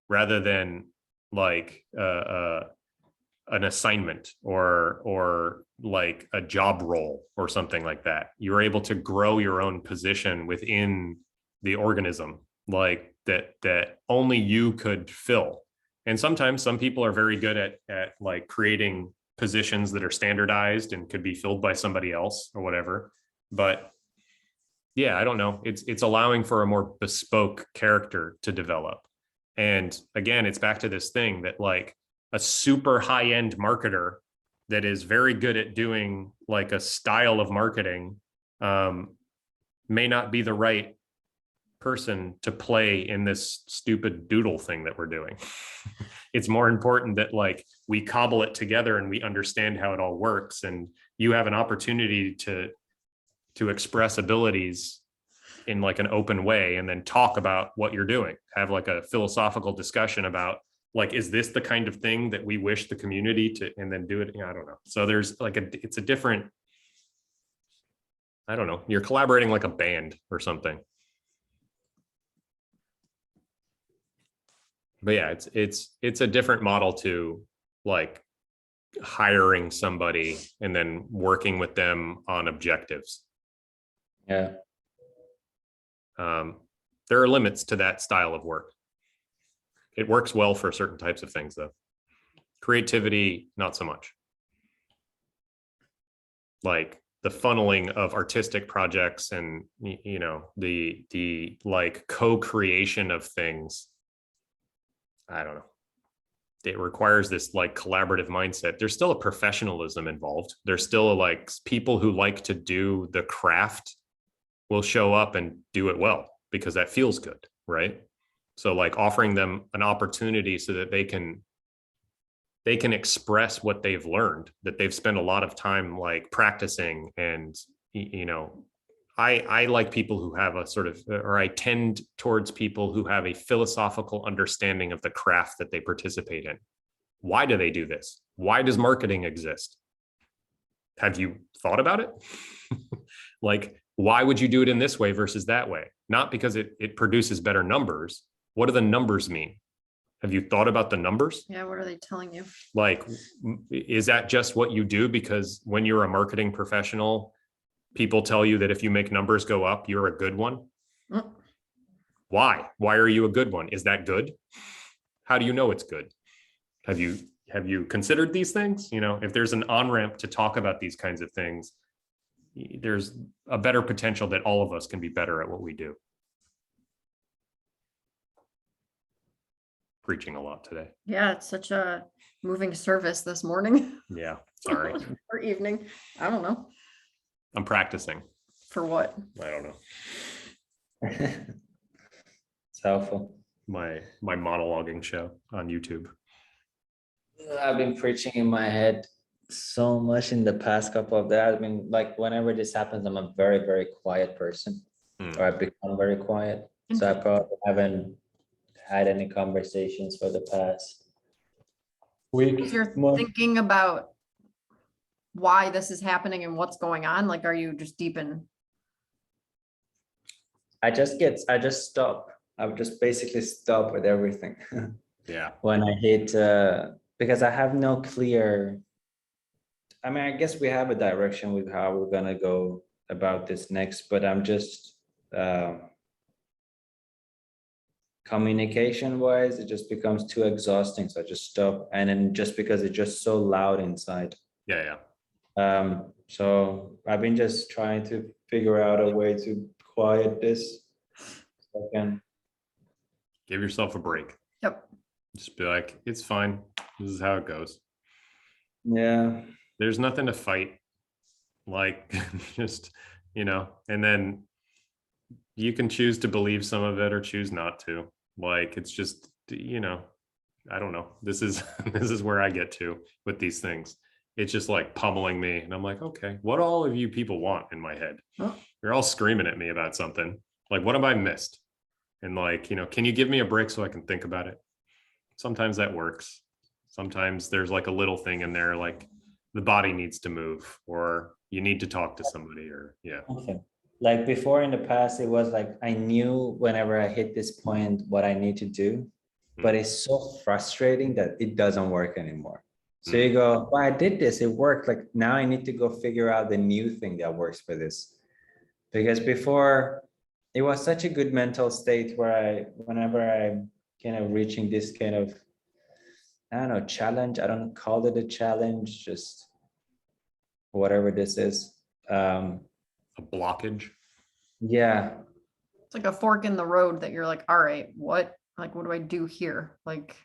Speaker 1: rather than like an assignment or like a job role or something like that. You're able to grow your own position within the organism, like that only you could fill. And sometimes some people are very good at like creating positions that are standardized and could be filled by somebody else or whatever. But yeah, I don't know. It's allowing for a more bespoke character to develop. And again, it's back to this thing that, like, a super high-end marketer that is very good at doing like a style of marketing may not be the right person to play in this stupid doodle thing that we're doing. It's more important that, like, we cobble it together and we understand how it all works, and you have an opportunity to express abilities in like an open way, and then talk about what you're doing, have like a philosophical discussion about, like, is this the kind of thing that we wish the community to, and then do it. I don't know. So there's like it's a different, I don't know, you're collaborating like a band or something. But yeah, it's a different model to, like, hiring somebody and then working with them on objectives.
Speaker 2: Yeah.
Speaker 1: There are limits to that style of work. It works well for certain types of things, though. Creativity, not so much. Like the funneling of artistic projects and, the like co-creation of things. I don't know. It requires this like collaborative mindset. There's still a professionalism involved. There's still like people who like to do the craft will show up and do it well because that feels good, right? So like offering them an opportunity so that they can express what they've learned, that they've spent a lot of time like practicing. And I like people who have a sort of, or I tend towards people who have a philosophical understanding of the craft that they participate in. Why do they do this? Why does marketing exist? Have you thought about it? Like, why would you do it in this way versus that way? Not because it produces better numbers. What do the numbers mean? Have you thought about the numbers?
Speaker 3: Yeah, what are they telling you?
Speaker 1: Like, is that just what you do because when you're a marketing professional, people tell you that if you make numbers go up, you're a good one?
Speaker 3: Mm.
Speaker 1: Why? Why are you a good one? Is that good? How do you know it's good? Have you considered these things? If there's an on-ramp to talk about these kinds of things, there's a better potential that all of us can be better at what we do. Preaching a lot today.
Speaker 3: Yeah, it's such a moving service this morning.
Speaker 1: Yeah, sorry.
Speaker 3: Or evening. I don't know.
Speaker 1: I'm practicing.
Speaker 3: For what?
Speaker 1: I don't know.
Speaker 2: It's helpful.
Speaker 1: My monologuing show on YouTube.
Speaker 2: I've been preaching in my head so much in the past couple of days. I mean, like whenever this happens, I'm a very, very quiet person, or I become very quiet. So I probably haven't had any conversations for the past week.
Speaker 3: If you're
Speaker 2: month.
Speaker 3: thinking about why this is happening and what's going on, like, are you just deep in?
Speaker 2: I just stop. I would just basically stop with everything.
Speaker 1: Yeah.
Speaker 2: When I hit, because I have no clear, I mean, I guess we have a direction with how we're gonna go about this next, but I'm just, communication wise, it just becomes too exhausting. So I just stop. And then just because it's just so loud inside.
Speaker 1: Yeah.
Speaker 2: So I've been just trying to figure out a way to quiet this. So I can.
Speaker 1: Give yourself a break.
Speaker 3: Yep.
Speaker 1: Just be like, it's fine. This is how it goes.
Speaker 2: Yeah.
Speaker 1: There's nothing to fight. Like, just, and then you can choose to believe some of it or choose not to. Like, it's just, I don't know. This is where I get to with these things. It's just like pummeling me. And I'm like, okay, what all of you people want in my head?
Speaker 3: Huh?
Speaker 1: You're all screaming at me about something. Like, what have I missed? And like, can you give me a break so I can think about it? Sometimes that works. Sometimes there's like a little thing in there, like the body needs to move, or you need to talk to somebody, or yeah.
Speaker 2: Okay. Like before in the past, it was like I knew whenever I hit this point what I need to do, but it's so frustrating that it doesn't work anymore. So you go, well, I did this, it worked. Like now I need to go figure out the new thing that works for this. Because before it was such a good mental state where whenever I'm kind of reaching this kind of, I don't know, challenge, I don't call it a challenge, just whatever this is. A
Speaker 1: blockage.
Speaker 2: Yeah.
Speaker 3: It's like a fork in the road that you're like, all right, what do I do here? Like,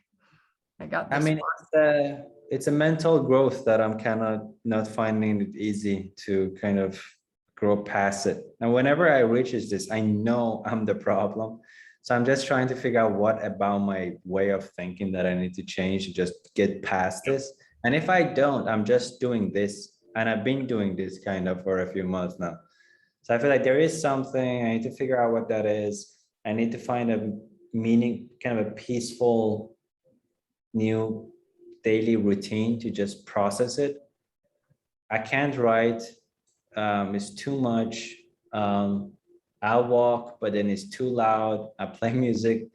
Speaker 3: I got this.
Speaker 2: I mean, it's a mental growth that I'm kind of not finding it easy to kind of grow past it. And whenever I reach this, I know I'm the problem. So I'm just trying to figure out what about my way of thinking that I need to change to just get past this. And if I don't, I'm just doing this. And I've been doing this kind of for a few months now. So I feel like there is something, I need to figure out what that is. I need to find a meaning, kind of a peaceful new daily routine to just process it. I can't write, it's too much. I'll walk, but then it's too loud. I play music,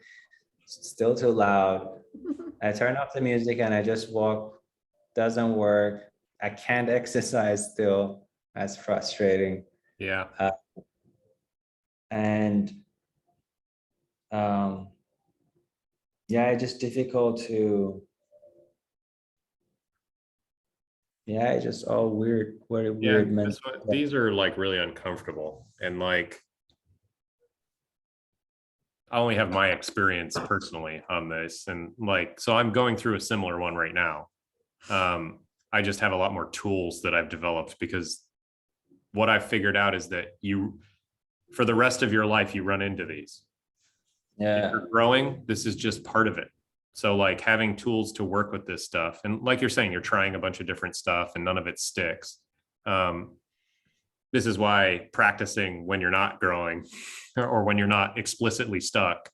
Speaker 2: it's still too loud. I turn off the music and I just walk, doesn't work. I can't exercise still, that's frustrating.
Speaker 1: Yeah.
Speaker 2: Yeah, it's just difficult to, yeah, it's just all weird, very weird.
Speaker 1: These are like really uncomfortable, and like I only have my experience personally on this, and like, so I'm going through a similar one right now. I just have a lot more tools that I've developed, because what I've figured out is that for the rest of your life, you run into these.
Speaker 2: Yeah.
Speaker 1: If you're growing, this is just part of it. So like having tools to work with this stuff, and like you're saying, you're trying a bunch of different stuff and none of it sticks. This is why practicing when you're not growing or when you're not explicitly stuck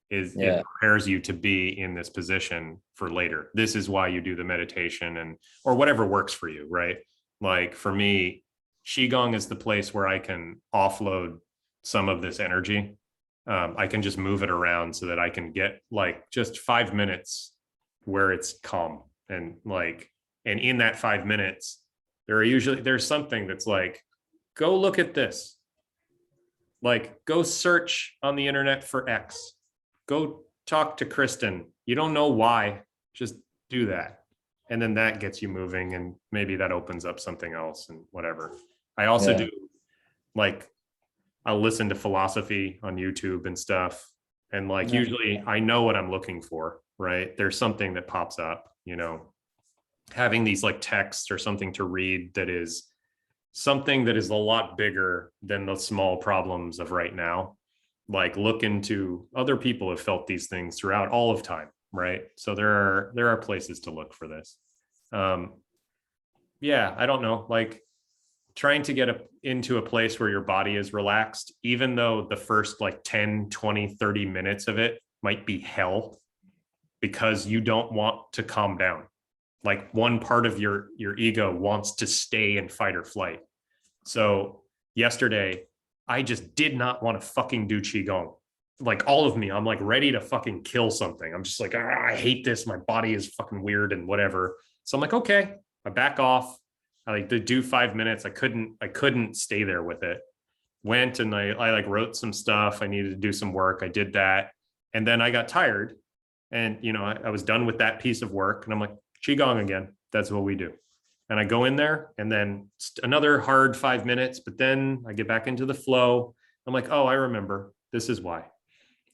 Speaker 1: it prepares you to be in this position for later. This is why you do the meditation or whatever works for you, right? Like for me, Qigong is the place where I can offload some of this energy. I can just move it around so that I can get like just 5 minutes where it's calm, and in that 5 minutes, there's something that's like, go look at this, like go search on the internet for X, go talk to Kristen. You don't know why, just do that. And then that gets you moving, and maybe that opens up something else and whatever. I also do like, I'll listen to philosophy on YouTube and stuff. And like, usually I know what I'm looking for, right? There's something that pops up, having these like texts or something to read that is something that is a lot bigger than the small problems of right now. Like look into, other people have felt these things throughout all of time. right? So there are places to look for this. Yeah, I don't know, like trying to get into a place where your body is relaxed, even though the first like 10, 20, 30 minutes of it might be hell because you don't want to calm down. Like one part of your ego wants to stay in fight or flight. So yesterday, I just did not want to fucking do Qigong. Like all of me, I'm like ready to fucking kill something. I'm just like, I hate this. My body is fucking weird and whatever. So I'm like, okay, I back off. I like to do 5 minutes. I couldn't stay there with it. Went and I like wrote some stuff. I needed to do some work. I did that. And then I got tired. And, you know, I was done with that piece of work. And I'm like, Qigong again. That's what we do. And I go in there and then another hard 5 minutes, but then I get back into the flow. I'm like, oh, I remember. This is why.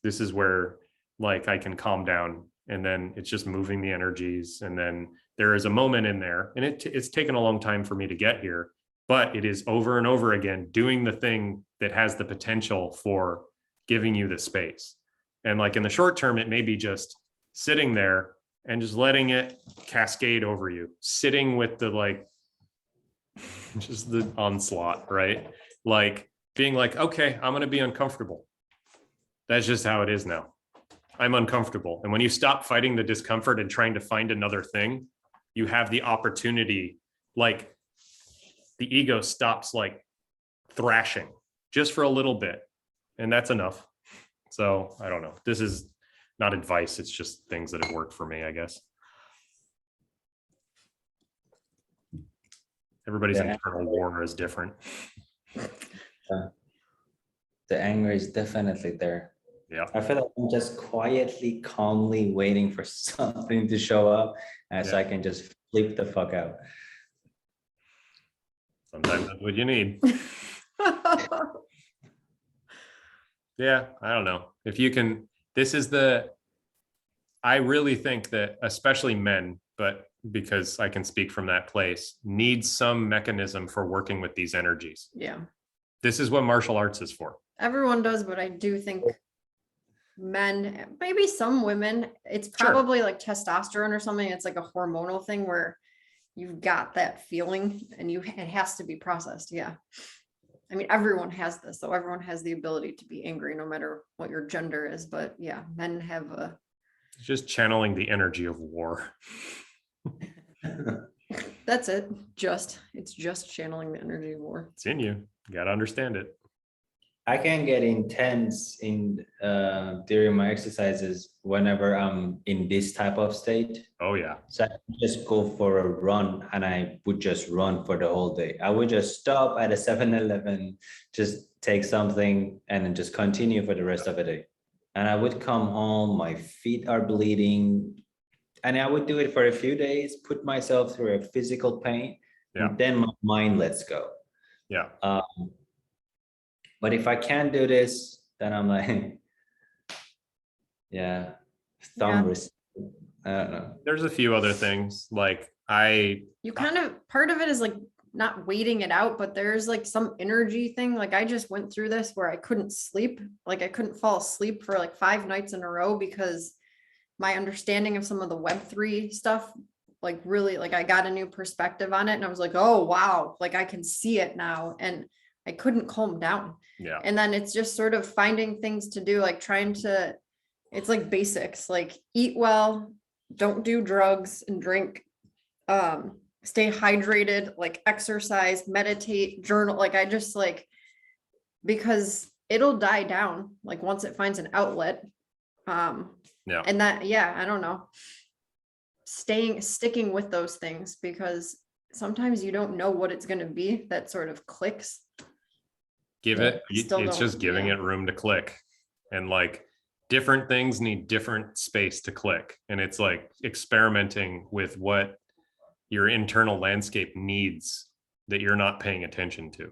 Speaker 1: This is where like I can calm down. And then it's just moving the energies. And then there is a moment in there, and it's taken a long time for me to get here, but it is over and over again doing the thing that has the potential for giving you the space. And like in the short term, it may be just sitting there and just letting it cascade over you, sitting with the like, just the onslaught, right? Like being like, okay, I'm going to be uncomfortable. That's just how it is now. I'm uncomfortable. And when you stop fighting the discomfort and trying to find another thing, you have the opportunity, like the ego stops like thrashing just for a little bit. And that's enough. So I don't know. This is not advice. It's just things that have worked for me, I guess. Everybody's internal war is different.
Speaker 2: The anger is definitely there.
Speaker 1: Yeah.
Speaker 2: I feel like I'm just quietly, calmly waiting for something to show up, and so I can just flip the fuck out.
Speaker 1: Sometimes that's what you need. Yeah, I don't know. If you can, I really think that especially men, but because I can speak from that place, need some mechanism for working with these energies.
Speaker 3: Yeah.
Speaker 1: This is what martial arts is for.
Speaker 3: Everyone does, but I do think men, maybe some women, it's probably like testosterone or something. It's like a hormonal thing where you've got that feeling and it has to be processed. Yeah. I mean, everyone has this, so everyone has the ability to be angry no matter what your gender is. But yeah, men have
Speaker 1: just channeling the energy of war.
Speaker 3: That's it. It's just channeling the energy of war.
Speaker 1: It's in you. You got to understand it.
Speaker 2: I can get intense during my exercises whenever I'm in this type of state.
Speaker 1: Oh yeah.
Speaker 2: So I just go for a run, and I would just run for the whole day. I would just stop at a 7-Eleven, just take something, and then just continue for the rest of the day. And I would come home, my feet are bleeding, and I would do it for a few days, put myself through a physical pain, and then my mind lets go.
Speaker 1: Yeah.
Speaker 2: But if I can't do this, then I'm like, I don't know.
Speaker 1: There's a few other things like
Speaker 3: part of it is like not waiting it out, but there's like some energy thing. Like I just went through this where I couldn't sleep. Like I couldn't fall asleep for like 5 nights in a row because my understanding of some of the Web3 stuff, like really, like I got a new perspective on it, and I was like, oh, wow, like I can see it now. And I couldn't calm down.
Speaker 1: Yeah.
Speaker 3: And then it's just sort of finding things to do, like it's like basics, like eat well, don't do drugs and drink, stay hydrated, like exercise, meditate, journal. Like I just because it'll die down, like once it finds an outlet. And that, I don't know, sticking with those things, because sometimes you don't know what it's going to be that sort of clicks.
Speaker 1: It's just giving it room to click, and like different things need different space to click. And it's like experimenting with what your internal landscape needs that you're not paying attention to.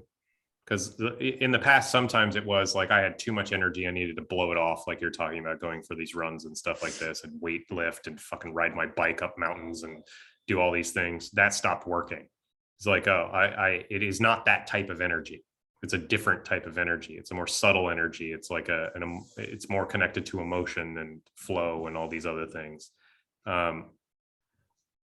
Speaker 1: Because in the past, sometimes it was like I had too much energy. I needed to blow it off. Like you're talking about going for these runs and stuff like this, and weight lift and fucking ride my bike up mountains and do all these things. That stopped working. It's like, oh, it is not that type of energy. It's a different type of energy. It's a more subtle energy. It's like it's more connected to emotion and flow and all these other things.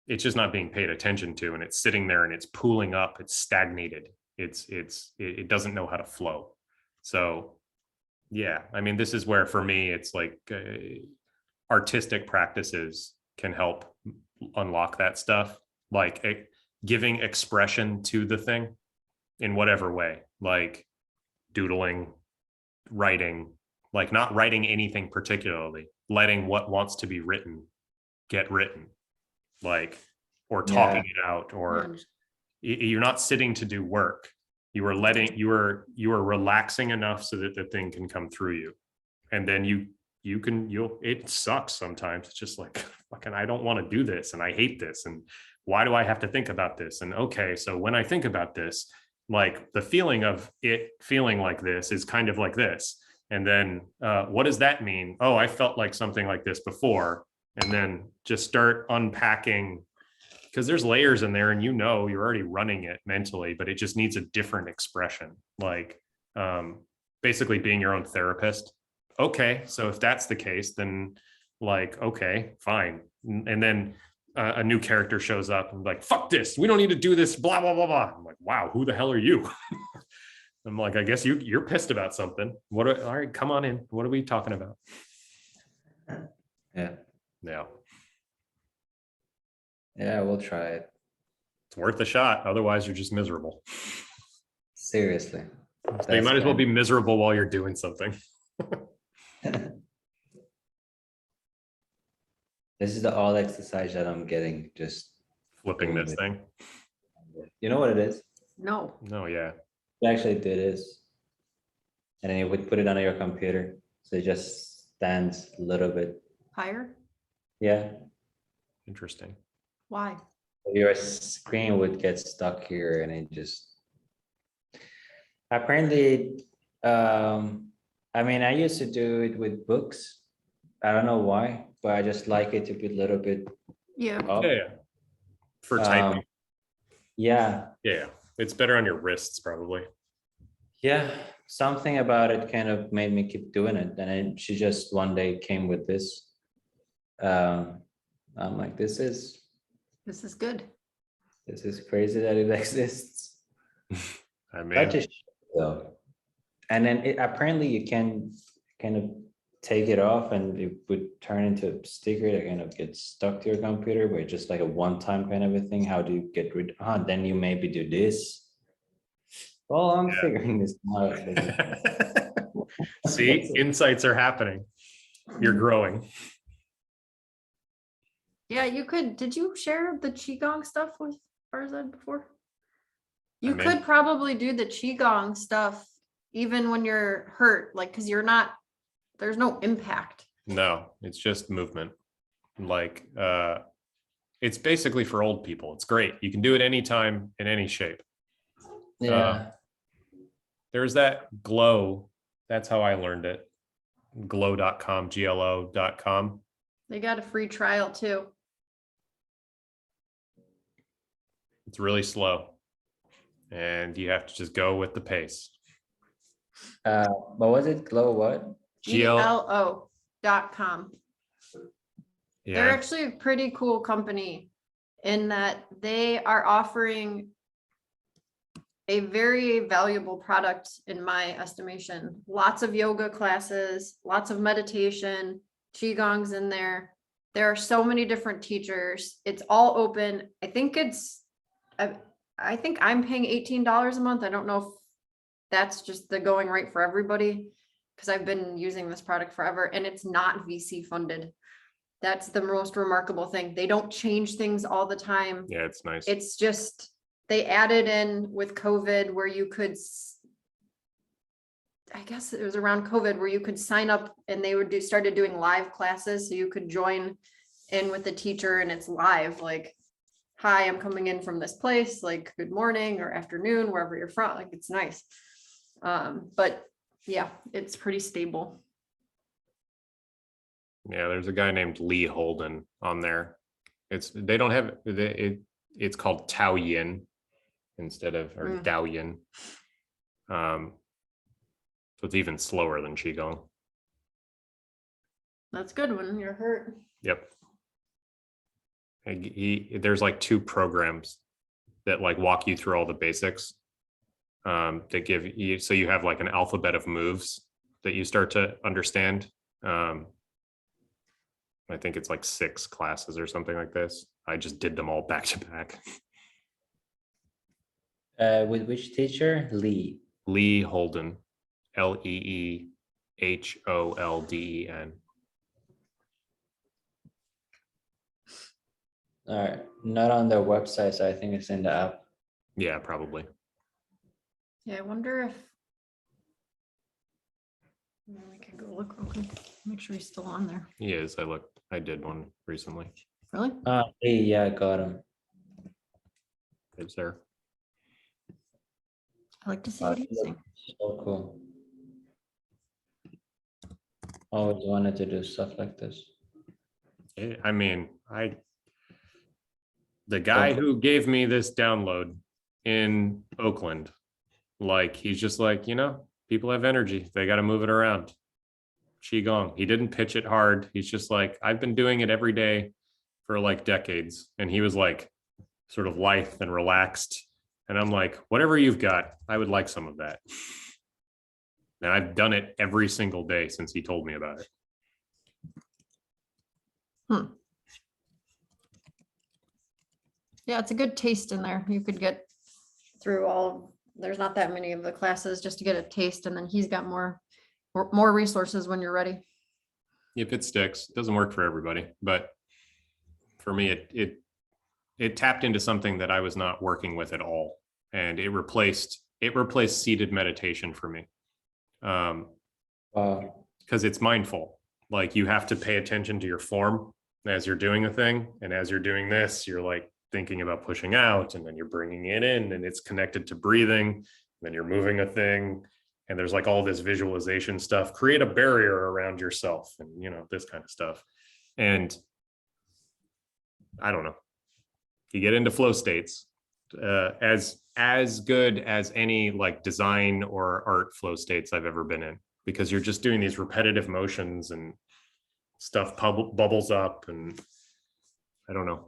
Speaker 1: It's just not being paid attention to, and it's sitting there and it's pooling up. It's stagnated. It doesn't know how to flow. So yeah, I mean, this is where for me, it's like artistic practices can help unlock that stuff, like giving expression to the thing in whatever way, like doodling, writing, like not writing anything particularly, letting what wants to be written get written, like, or talking it out, or you're not sitting to do work. You are relaxing enough so that the thing can come through you. And then it sucks sometimes. It's just like, fucking, I don't want to do this. And I hate this. And why do I have to think about this? And okay, so when I think about this, like the feeling of it feeling like this is kind of like this. And then what does that mean? Oh, I felt like something like this before. And then just start unpacking, because there's layers in there and you're already running it mentally, but it just needs a different expression. Like basically being your own therapist. Okay, so if that's the case, then like, okay, fine. And then a new character shows up and like, fuck this, we don't need to do this, blah, blah, blah, blah. I'm like, wow, who the hell are you? I'm like, I guess you're pissed about something. All right, come on in. What are we talking about?
Speaker 2: Yeah.
Speaker 1: Yeah.
Speaker 2: Yeah, we'll try it.
Speaker 1: It's worth a shot. Otherwise, you're just miserable.
Speaker 2: Seriously.
Speaker 1: So you might as well be miserable while you're doing something.
Speaker 2: This is the all exercise that I'm getting, just
Speaker 1: Flipping this thing.
Speaker 2: You know what it is?
Speaker 3: No.
Speaker 1: No, yeah.
Speaker 2: You actually do this. And then you would put it on your computer. So it just stands a little bit.
Speaker 3: Higher?
Speaker 2: Yeah.
Speaker 1: Interesting.
Speaker 3: Why?
Speaker 2: Your screen would get stuck here and it just apparently I mean, I used to do it with books. I don't know why, but I just like it to be a little bit up.
Speaker 1: Yeah. For typing.
Speaker 2: Yeah.
Speaker 1: Yeah. It's better on your wrists, probably.
Speaker 2: Yeah. Something about it kind of made me keep doing it. And then she just one day came with this. I'm like, this is
Speaker 3: good.
Speaker 2: This is crazy that it exists.
Speaker 1: I mean,
Speaker 2: though. And then apparently you can kind of take it off and it would turn into a sticker that kind of gets stuck to your computer, but just like a one-time kind of a thing. How do you get rid? Then you maybe do this. Well, I'm figuring this out.
Speaker 1: See, insights are happening. You're growing.
Speaker 3: Yeah, you could. Did you share the Qigong stuff with Farzad before? You could probably do the Qigong stuff even when you're hurt, like, because there's no impact.
Speaker 1: No, it's just movement. Like, it's basically for old people. It's great. You can do it anytime in any shape.
Speaker 2: Yeah.
Speaker 1: There's that Glow. That's how I learned it. Glow.com, GLO.com.
Speaker 3: They got a free trial too.
Speaker 1: It's really slow. And you have to just go with the pace.
Speaker 2: What was it? Glow what?
Speaker 3: GLO.com.
Speaker 1: Yeah.
Speaker 3: They're actually a pretty cool company in that they are offering a very valuable product in my estimation. Lots of yoga classes, lots of meditation, Qigong's in there. There are so many different teachers. It's all open. I think I'm paying $18 a month. I don't know if that's just the going rate for everybody, because I've been using this product forever and it's not VC funded. That's the most remarkable thing. They don't change things all the time.
Speaker 1: Yeah, it's nice.
Speaker 3: It's just, they added in with COVID where you could, I guess it was around COVID where you could sign up and they would started doing live classes. So you could join in with the teacher and it's live, like, hi, I'm coming in from this place, like good morning or afternoon, wherever you're from. Like, it's nice. But yeah, it's pretty stable.
Speaker 1: Yeah, there's a guy named Lee Holden on there. It's called Tao Yin instead of, or Dao Yin. So it's even slower than Qigong.
Speaker 3: That's good when you're hurt.
Speaker 1: Yep. There's like 2 programs that like walk you through all the basics. That give you, so you have like an alphabet of moves that you start to understand. I think it's like 6 classes or something like this. I just did them all back to back.
Speaker 2: With which teacher? Lee.
Speaker 1: Lee Holden, Leeholden.
Speaker 2: All right, not on their website, so I think it's in the app.
Speaker 1: Yeah, probably.
Speaker 3: Yeah, I wonder if we can go look real quick. Make sure he's still on there.
Speaker 1: He is. I did one recently.
Speaker 3: Really?
Speaker 2: Lee, yeah, I got him.
Speaker 1: It's there.
Speaker 3: I like to see what he's saying.
Speaker 2: So cool. Always wanted to do stuff like this.
Speaker 1: I mean, the guy who gave me this download in Oakland, like, he's just like, people have energy. They got to move it around. Qigong. He didn't pitch it hard. He's just like, I've been doing it every day for like decades. And he was like, sort of lithe and relaxed. And I'm like, whatever you've got, I would like some of that. And I've done it every single day since he told me about it.
Speaker 3: Yeah, it's a good taste in there. You could get through there's not that many of the classes just to get a taste, and then he's got more resources when you're ready.
Speaker 1: If it sticks, it doesn't work for everybody, but for me, it tapped into something that I was not working with at all, and it replaced seated meditation for me. Because it's mindful. Like, you have to pay attention to your form as you're doing a thing, and as you're doing this, you're like thinking about pushing out, and then you're bringing it in, and it's connected to breathing, and then you're moving a thing, and there's like all this visualization stuff. Create a barrier around yourself, and this kind of stuff. And I don't know, you get into flow states, as good as any like design or art flow states I've ever been in, because you're just doing these repetitive motions and stuff bubbles up, and I don't know.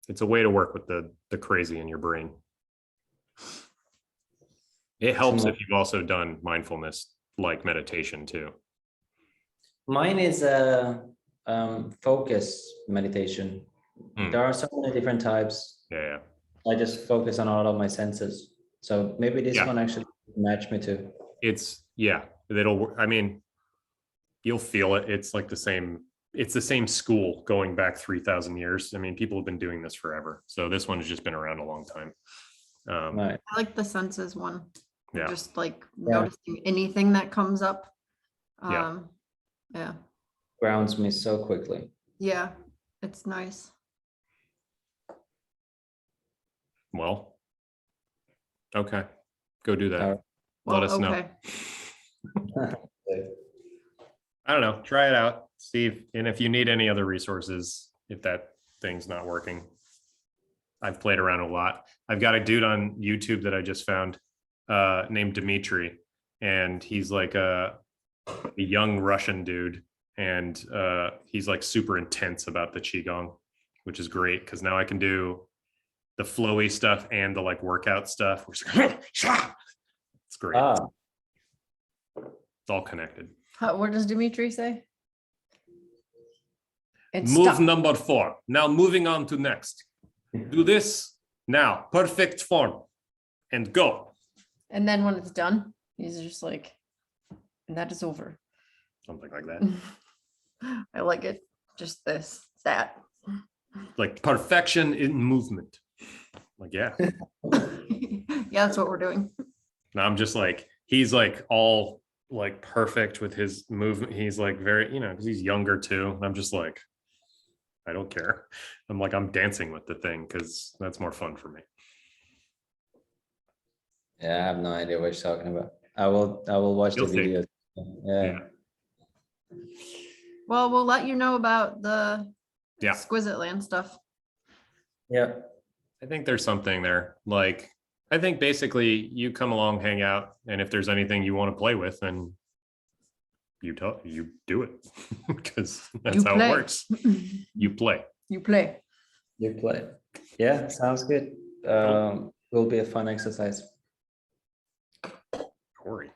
Speaker 1: It's a way to work with the crazy in your brain. It helps if you've also done mindfulness like meditation too.
Speaker 2: Mine is a focus meditation. There are so many different types.
Speaker 1: Yeah.
Speaker 2: I just focus on all of my senses. So maybe this one actually match me too.
Speaker 1: You'll feel it. It's like the same school going back 3,000 years. I mean, people have been doing this forever. So this one has just been around a long time.
Speaker 2: Right.
Speaker 3: I like the senses one.
Speaker 1: Yeah.
Speaker 3: Just like noticing anything that comes up. Yeah.
Speaker 2: Grounds me so quickly.
Speaker 3: Yeah, it's nice.
Speaker 1: Well, okay, go do that.
Speaker 3: Well,
Speaker 1: let us know. I don't know, try it out, see and if you need any other resources, if that thing's not working. I've played around a lot. I've got a dude on YouTube that I just found named Dimitri, and he's like a young Russian dude, and he's like super intense about the Qigong, which is great because now I can do the flowy stuff and the like workout stuff. It's great. It's all connected.
Speaker 3: What does Dimitri say?
Speaker 1: Move number 4. Now moving on to next. Do this now. Perfect form. And go.
Speaker 3: And then when it's done, he's just like, and that is over.
Speaker 1: Something like that.
Speaker 3: I like it. Just that.
Speaker 1: Like perfection in movement. Like, yeah.
Speaker 3: Yeah, that's what we're doing.
Speaker 1: Now I'm just like, he's like all like perfect with his movement. He's like very, because he's younger too. I'm just like, I don't care. I'm like, I'm dancing with the thing because that's more fun for me.
Speaker 2: Yeah, I have no idea what you're talking about. I will watch the video. Yeah.
Speaker 3: Well, we'll let you know about the
Speaker 1: exquisite.land
Speaker 3: stuff.
Speaker 2: Yeah.
Speaker 1: I think there's something there. Like, I think basically you come along, hang out, and if there's anything you want to play with, then you do it because that's
Speaker 3: You
Speaker 1: how
Speaker 3: play.
Speaker 1: it works. You play.
Speaker 3: You play.
Speaker 2: You play. Yeah, sounds good. Will be a fun exercise.
Speaker 1: Corey.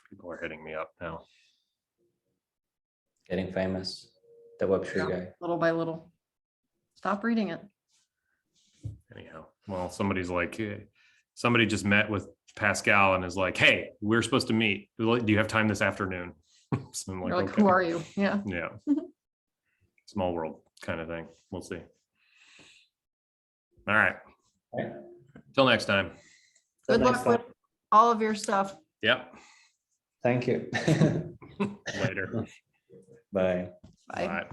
Speaker 1: People are hitting me up now.
Speaker 2: Getting famous. The Web3
Speaker 3: Yeah,
Speaker 2: guy.
Speaker 3: little by little. Stop reading it.
Speaker 1: Anyhow, well, somebody just met with Pascal and is like, hey, we're supposed to meet. Do you have time this afternoon? So I'm
Speaker 3: You're like,
Speaker 1: okay.
Speaker 3: who are you? Yeah.
Speaker 1: Yeah. Small world kind of thing. We'll see. All right.
Speaker 2: Right.
Speaker 1: Till next time.
Speaker 2: Till
Speaker 3: Good
Speaker 2: next
Speaker 3: luck with
Speaker 2: time.
Speaker 3: all of your stuff.
Speaker 1: Yep.
Speaker 2: Thank you.
Speaker 1: Later.
Speaker 2: Bye.
Speaker 3: Bye.
Speaker 1: Bye.